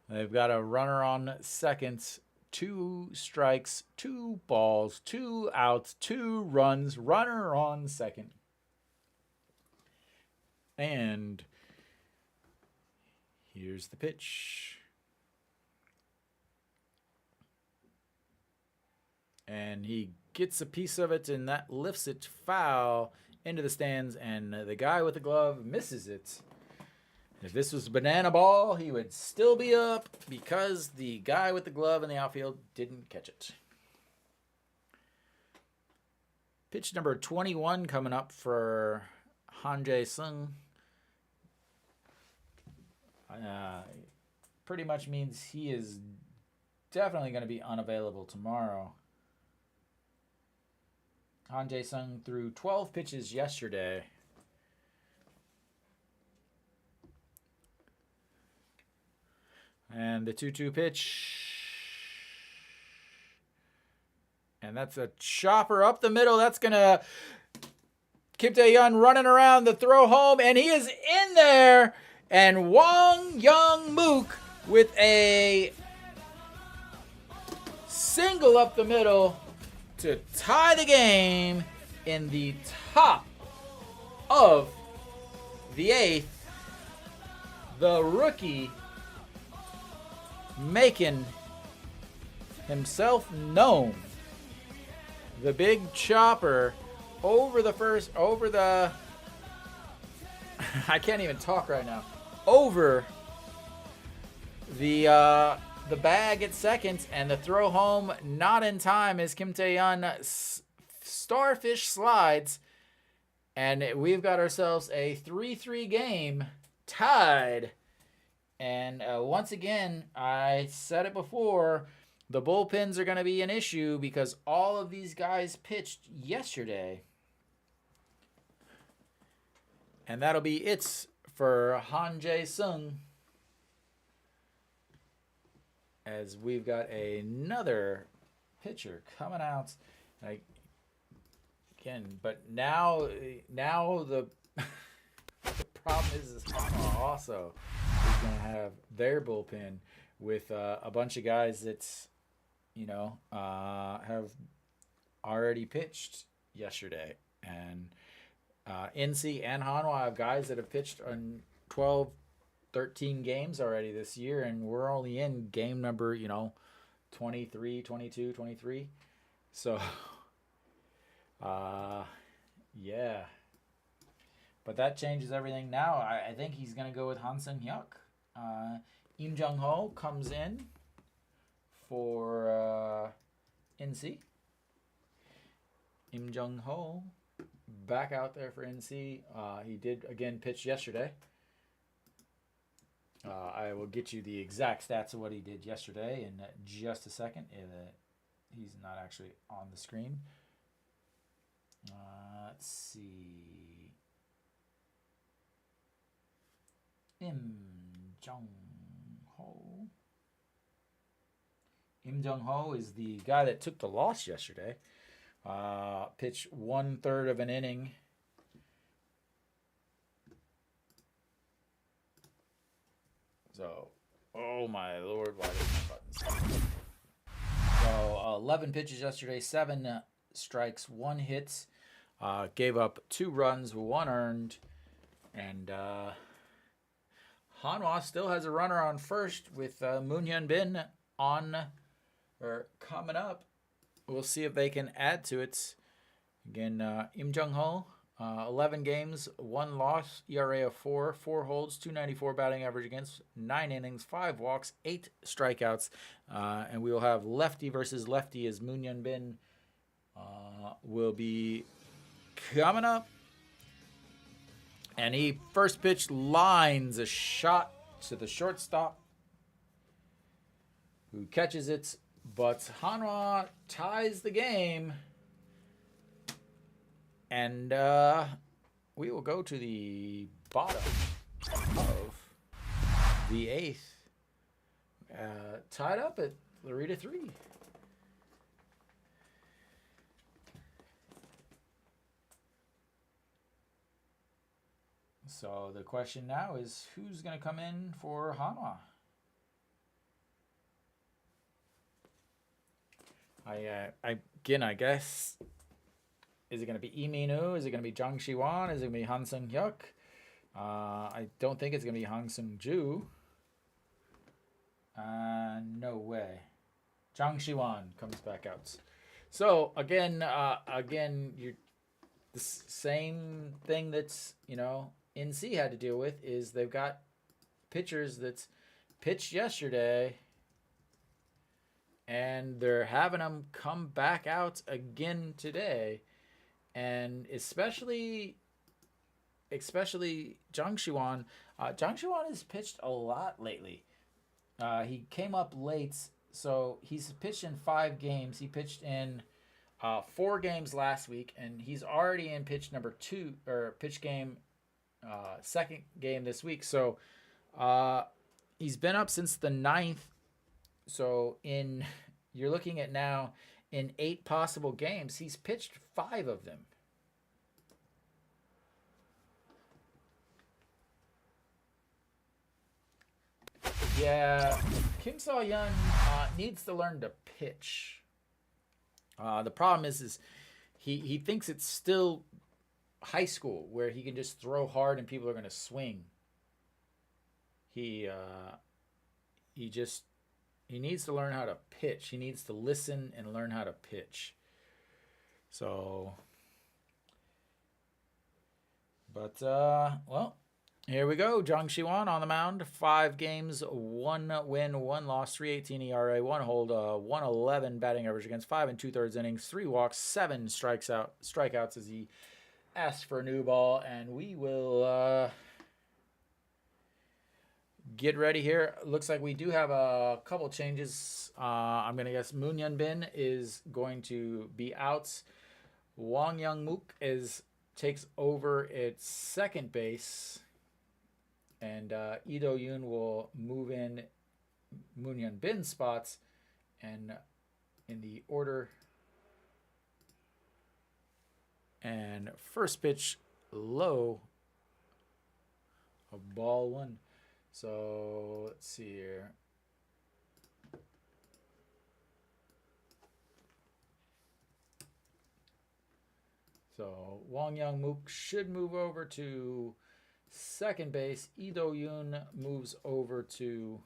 they've got a runner on second, 2 strikes, 2 balls, 2 outs, 2 runs, runner on second. And here's the pitch. And he gets a piece of it, and that lifts it foul into the stands, and the guy with the glove misses it. If this was banana ball, he would still be up because the guy with the glove in the outfield didn't catch it. Pitch number 21 coming up for Han Jae-sung. Pretty much means he is definitely going to be unavailable tomorrow. Han Jae-sung threw 12 pitches yesterday. And the 2-2 pitch. And that's a chopper up the middle. That's going to Kim Tae-yeon running around the throw home. And he is in there. And Wong Young-mook with a single up the middle to tie the game in the top of the 8th. The rookie making himself known. The big chopper over the I can't even talk right now. Over the bag at second, and the throw home not in time as Kim Tae-yeon starfish slides, and we've got ourselves a 3-3 game tied. And once again, I said it before, the bullpens are going to be an issue because all of these guys pitched yesterday. And that'll be it for Han Jae-sung, as we've got another pitcher coming out again. But now the the problem is Hanwha also is going to have their bullpen with a bunch of guys that's have already pitched yesterday, and NC and Hanwha have guys that have pitched on 12, 13 games already this year, and we're only in game number 23, 22, 23. So yeah, but that changes everything now. I think he's gonna go with Han Seung-hyuk. Im Jung-ho comes in for NC. Im Jung-ho back out there for NC. He did again pitch yesterday. I will get you the exact stats of what he did yesterday in just a second. He's not actually on the screen. Let's see. Im Jung-ho. Im Jung-ho is the guy that took the loss yesterday. Pitched 1/3 of an inning. So, oh my lord, why did my buttons? So, 11 pitches yesterday, 7 strikes, 1 hit. Gave up 2 runs, 1 earned. And Hanwha still has a runner on first with Moon Hyun Bin coming up. We'll see if they can add to it. Again, Im Jung-ho, 11 games, 1 loss, ERA of 4, 4 holds, 294 batting average against, 9 innings, 5 walks, 8 strikeouts. And we will have lefty versus lefty as Moon Hyun Bin will be coming up. And he first pitch lines a shot to the shortstop, who catches it. But Hanwha ties the game. And we will go to the bottom of the 8th. Tied up at 3-3. So the question now is, who's going to come in for Hanwha? I guess, is it going to be Lee Min-woo? Is it going to be Jang Si-won? Is it going to be Han Sung-hyuk? I don't think it's going to be Han Sung-ju. No way. Jang Si-won comes back out. So again, you're the same thing that's NC had to deal with is they've got pitchers that's pitched yesterday, and they're having them come back out again today, and especially Jang Si-won. Jang Si-won has pitched a lot lately. He came up late, so he's pitched in 5 games. He pitched in 4 games last week, and he's already in pitch number 2 or pitch game, second game this week. So he's been up since the 9th. So you're looking at now in 8 possible games, he's pitched 5 of them. Yeah, Kim So-yeon needs to learn to pitch. The problem is he thinks it's still high school where he can just throw hard and people are going to swing. He needs to learn how to pitch. He needs to listen and learn how to pitch. So, but well, here we go. Jang Si-won on the mound. 5 games, 1 win, 1 loss, 3.18 ERA, 1 hold, 111 batting average against 5 2/3 innings, 3 walks, 7 strikeouts as he asked for a new ball, and we will get ready here. Looks like we do have a couple changes. I'm gonna guess Moon Hyun-bin is going to be out. Wang Young-mook takes over at second base. And Lee Do-yoon will move in Moon Hyun-bin's spots. And in the order. And first pitch low. A ball 1. So let's see here. So Wang Young-mook should move over to second base. Lee Do-yoon moves over to.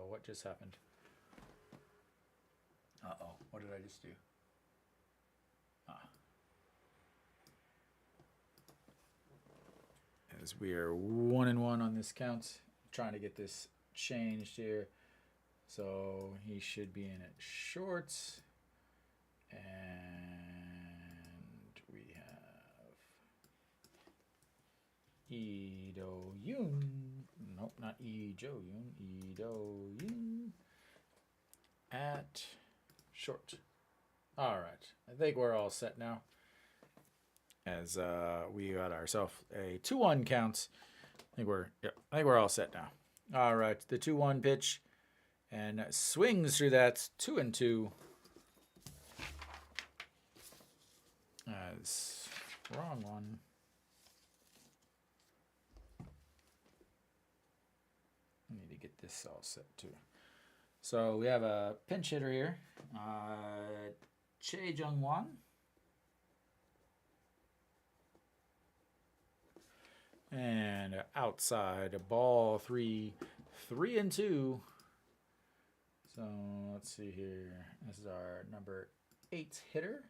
What just happened? What did I just do? As we are 1-1 on this count, I'm trying to get this changed here. So he should be in at short. And we have Lee Do-yoon. Nope, not Lee Jo-yoon. Lee Do-yoon at short. All right. I think we're all set now. As we got ourselves a 2-1 count. I think we're all set now. All right. The 2-1 pitch. And swings through that 2-2. As wrong one. I need to get this all set too. So we have a pinch hitter here, Changwon. And outside, ball 3, 3-2. So let's see here. This is our number 8 hitter.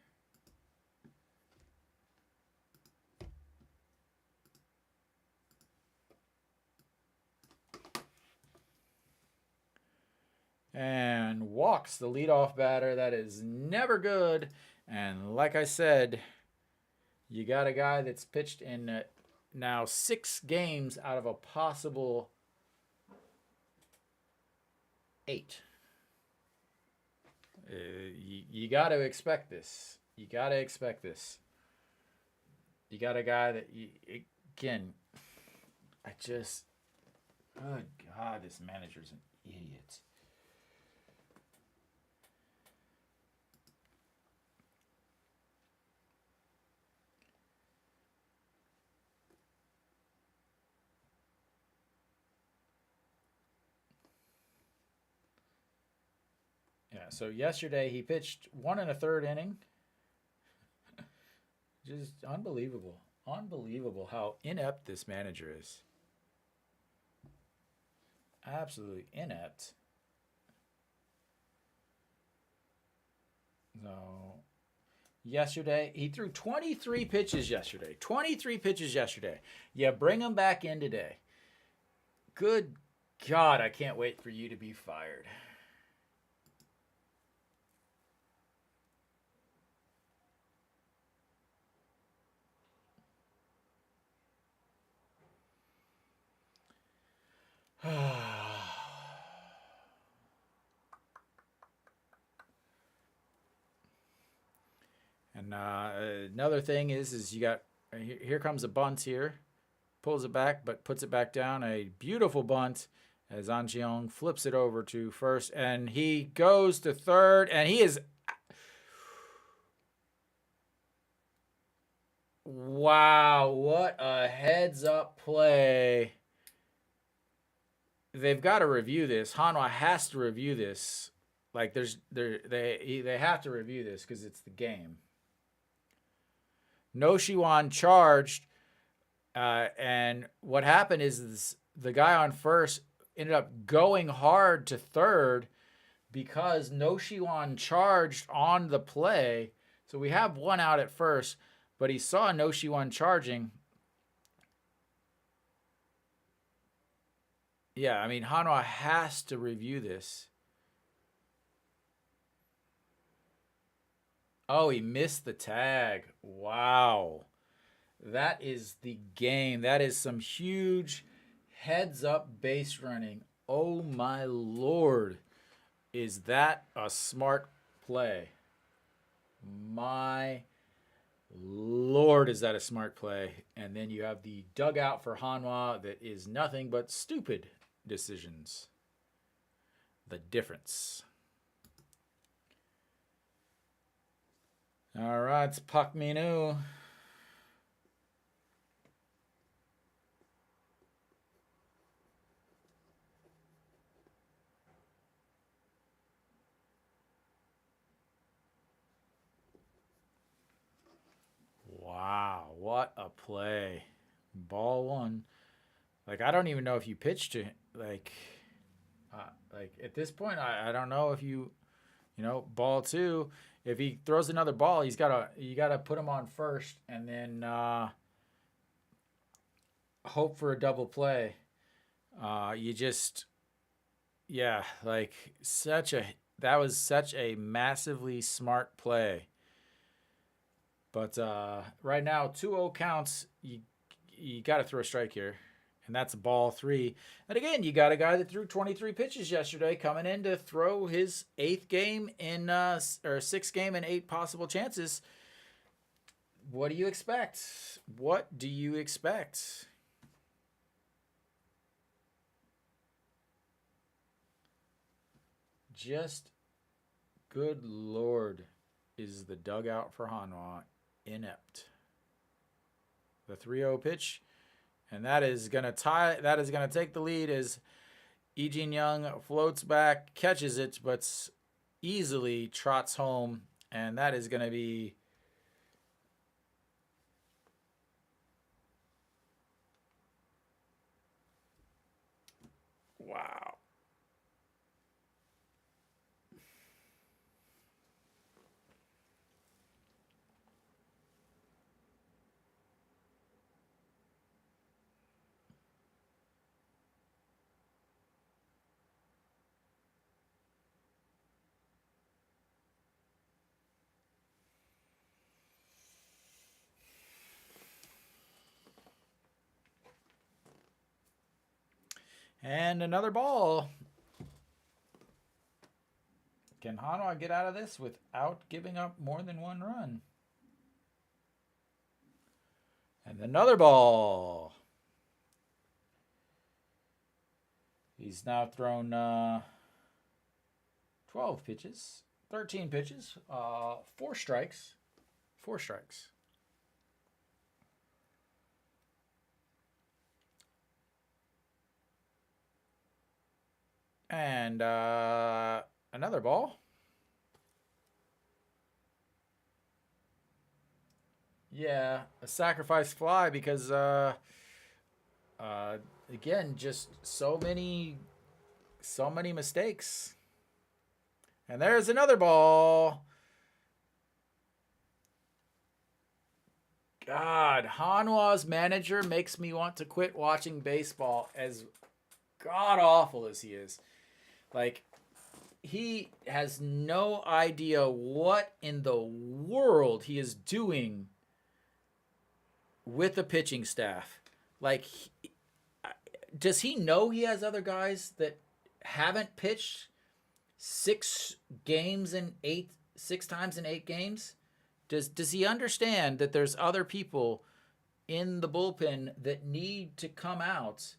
And walks the leadoff batter. That is never good. And like I said, you got a guy that's pitched in now 6 games out of a possible 8. You got to expect this. You got to expect this. You got a guy that, again, good God, this manager's an idiot. Yeah, so yesterday he pitched 1 1/3 inning. Just unbelievable. Unbelievable how inept this manager is. Absolutely inept. So yesterday he threw 23 pitches yesterday. 23 pitches yesterday. Yeah, bring him back in today. Good God, I can't wait for you to be fired. And another thing is you got here comes a bunt here, pulls it back but puts it back down. A beautiful bunt as An Jeong flips it over to first, and he goes to third, and he is. Wow, what a heads up play. They've got to review this. Hanwha has to review this. Like they have to review this because it's the game. No Shiwan charged, and what happened is the guy on first ended up going hard to third because No Shiwan charged on the play. So we have one out at first, but he saw No Shiwan charging. Yeah, I mean, Hanwha has to review this. Oh, he missed the tag. Wow. That is the game. That is some huge heads up base running. Oh my Lord. Is that a smart play? My Lord, is that a smart play? And then you have the dugout for Hanwha that is nothing but stupid decisions. The difference. All right, it's Pak Minu. Wow, what a play. Ball one. Like, I don't even know if you pitched to like at this point, I don't know if you ball two. If he throws another ball, you gotta put him on first and then hope for a double play. You just like that was such a massively smart play. But right now, 2-0 counts. You got to throw a strike here, and that's ball three. And again, you got a guy that threw 23 pitches yesterday coming in to throw his 8th game in or 6th game and 8 possible chances. What do you expect? What do you expect? Just good Lord, is the dugout for Hanwha inept. The 3-0 pitch, and that is going to tie. That is going to take the lead as Lee Jin-young floats back, catches it, but easily trots home, and that is going to be wow. And another ball. Can Hanwha get out of this without giving up more than 1 run? And another ball. He's now thrown 12 pitches, 13 pitches, 4 strikes. 4 strikes. And another ball. Yeah, a sacrifice fly because uh again, just so many mistakes. And there's another ball. God, Hanwha's manager makes me want to quit watching baseball, as god awful as he is. Like, he has no idea what in the world he is doing with the pitching staff. Like, does he know he has other guys that haven't pitched 6 times in 8 games? Does he understand that there's other people in the bullpen that need to come out?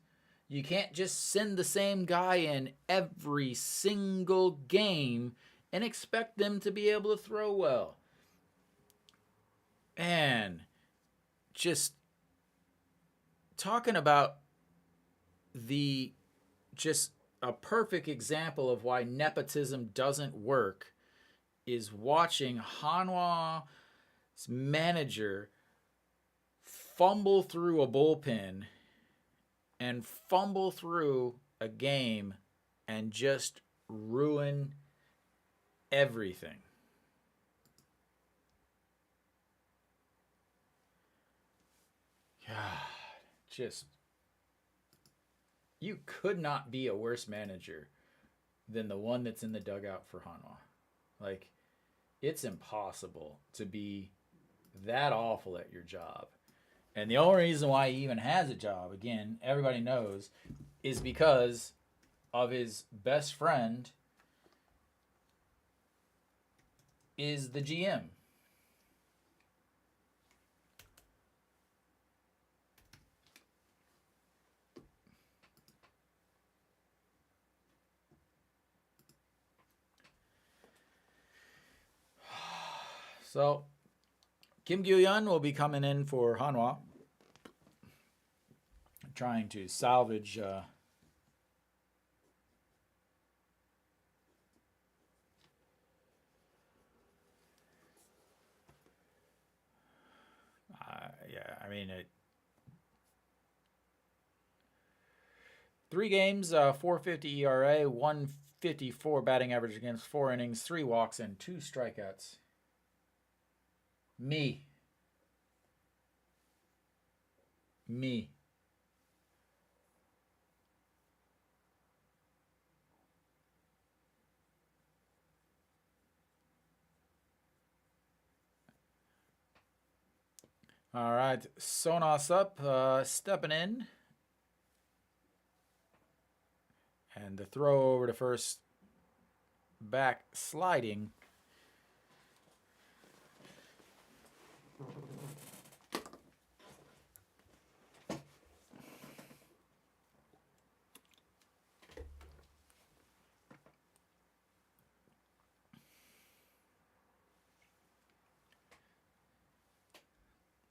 You can't just send the same guy in every single game and expect them to be able to throw well. And just talking about the just a perfect example of why nepotism doesn't work is watching Hanwha's manager fumble through a bullpen and fumble through a game and just ruin everything. God, just you could not be a worse manager than the one that's in the dugout for Hanwha. Like, it's impossible to be that awful at your job. And the only reason why he even has a job, again, everybody knows, is because of his best friend is the GM. So Kim Gyu-yeon will be coming in for Hanwha, trying to salvage yeah, I mean, 3 games, 450 ERA, 154 batting average against 4 innings, 3 walks, and 2 strikeouts. Me. Me. All right, Sonos up, stepping in. And the throw over to first, back sliding.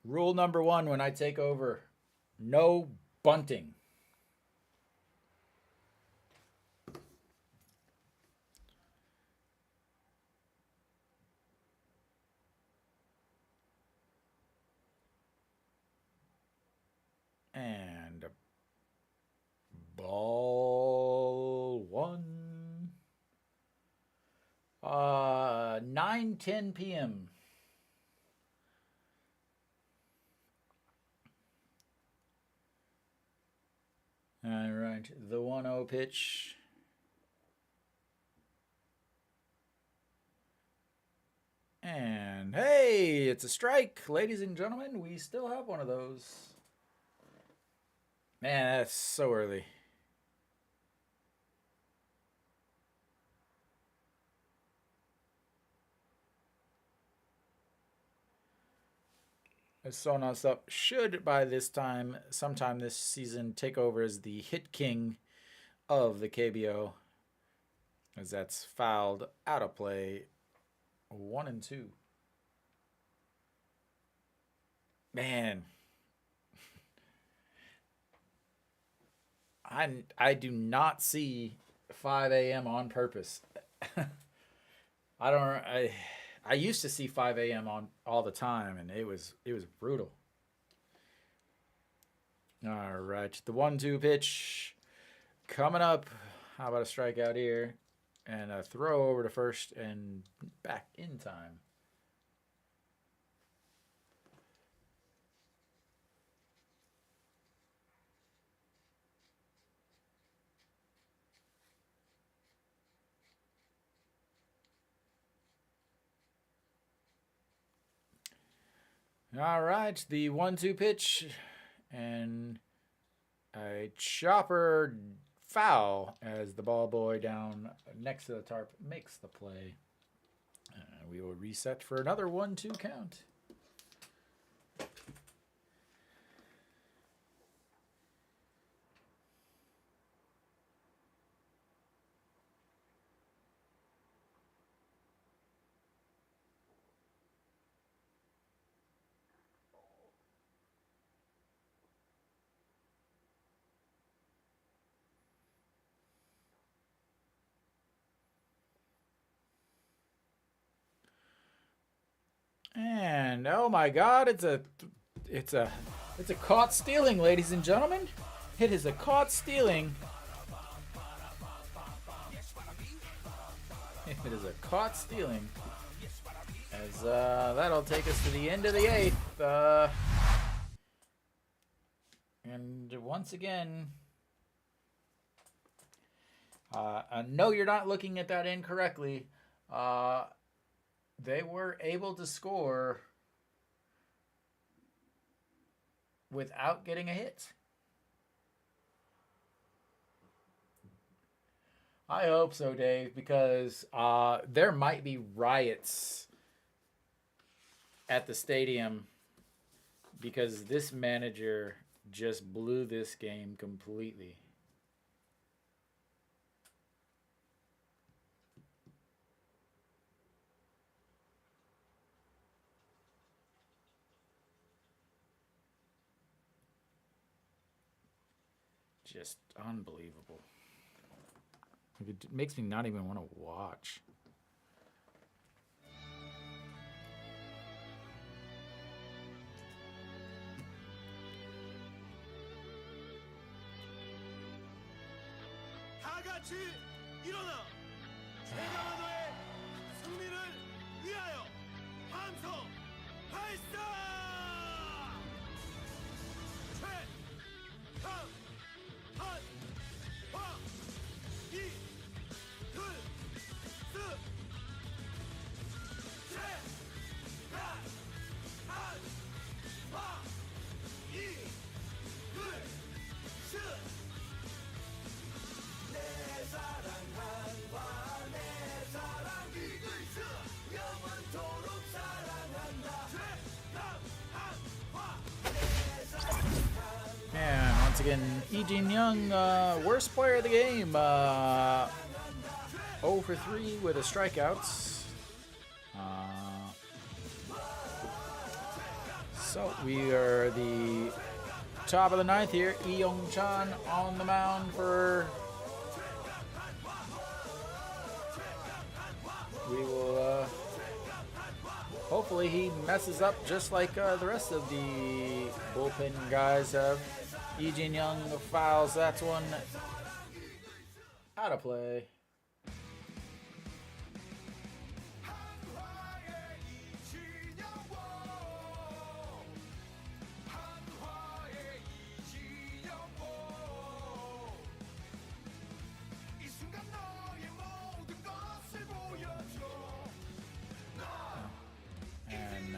Rule number 1 when I take over: no bunting. And ball 1. 9:10 p.m. All right, the 1-0 pitch. And hey, it's a strike, ladies and gentlemen. We still have one of those. Man, that's so early. Sonos up should by this time, sometime this season, take over as the hit king of the KBO, as that's fouled out of play. 1-2. Man, I do not see 5 a.m. on purpose. I don't. I used to see 5 a.m. on all the time, and it was brutal. All right, the 1-2 pitch coming up. How about a strikeout here and a throw over to first and back in time. All right, the 1-2 pitch and a chopper foul as the ball boy down next to the tarp makes the play. We will reset for another 1-2 count. And oh my God, it's a caught stealing, ladies and gentlemen. It is a caught stealing. It is a caught stealing. As that'll take us to the end of the 8th. And once again, no, you're not looking at that incorrectly. They were able to score without getting a hit. I hope so, Dave, because there might be riots at the stadium because this manager just blew this game completely. Just unbelievable. It makes me not even want to watch. 다 같이 일어나 최강화도의 승리를 위하여 함성 발사! And once again, Ejin Young, worst player of the game. 0 for 3 with a strikeouts. So we are the top of the 9th here. Lee Young-chan on the mound for. We will. Hopefully he messes up just like the rest of the bullpen guys have. Ejin Young fouls that one out of play. And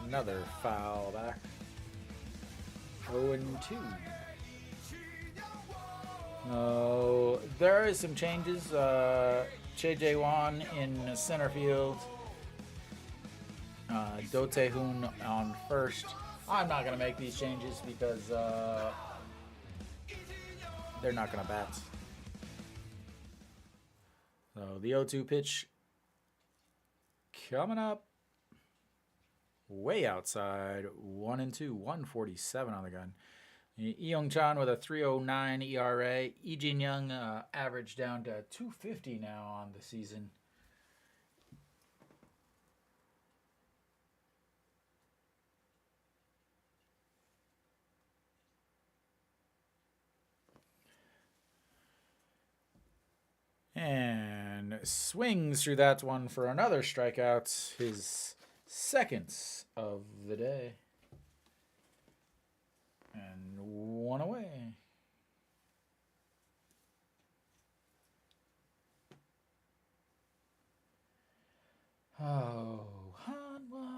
another foul back. 0-2. Oh, there is some changes. Changwon in center field. Do Tae-hoon on first. I'm not going to make these changes because they're not going to bat. So the 0-2 pitch coming up. Way outside. 1-2. 147 on the gun. Lee Young-chan with a 3.09 ERA. Ejin Young average down to 250 now on the season. And swings through that one for another strikeout. His second of the day. And one away. Oh, Hanwha.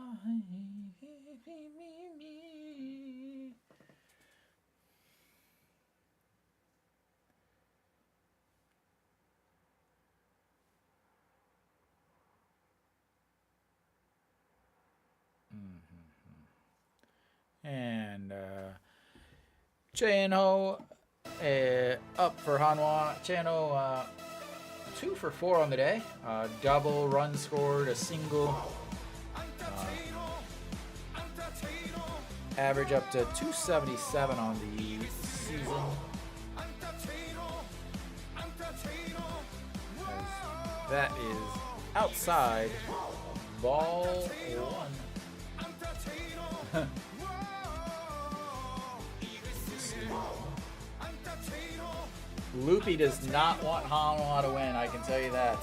And Chano up for Hanwha. Chano 2 for 4 on the day. Double, run scored, a single. Average up to 277 on the season. As that is outside ball 1. Loopy does not want Hanwha to win, I can tell you that.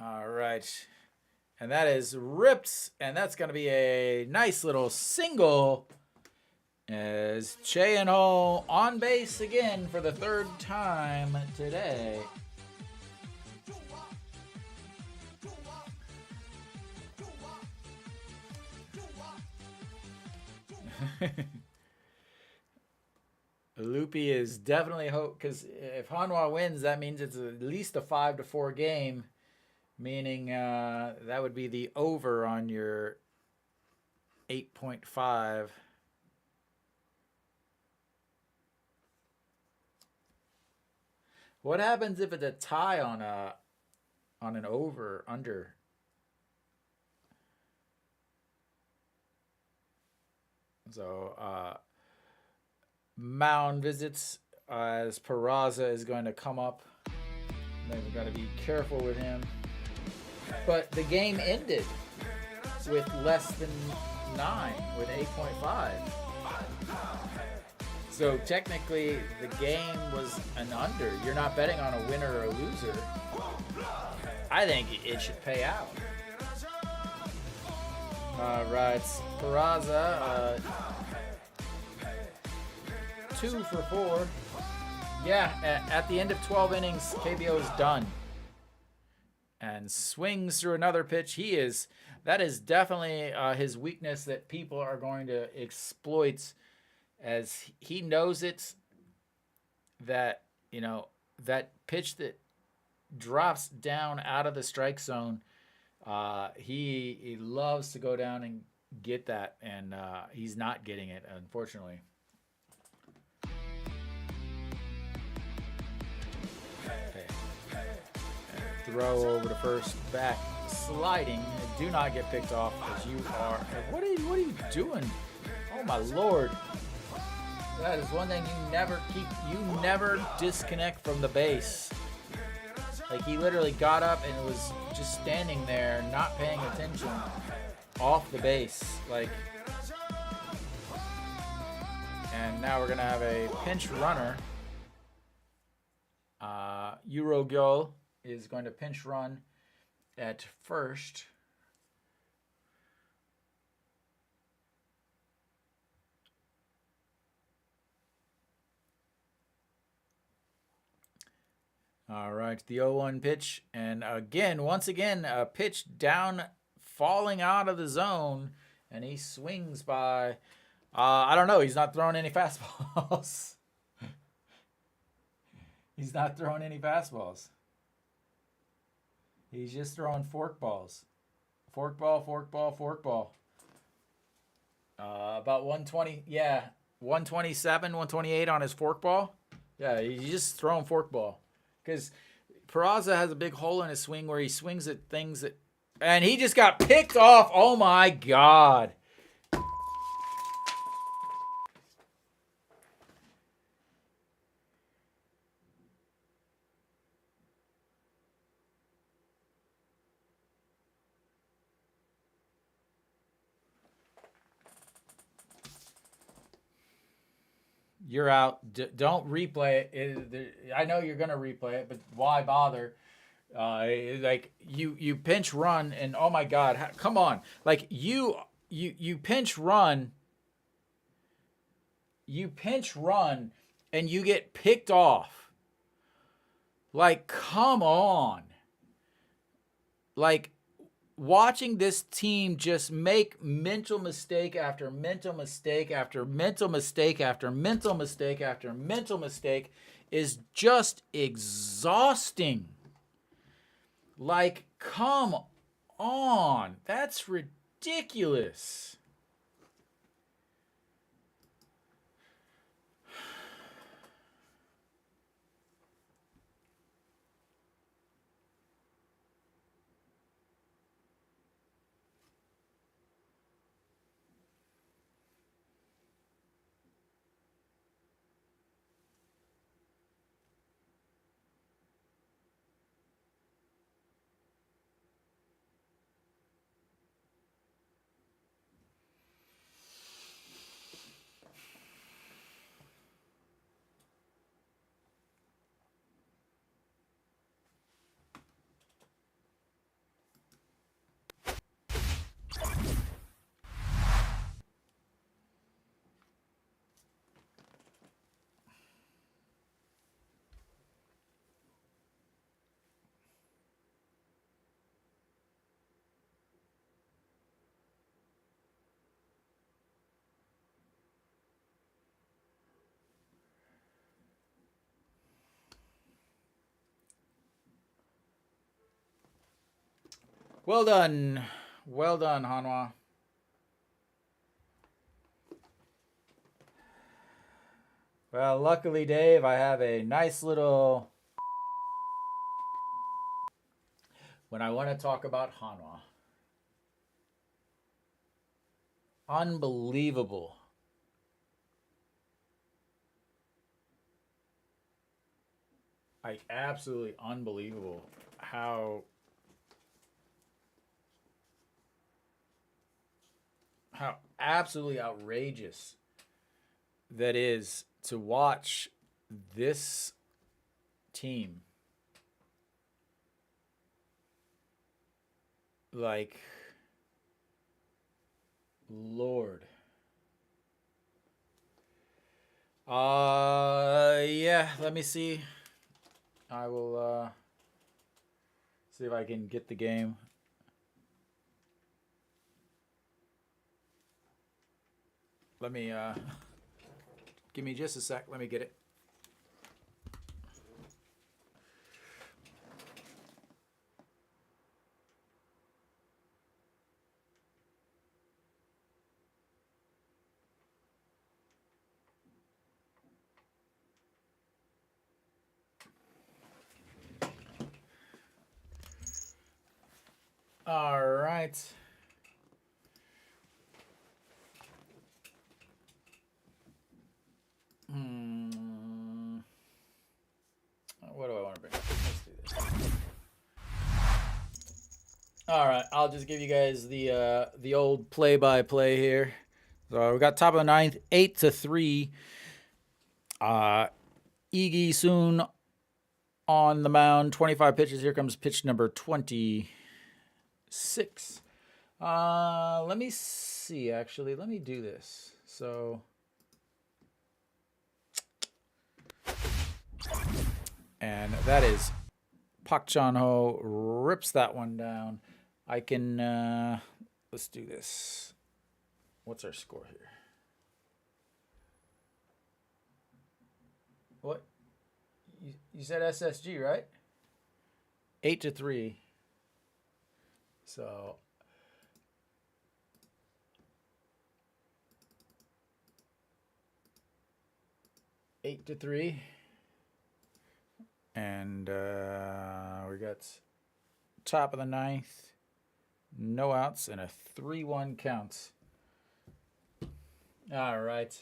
All right. And that is ripped, and that's going to be a nice little single as Chano on base again for the 3rd time today. Loopy is definitely hope, because if Hanwha wins, that means it's at least a 5-4 game, meaning that would be the over on your 8.5. What happens if it's a tie on an over under? So mound visits as Peraza is going to come up. We've got to be careful with him. But the game ended with less than 9, with 8.5. So technically, the game was an under. You're not betting on a winner or a loser. I think it should pay out. All right, Peraza, 2 for 4. Yeah, at the end of 12 innings, KBO is done. And swings through another pitch. That is definitely his weakness that people are going to exploit, as he knows it, that, that pitch that drops down out of the strike zone, he loves to go down and get that, and he's not getting it, unfortunately. Okay. Throw over to first, back sliding. Do not get picked off, because you are. What are you doing? Oh my lord! That is one thing you never disconnect from the base. Like, he literally got up and was just standing there, not paying attention, off the base. Like, and now we're gonna have a pinch runner. Eurogyo is going to pinch run at first. All right, the 0-1 pitch. And once again, a pitch down, falling out of the zone. And he swings by, I don't know, he's not throwing any fastballs. He's not throwing any fastballs. He's just throwing fork balls. Fork ball, fork ball, fork ball. About 120, yeah, 127, 128 on his fork ball. Yeah, he's just throwing fork ball. Because Peraza has a big hole in his swing where he swings at things that... And he just got picked off. Oh, my God. You're out. Don't replay it. I know you're gonna replay it, but why bother? Like you pinch run and oh my god, come on! Like you pinch run, and you get picked off. Like come on! Like watching this team just make mental mistake after mental mistake after mental mistake after mental mistake after mental mistake is just exhausting. Like, come on. That's ridiculous. Well done. Well done, Hanwha. Well, luckily, Dave, I have a nice little... When I want to talk about Hanwha. Unbelievable. Like, absolutely unbelievable how absolutely outrageous that is to watch this team. Like, Lord. Yeah, let me see. I will see if I can get the game. Let me give me just a sec. Let me get it. All right. What do I want to bring up? Let's do this. All right, I'll just give you guys the old play-by-play here. So we got top of the ninth, 8-3. Iggy Soon on the mound, 25 pitches. Here comes pitch number 26. Let me see. Actually, let me do this. So. And that is Pak Chan-ho rips that one down. I can, let's do this. What's our score here? What? You said SSG, right? 8-3. So. Eight to 3. And we got top of the ninth, no outs, and a 3-1 count. All right.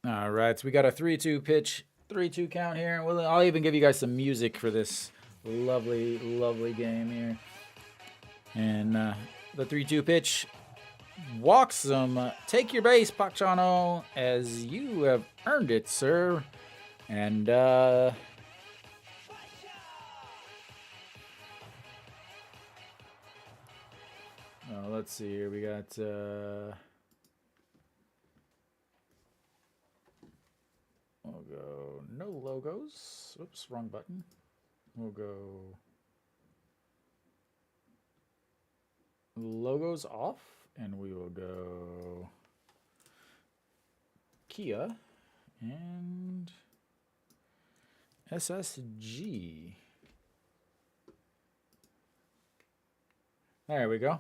All right, so we got a 3-2 pitch, 3-2 count here. Well, I'll even give you guys some music for this Lovely, lovely game here. And the 3-2 pitch walks him. Take your base, Park Chan-ho, as you have earned it, sir. And let's see here. We got we'll go no logos. Oops, wrong button. We'll go logos off, and we will go Kia and SSG. There we go.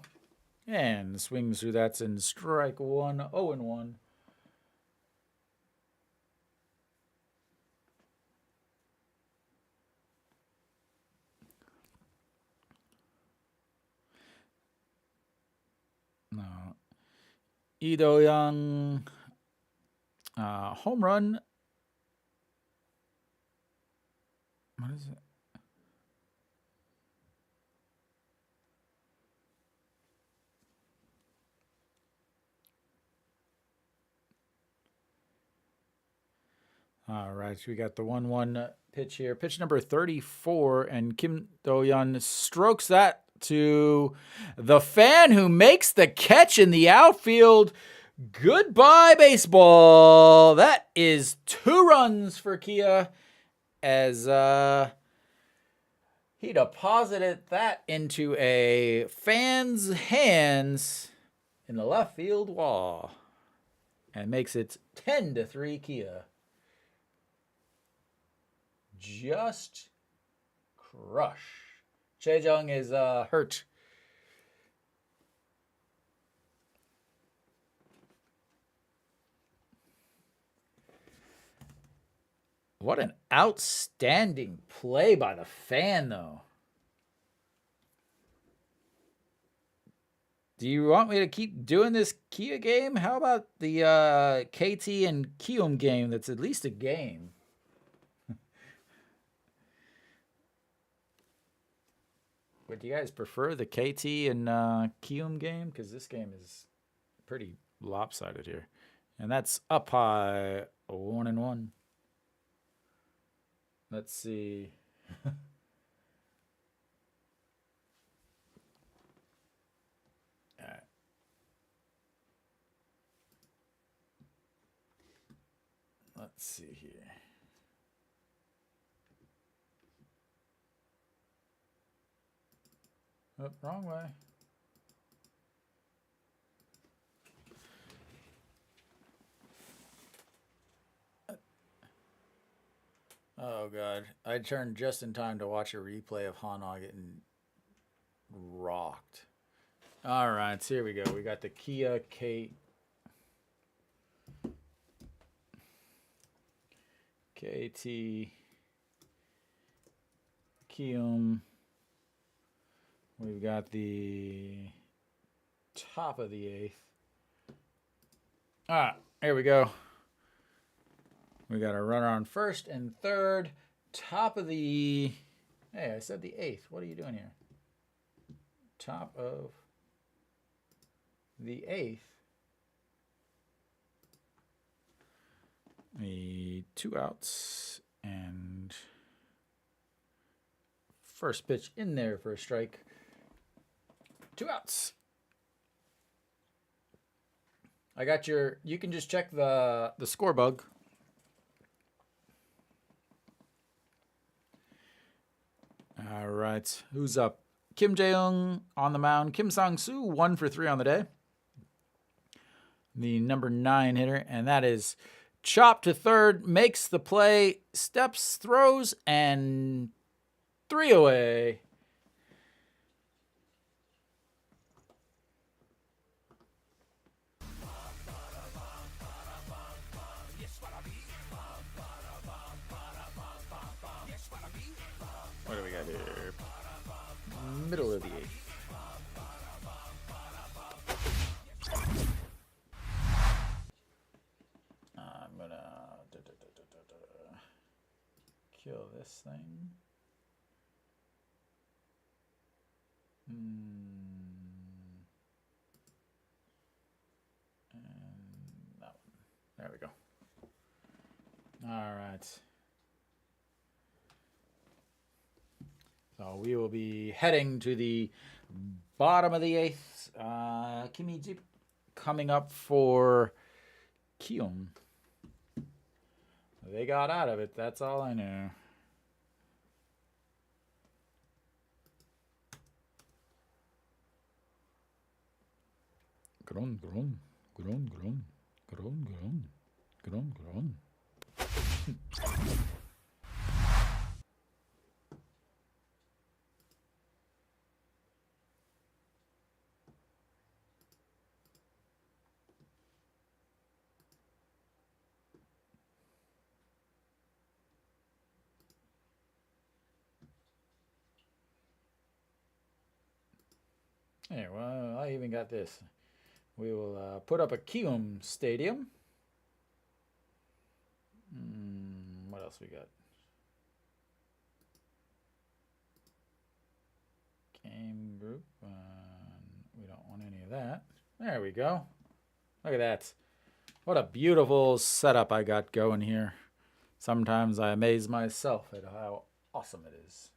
And swings through. That's in strike one, 0-1. No. Lee Do-young, home run. What is it? All right, so we got the 1-1 pitch here. Pitch number 34, and Kim Do-yeon strokes that to the fan who makes the catch in the outfield. Goodbye, baseball. That is 2 runs for Kia, as he deposited that into a fan's hands in the left field wall and makes it 10-3 Kia. Just crush. Chae-jung is hurt. What an outstanding play by the fan, though. Do you want me to keep doing this Kia game? How about the KT and Kium game that's at least a game? But do you guys prefer the KT and Kium game? Because this game is pretty lopsided here. And that's up high, 1-1. Let's see. All right. Let's see here. Oh, wrong way. Oh, God. I turned just in time to watch a replay of Hanwha getting rocked. All right, so here we go. We got the Kia KT Kium. We've got the top of the 8th. All right, here we go. We got a runner on first and third. Top of the... Hey, I said the 8th. What are you doing here? Top of the 8th. The 2 outs and first pitch in there for a strike. 2 outs. I got your... You can just check the score bug. All right. Who's up? Kim Jae-young on the mound. Kim Sang-soo, 1 for 3 on the day. The number 9 hitter, and that is chopped to third, makes the play, steps, throws, and 3 away. What do we got here? Middle of the 8th. I'm gonna kill this thing. And that one. There we go. All right. So we will be heading to the bottom of the 8th. Kimi Jeep coming up for Kiyoung. They got out of it. That's all I know. Gron, gron, gron, gron, gron, gron, gron, gron. Hey, well, I even got this. We will put up a Kiyoung Stadium. What else we got? Game group. We don't want any of that. There we go. Look at that. What a beautiful setup I got going here. Sometimes I amaze myself at how awesome it is.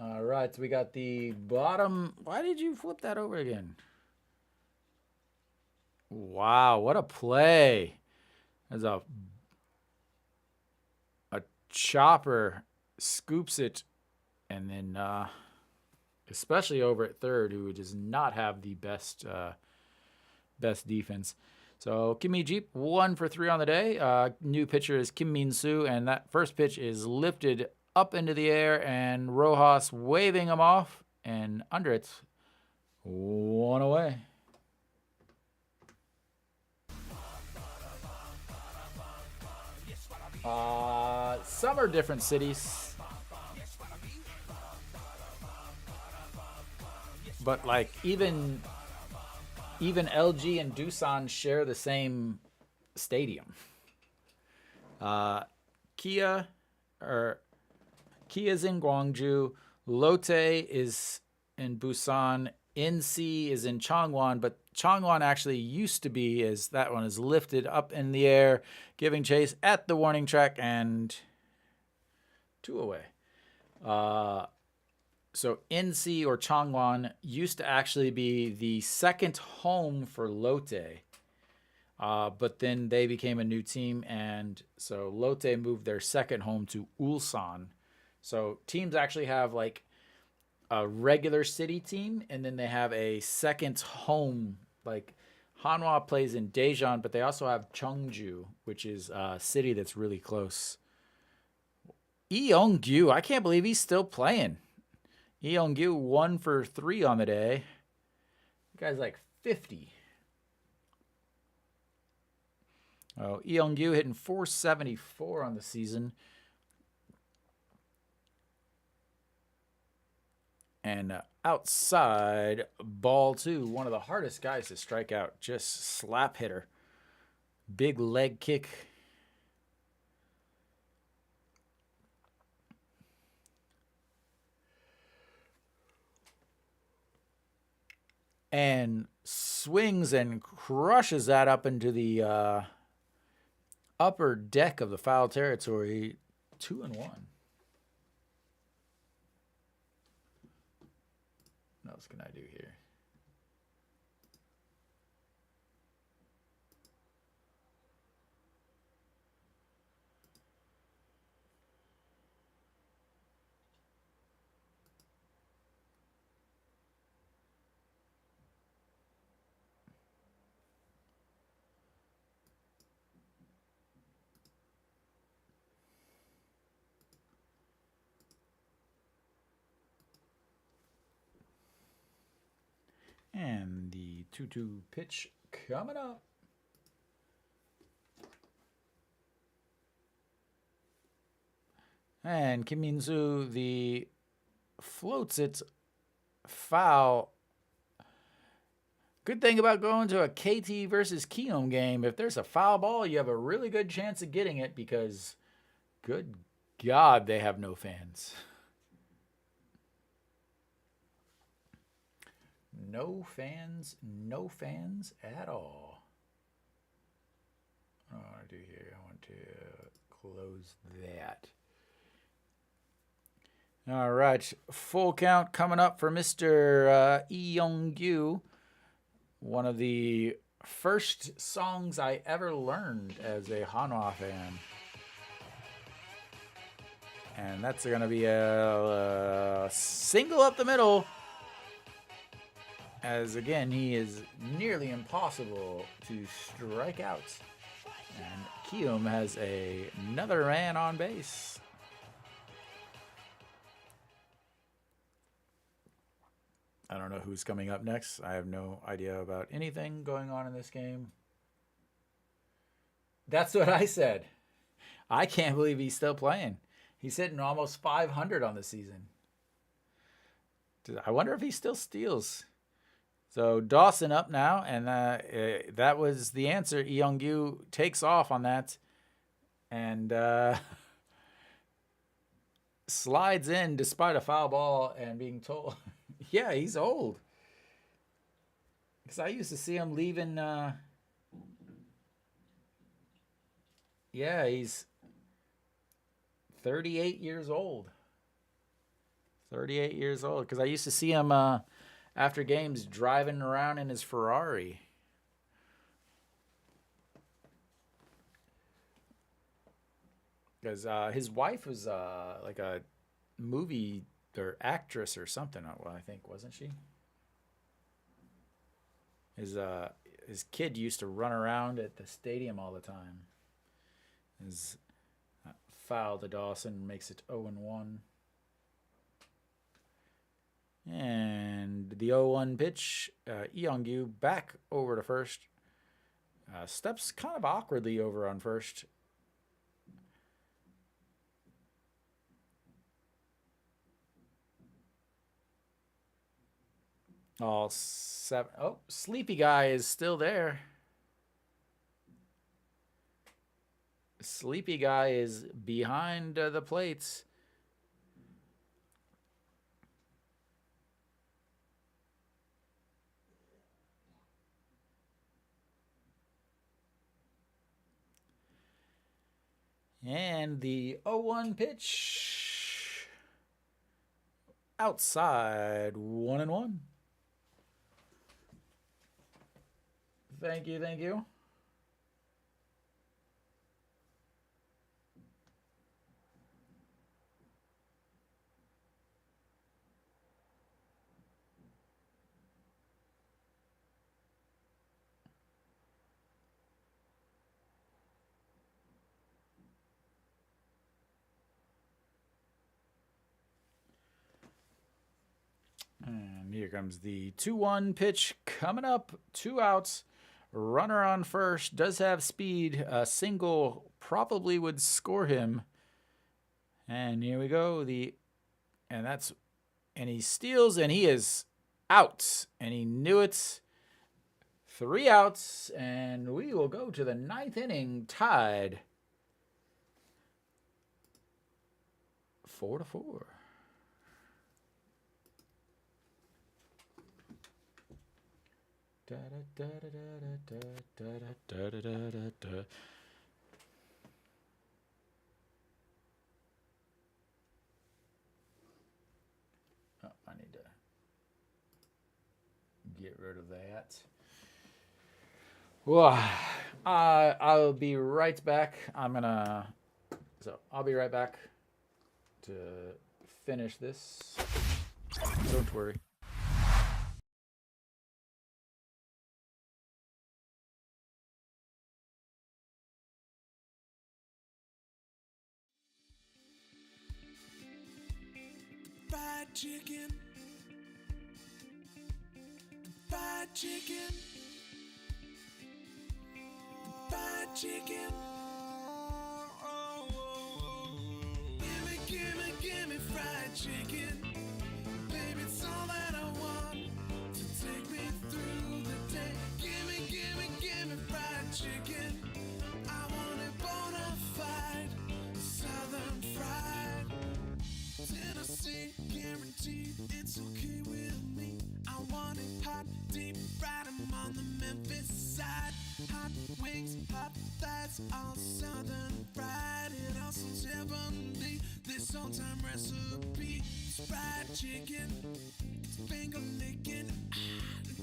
All right, so we got the bottom. Why did you flip that over again? Wow, what a play. There's a chopper scoops it, and then especially over at third, who does not have the best defense. So Kimi Jeep 1 for 3 on the day. New pitcher is Kim Min-soo, and that first pitch is lifted up into the air, and Rojas waving him off, and under it, 1 away. Some are different cities, but like even LG and Doosan share the same stadium. Kia's in Gwangju, Lotte is in Busan, NC is in Changwon, but Changwon actually used to be, as that one is lifted up in the air, giving chase at the warning track, and 2 away. So NC or Changwon used to actually be the second home for Lotte, but then they became a new team, and so Lotte moved their second home to Ulsan. So teams actually have like a regular city team, and then they have a second home. Like Hanwha plays in Daejeon, but they also have Cheongju, which is a city that's really close. Lee Young-gyu, I can't believe he's still playing. Lee Young-gyu 1 for 3 on the day. The guy's like 50. Oh, Lee Young-gyu hitting 474 on the season. And outside, ball 2, one of the hardest guys to strike out. Just slap hitter. Big leg kick. And swings and crushes that up into the upper deck of the foul territory. 2-1. What else can I do here? And the 2-2 pitch coming up. And Kim Min-soo, the floats it foul. Good thing about going to a KT versus Kiyoung game, if there's a foul ball, you have a really good chance of getting it, because good God, they have no fans. No fans at all. What do I want to do here? I want to close that. All right, full count coming up for Mr. Lee Young-gyu. One of the first songs I ever learned as a Hanwha fan. And that's going to be a single up the middle. As again, he is nearly impossible to strike out. And Kium has another man on base. I don't know who's coming up next. I have no idea about anything going on in this game. That's what I said. I can't believe he's still playing. He's hitting almost 500 on the season. I wonder if he still steals. So Dawson up now, and that was the answer. Lee Young-gyu takes off on that and slides in despite a foul ball and being told, yeah, he's old. Because I used to see him leaving. Yeah, he's 38 years old. 38 years old. Because I used to see him after games driving around in his Ferrari. Because his wife was like a movie or actress or something, well, I think, wasn't she? His kid used to run around at the stadium all the time. His foul to Dawson makes it 0-1. And the 0-1 pitch, Lee Young-gyu back over to first. Steps kind of awkwardly over on first. All seven. Oh, Sleepy Guy is still there. Sleepy Guy is behind the plates. And the 0-1 pitch. Outside, 1-1. Thank you, thank you. And here comes the 2-1 pitch coming up. 2 outs. Runner on first. Does have speed. A single probably would score him. And here we go. And he steals, and he is out. And he knew it. 3 outs, and we will go to the 9th inning tied. 4-4. Da, da, da, da, da, da, da, da, da, da. Oh, I need to get rid of that. Well, I'll be right back. I'll be right back to finish this. Don't worry. Fried chicken. Fried chicken. Fried chicken. Gimme fried chicken. Baby, it's all that I want to take me through the day. Gimme fried chicken. I want a bona fide Southern fried. hot wings, hot thighs, all southern fried. It all sounds heavenly. This old time recipe, fried chicken, finger licking,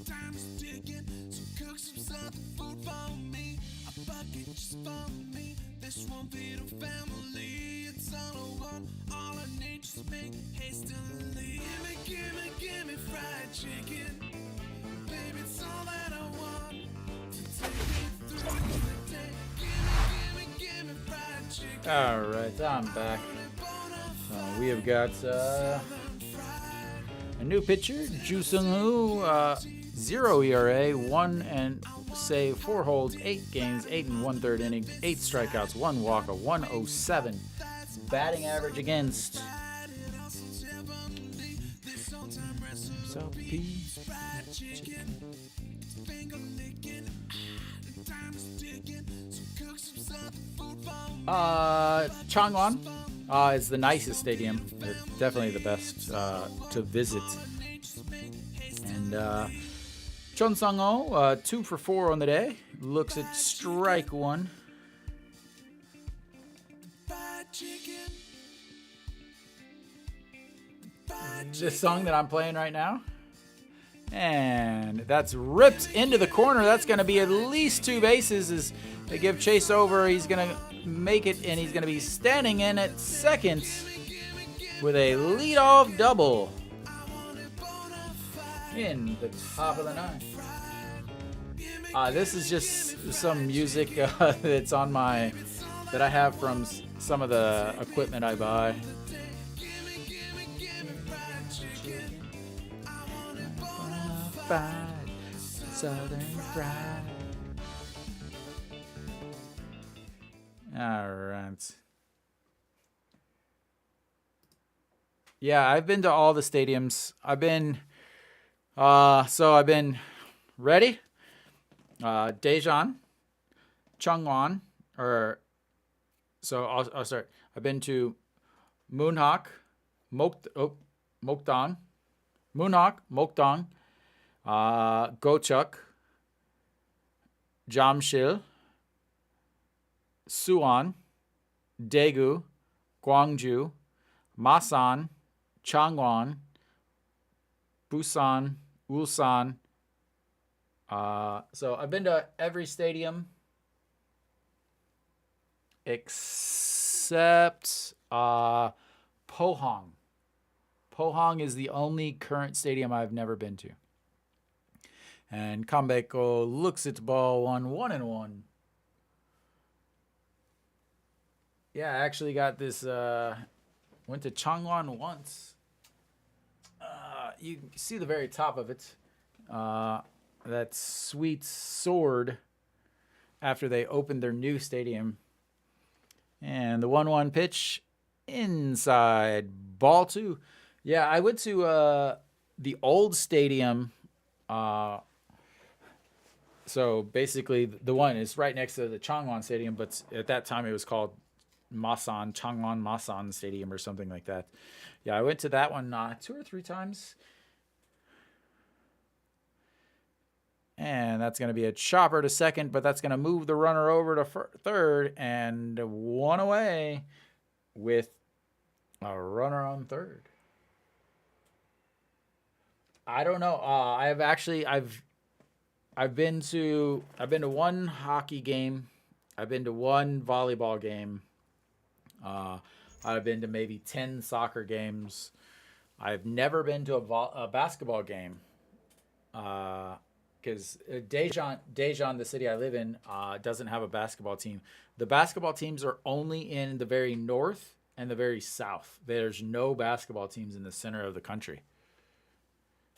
time's ticking. So cook some southern food for me, a bucket just for me. This won't feed a family. It's all I want, all I need. Just make hastily. Give me fried chicken. Baby, it's all that I want to take me through the day. Give me fried chicken. All right, I'm back. We have got a new pitcher, Ju Sung-hoo, 0 ERA, 4 holds, 8 games, 8 1/3 innings, 8 strikeouts, 1 walk, a 107 batting average against. So Changwon is the nicest stadium. It's definitely the best to visit. And Chon Sang-ho, 2 for 4 on the day. Looks at strike 1. This song that I'm playing right now. And that's ripped into the corner. That's going to be at least 2 bases as they give chase over. He's going to make it, and he's going to be standing in at second with a leadoff double in the top of the 9th. This is just some music that's on that I have from some of the equipment I buy. Southern fried. All right. Yeah, I've been to all the stadiums. I've been ready. Daejeon, Changwon, I'll start. I've been to Moonhak, Mokdong, Gochuk, Jamshil, Suwon, Daegu, Gwangju, Masan, Changwon, Busan, Ulsan. So I've been to every stadium except Pohang. Pohang is the only current stadium I've never been to. And Kambeko looks at the ball 1-1. Yeah, I actually got this. Went to Changwon once. You can see the very top of it. That sweet sword after they opened their new stadium. And the 1-1 pitch inside, ball 2. Yeah, I went to the old stadium. So basically, the one is right next to the Changwon Stadium, but at that time it was called Changwon Masan Stadium or something like that. Yeah, I went to that one 2 or 3 times. And that's going to be a chopper to second, but that's going to move the runner over to third and 1 away with a runner on third. I don't know. I've been to 1 hockey game. I've been to 1 volleyball game. I've been to maybe 10 soccer games. I've never been to a basketball game. Because Daejeon, the city I live in, doesn't have a basketball team. The basketball teams are only in the very north and the very south. There's no basketball teams in the center of the country.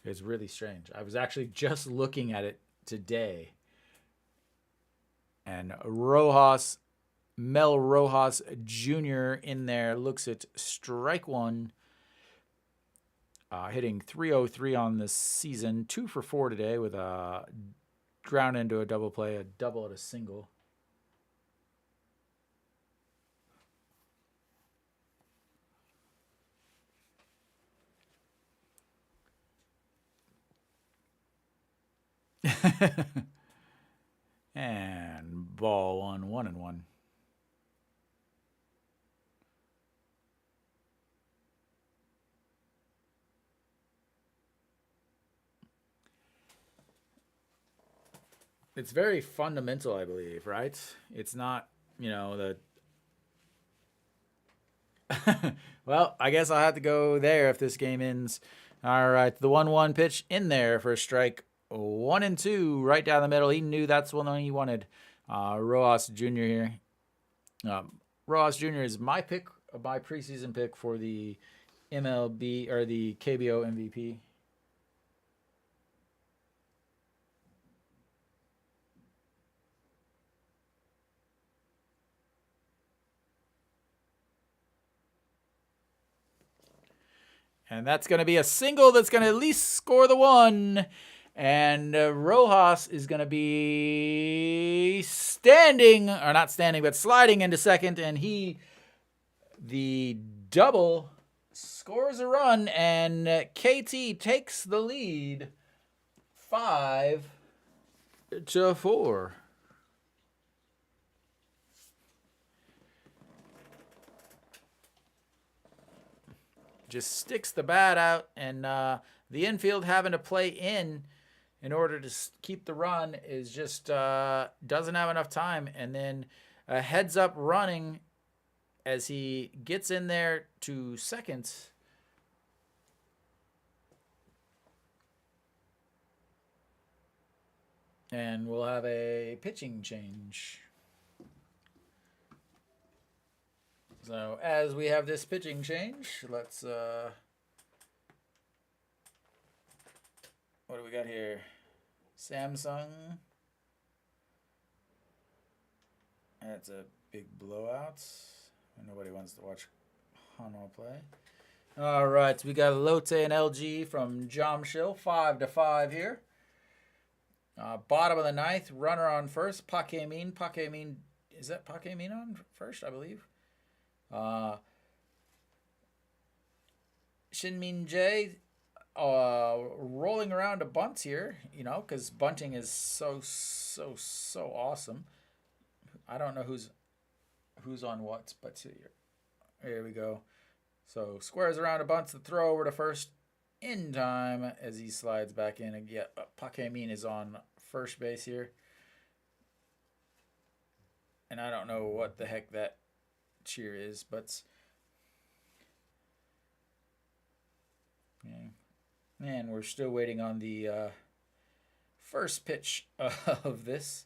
It's really strange. I was actually just looking at it today. And Mel Rojas Jr. in there looks at strike 1. Hitting .303 on this season, 2 for 4 today with a ground into a double play, a double and a single. And ball 1, 1-1. It's very fundamental, I believe, right? It's not, you know, the well, I guess I'll have to go there if this game ends. All right, the 1-1 pitch in there for a strike. 1-2 right down the middle. He knew that's the one he wanted. Rojas Jr. here. Rojas Jr. is my pick, my preseason pick for the MLB or the KBO MVP. And that's going to be a single that's going to at least score the one. And Rojas is going to be standing, or not standing, but sliding into second. And the double, scores a run. And KT takes the lead 5-4. Just sticks the bat out, and the infield having to play in order to keep the run is just doesn't have enough time. And then a heads up running as he gets in there to second. And we'll have a pitching change. So as we have this pitching change, let's what do we got here? Samsung. That's a big blowout. Nobody wants to watch Hanwha play. All right, so we got Lotte and LG from Jamshil, 5-5 here. Bottom of the ninth, runner on first. Pakemin, is that Pakemin on first? I believe. Shinmin Jae rolling around a bunt here, you know, because bunting is so awesome. I don't know who's on what, but here we go. So squares around a bunt to throw over to first in time as he slides back in. And yeah, Pakemin is on first base here. And I don't know what the heck that cheer is, but yeah. Man, we're still waiting on the first pitch of this.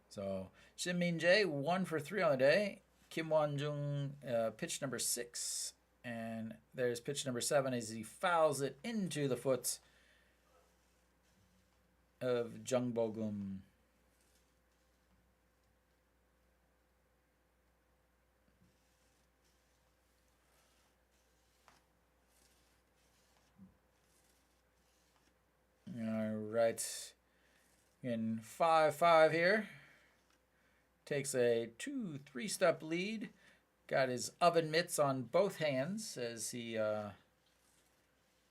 So Shinmin Jae 1 for 3 on the day. Kim Won-jung pitch number 6, and there's pitch number 7 as he fouls it into the foot of Jung Bo-gum. All right, in 5-5 here. Takes a 2-3 step lead. Got his oven mitts on both hands as he,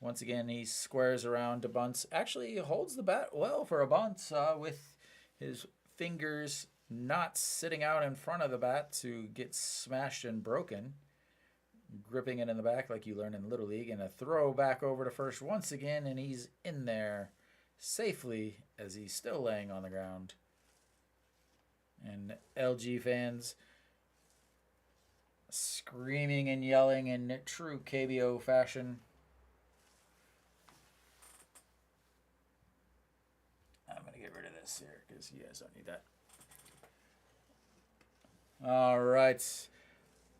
once again, he squares around to bunts. Actually, holds the bat well for a bunt with his fingers not sitting out in front of the bat to get smashed and broken. Gripping it in the back like you learn in Little League. And a throw back over to first once again, and he's in there safely as he's still laying on the ground. And LG fans screaming and yelling in true KBO fashion. I'm going to get rid of this here because you guys don't need that. All right.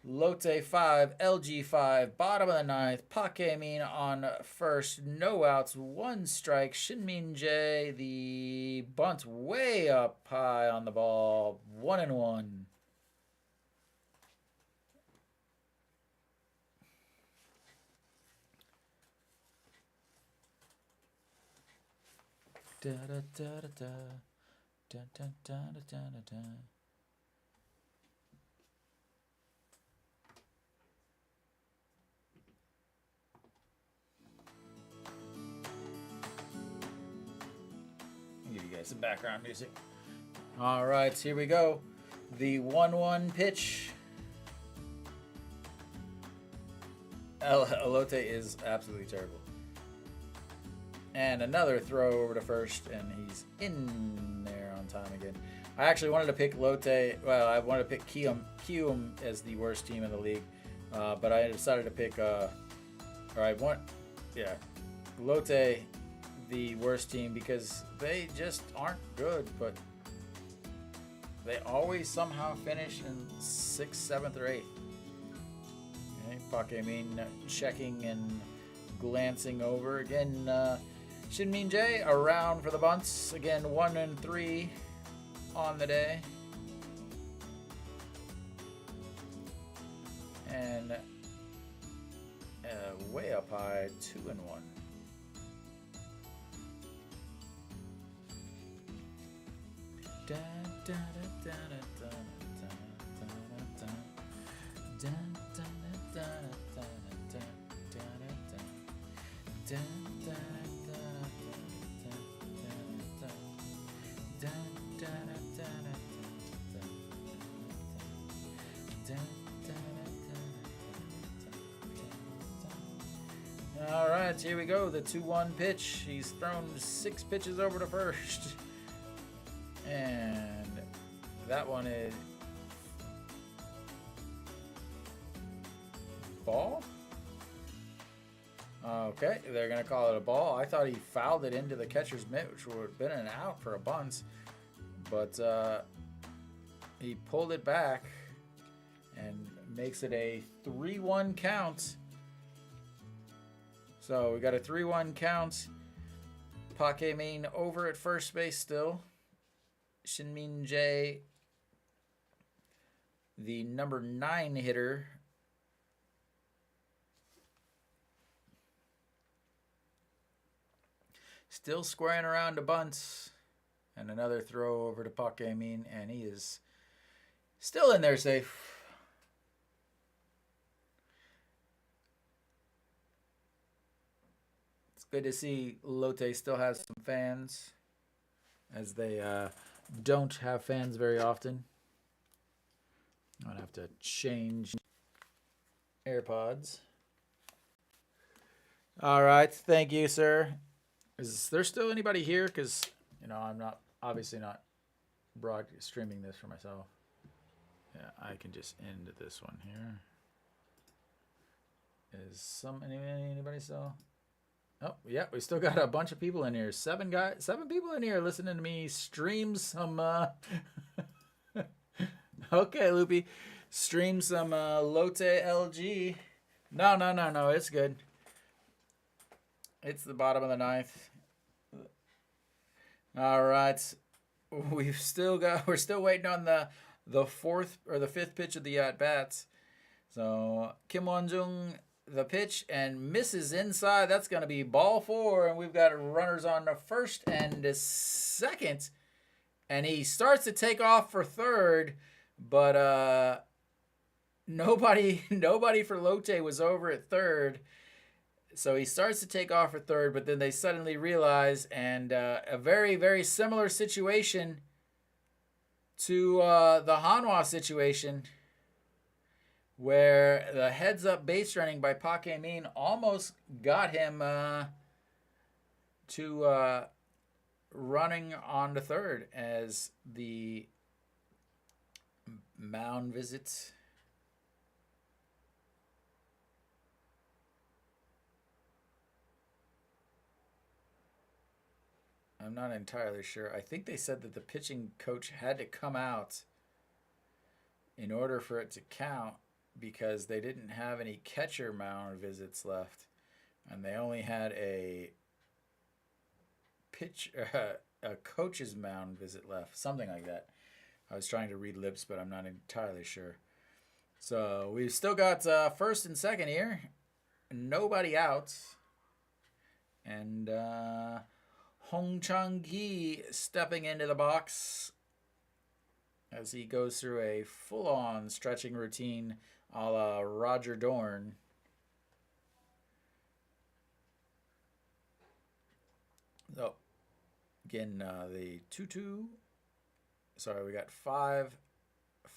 Lotte 5, LG 5, bottom of the ninth. Pakemin on first, no outs, 1 strike. Shinmin Jae, the bunt way up high on the ball, 1-1. Da da da da da da da da da da. Give you guys some background music. All right, here we go. The 1-1 pitch. Elote is absolutely terrible. And another throw over to first, and he's in there on time again. I actually wanted to pick Lotte. Well, I wanted to pick Kium as the worst team in the league, but I decided to pick. Lotte, the worst team, because they just aren't good, but they always somehow finish in 6th, 7th, or 8th. Pakemin checking and glancing over again. Shinmin Jae around for the bunts again. 1 and 3 on the day, and way up high 2 and 1. Da, da, da, da, da, da, da, da, da, da. All right, here we go. The 2-1 pitch. He's thrown 6 pitches over to first, and that one is ball. Okay, they're going to call it a ball. I thought he fouled it into the catcher's mitt, which would have been an out for a bunt. But he pulled it back and makes it a 3-1 count. So we got a 3-1 count. Pakemin over at first base still. Shinmin Jae, the number 9 hitter, still squaring around to bunts, and another throw over to Pakemin, and he is still in there safe. It's good to see Lotte still has some fans, as they don't have fans very often. I'm going to have to change AirPods. All right, thank you, sir. Is there still anybody here? Because, I'm obviously not streaming this for myself. Yeah, I can just end this one here. Is anybody still? Oh, yeah, we still got a bunch of people in here. 7 people in here listening to me stream some okay, Loopy. Stream some Lotte LG. No, it's good. It's the bottom of the 9th. All right. We're still waiting on the 4th or the 5th pitch of the at-bats. So Kim Won-jung, the pitch, and misses inside. That's going to be ball 4, and we've got runners on the first and the second. And he starts to take off for third, but nobody for Lotte was over at third. So he starts to take off for third, but then they suddenly realize, and a very, very similar situation to the Hanwha situation, where the heads-up base running by Pakemin almost got him to running on to third as the mound visits. I'm not entirely sure. I think they said that the pitching coach had to come out in order for it to count, because they didn't have any catcher mound visits left, and they only had a coach's mound visit left, something like that. I was trying to read lips, but I'm not entirely sure. So we've still got first and second here, nobody out, and Hong Chang-gi stepping into the box as he goes through a full-on stretching routine a la Roger Dorn. So Again, the 2-2. Sorry, we got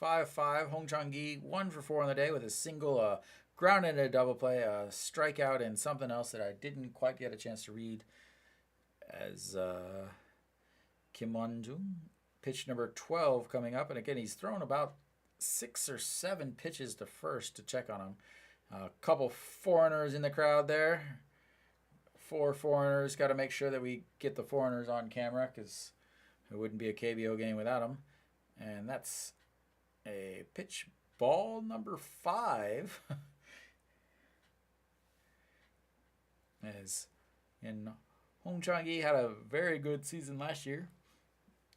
5-5. Hong Chang-gi, 1 for 4 on the day with a single, ground and a double play, a strikeout, and something else that I didn't quite get a chance to read. As Kim Won-jung, pitch number 12 coming up, and again, he's thrown about 6 or 7 pitches to first to check on him. A couple foreigners in the crowd there. 4 foreigners. Got to make sure that we get the foreigners on camera because it wouldn't be a KBO game without them. And that's a pitch ball number 5. As in Hong Chang-gi had a very good season last year.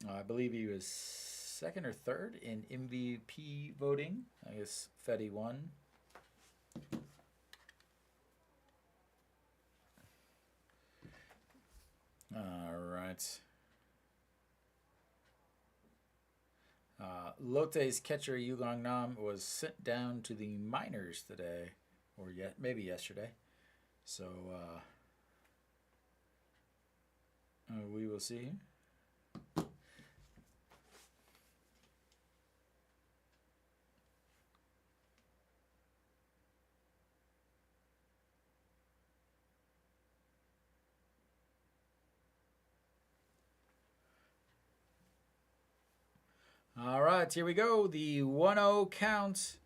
I believe he was 2nd or 3rd in MVP voting. I guess Fetty won. All right. Lotte's catcher Yu Gong-nam was sent down to the minors today, or maybe yesterday. So we will see. All right, here we go. The 1-0 count.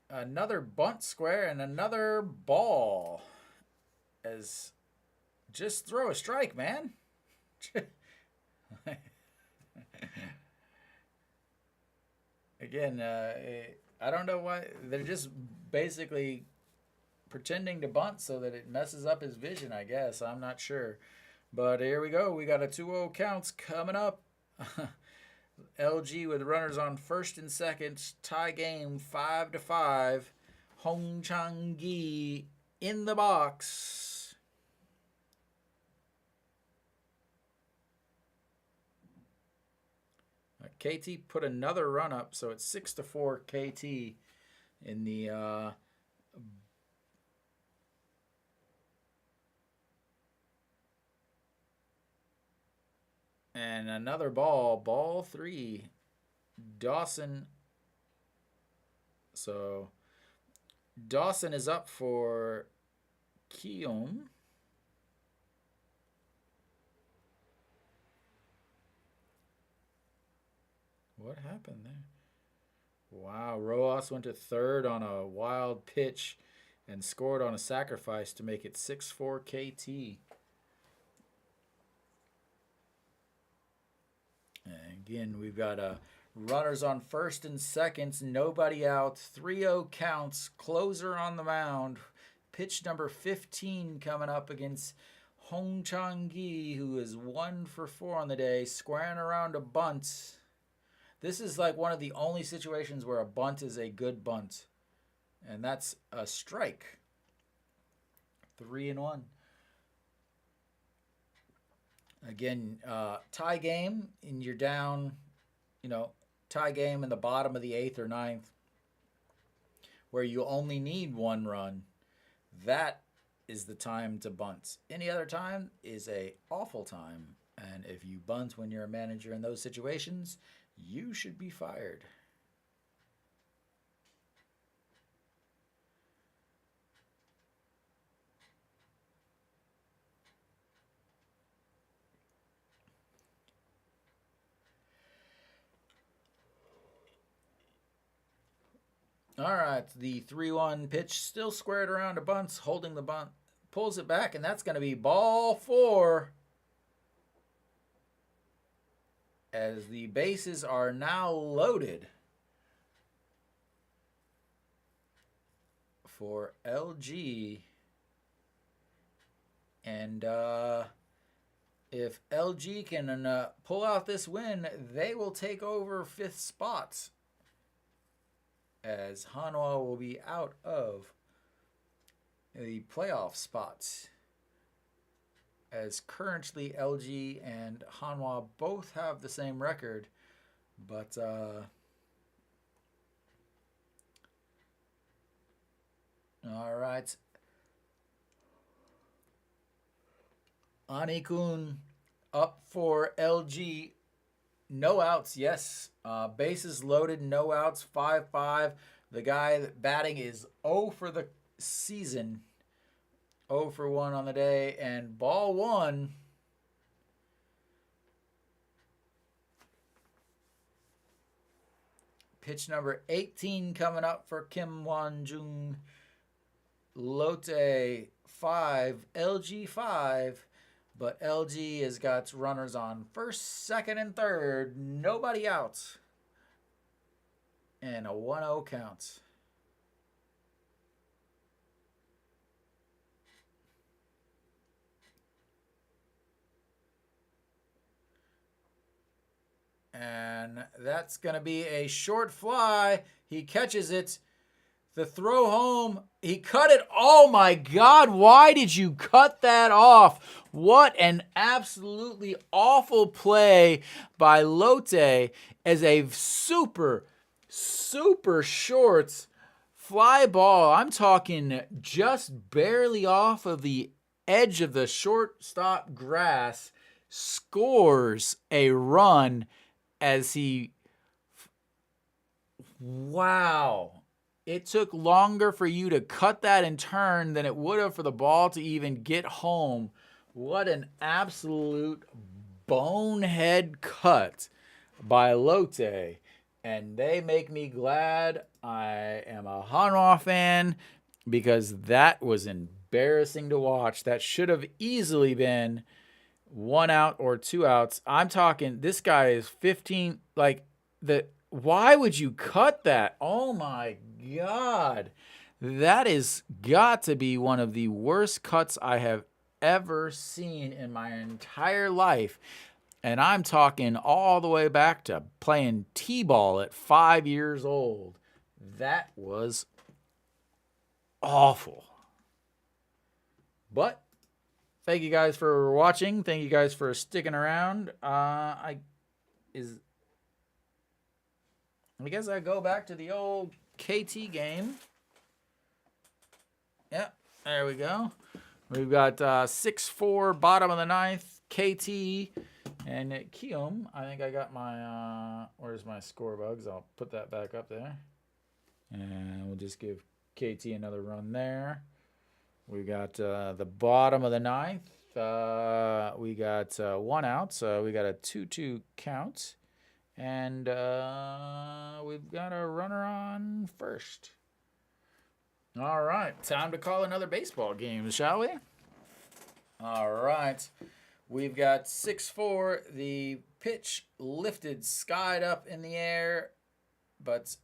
Another bunt square and another ball. As just throw a strike, man. Again, I don't know why. They're just basically pretending to bunt so that it messes up his vision, I guess. I'm not sure. But here we go. We got a 2-0 counts coming up. LG with runners on first and second. Tie game 5-5. Hong Chang-gi in the box. KT put another run up, so it's 6-4 KT in the and another ball 3. Dawson. So Dawson is up for Keom. What happened there? Wow, Rojas went to third on a wild pitch and scored on a sacrifice to make it 6-4 KT. And again, we've got runners on first and seconds, nobody out, 3-0 counts, closer on the mound. Pitch number 15 coming up against Hong Chang-gi, who is 1 for 4 on the day, squaring around a bunt. This is like one of the only situations where a bunt is a good bunt. And that's a strike. 3-1. Again, tie game, and you're down, tie game in the bottom of the 8th or 9th, where you only need 1 run. That is the time to bunt. Any other time is a awful time. And if you bunt when you're a manager in those situations, you should be fired. All right, the 3-1 pitch still squared around a bunt, holding the bunt, pulls it back, and that's going to be ball 4. As the bases are now loaded for LG. And if LG can pull out this win, they will take over 5th spot, as Hanwha will be out of the playoff spots. As currently LG and Hanwha both have the same record, but all right. Ani-kun Up for LG. No outs, yes. Bases loaded, no outs, 5-5. The guy that batting is 0 for the season. 0 for 1 on the day. And ball one. Pitch number 18 coming up for Kim Won-jung. Lotte 5, LG 5. But LG has got runners on first, second, and third. Nobody out. And a 1-0 count. And that's going to be a short fly. He catches it. The throw home. He cut it. Oh, my God. Why did you cut that off? What an absolutely awful play by Lotte as a super, super short fly ball. I'm talking just barely off of the edge of the shortstop grass. Scores a run as he... Wow. It took longer for you to cut that and turn than it would have for the ball to even get home. What an absolute bonehead cut by Lotte. And they make me glad I am a Hanwha fan because that was embarrassing to watch. That should have easily been 1 out or 2 outs. I'm talking, this guy is 15, why would you cut that? Oh my God. That is got to be one of the worst cuts I have ever seen in my entire life. And I'm talking all the way back to playing t-ball at 5 years old. That was awful. But thank you guys for watching. Thank you guys for sticking around. I guess I go back to the old KT game. Yep, there we go. We've got 6-4, bottom of the ninth, KT. And at Kium, I think I got my, where's my score bugs? I'll put that back up there. And we'll just give KT another run there. We got the bottom of the ninth. We got 1 out, so we got a 2-2 count. And we've got a runner on first. All right, time to call another baseball game, shall we? All right, we've got 6-4. The pitch lifted, skied up in the air, but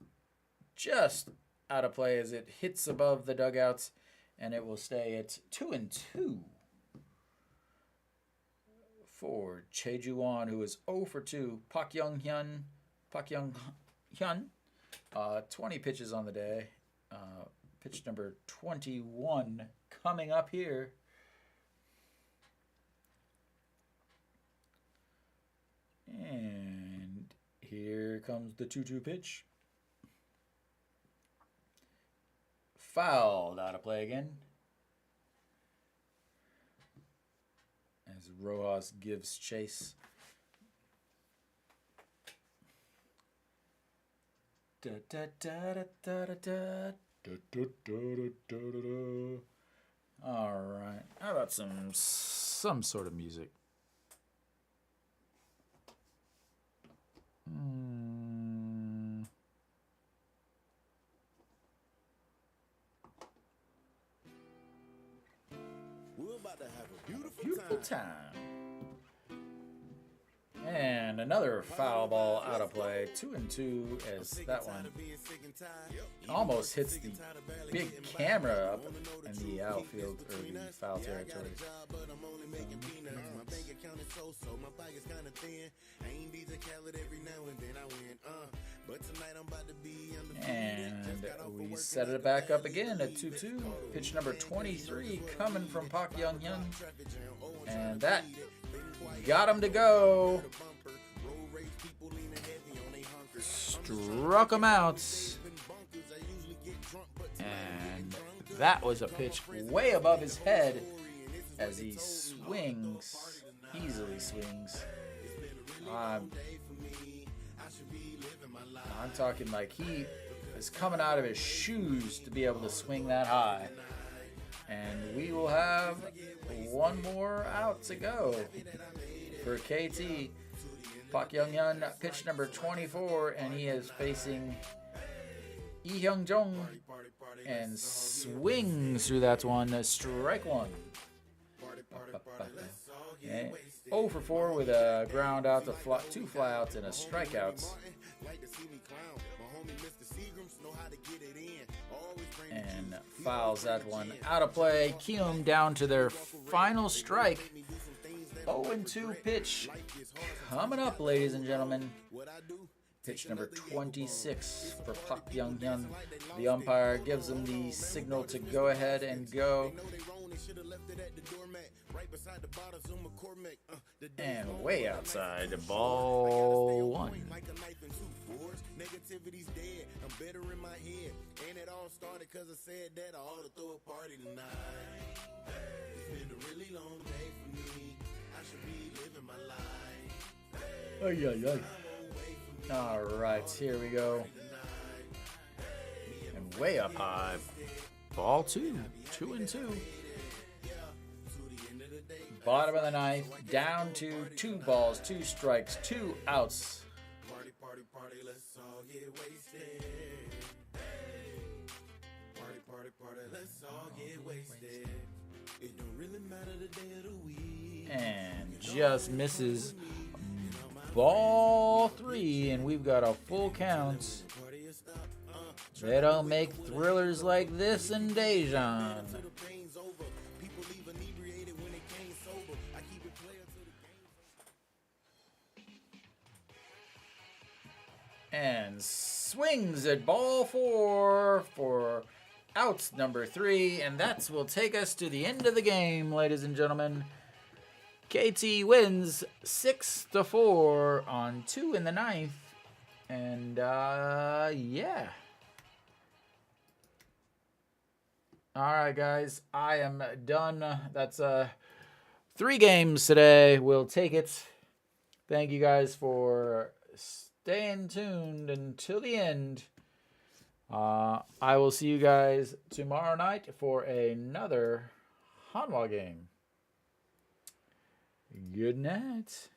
just out of play as it hits above the dugouts, and it will stay at 2-2 for Changwon, who is 0 for 2. Park Young Hyun, 20 pitches on the day. Pitch number 21 coming up here. And here comes the 2-2 pitch. Fouled, out of play again. As Rojas gives chase. Da, da, da, da, da, da, da. All right. How about some sort of music? We're about to have a Beautiful time. And another foul ball out of play. 2-2 as that one almost hits the big camera up in the outfield or the foul territory. And we set it back up again at 2-2. Pitch number 23 coming from Park Young Hyun. And that got him to go. Struck him out. And that was a pitch way above his head as he swings easily swings. I'm talking like he is coming out of his shoes to be able to swing that high. And we will have one more out to go for KT. Park Young-hyun, pitch number 24, and he is facing Lee Hyung-jong and swings through that one. Strike one. Okay. 0 for 4 with a ground out to 2 flyouts and a strikeout. And fouls that one out of play. Kium down to their final strike. 0-2 pitch coming up, ladies and gentlemen. Pitch number 26 for Park Young-hyun. The umpire gives him the signal to go ahead and go. And way outside, ball one. Negativity's dead. I'm better in my head. And it all started because I said that I ought to throw a party tonight. It's been a really long day for me. I should be living my life. All right, here we go. And way up high. Ball two. 2-2. Bottom of the ninth. Down to 2 balls, 2 strikes, 2 outs. Party, party, party, let's all get wasted. Party, party, party, let's all get wasted. It don't really matter the day of the week. And just misses ball 3, and we've got a full count. They don't make thrillers like this in Daejeon. And swings at ball 4 for out number 3, and that will take us to the end of the game, ladies and gentlemen. KT wins 6-4 on 2 in the ninth, and yeah. All right, guys, I am done. That's 3 games today. We'll take it. Thank you guys for staying tuned until the end. I will see you guys tomorrow night for another Hanwha game. Good night.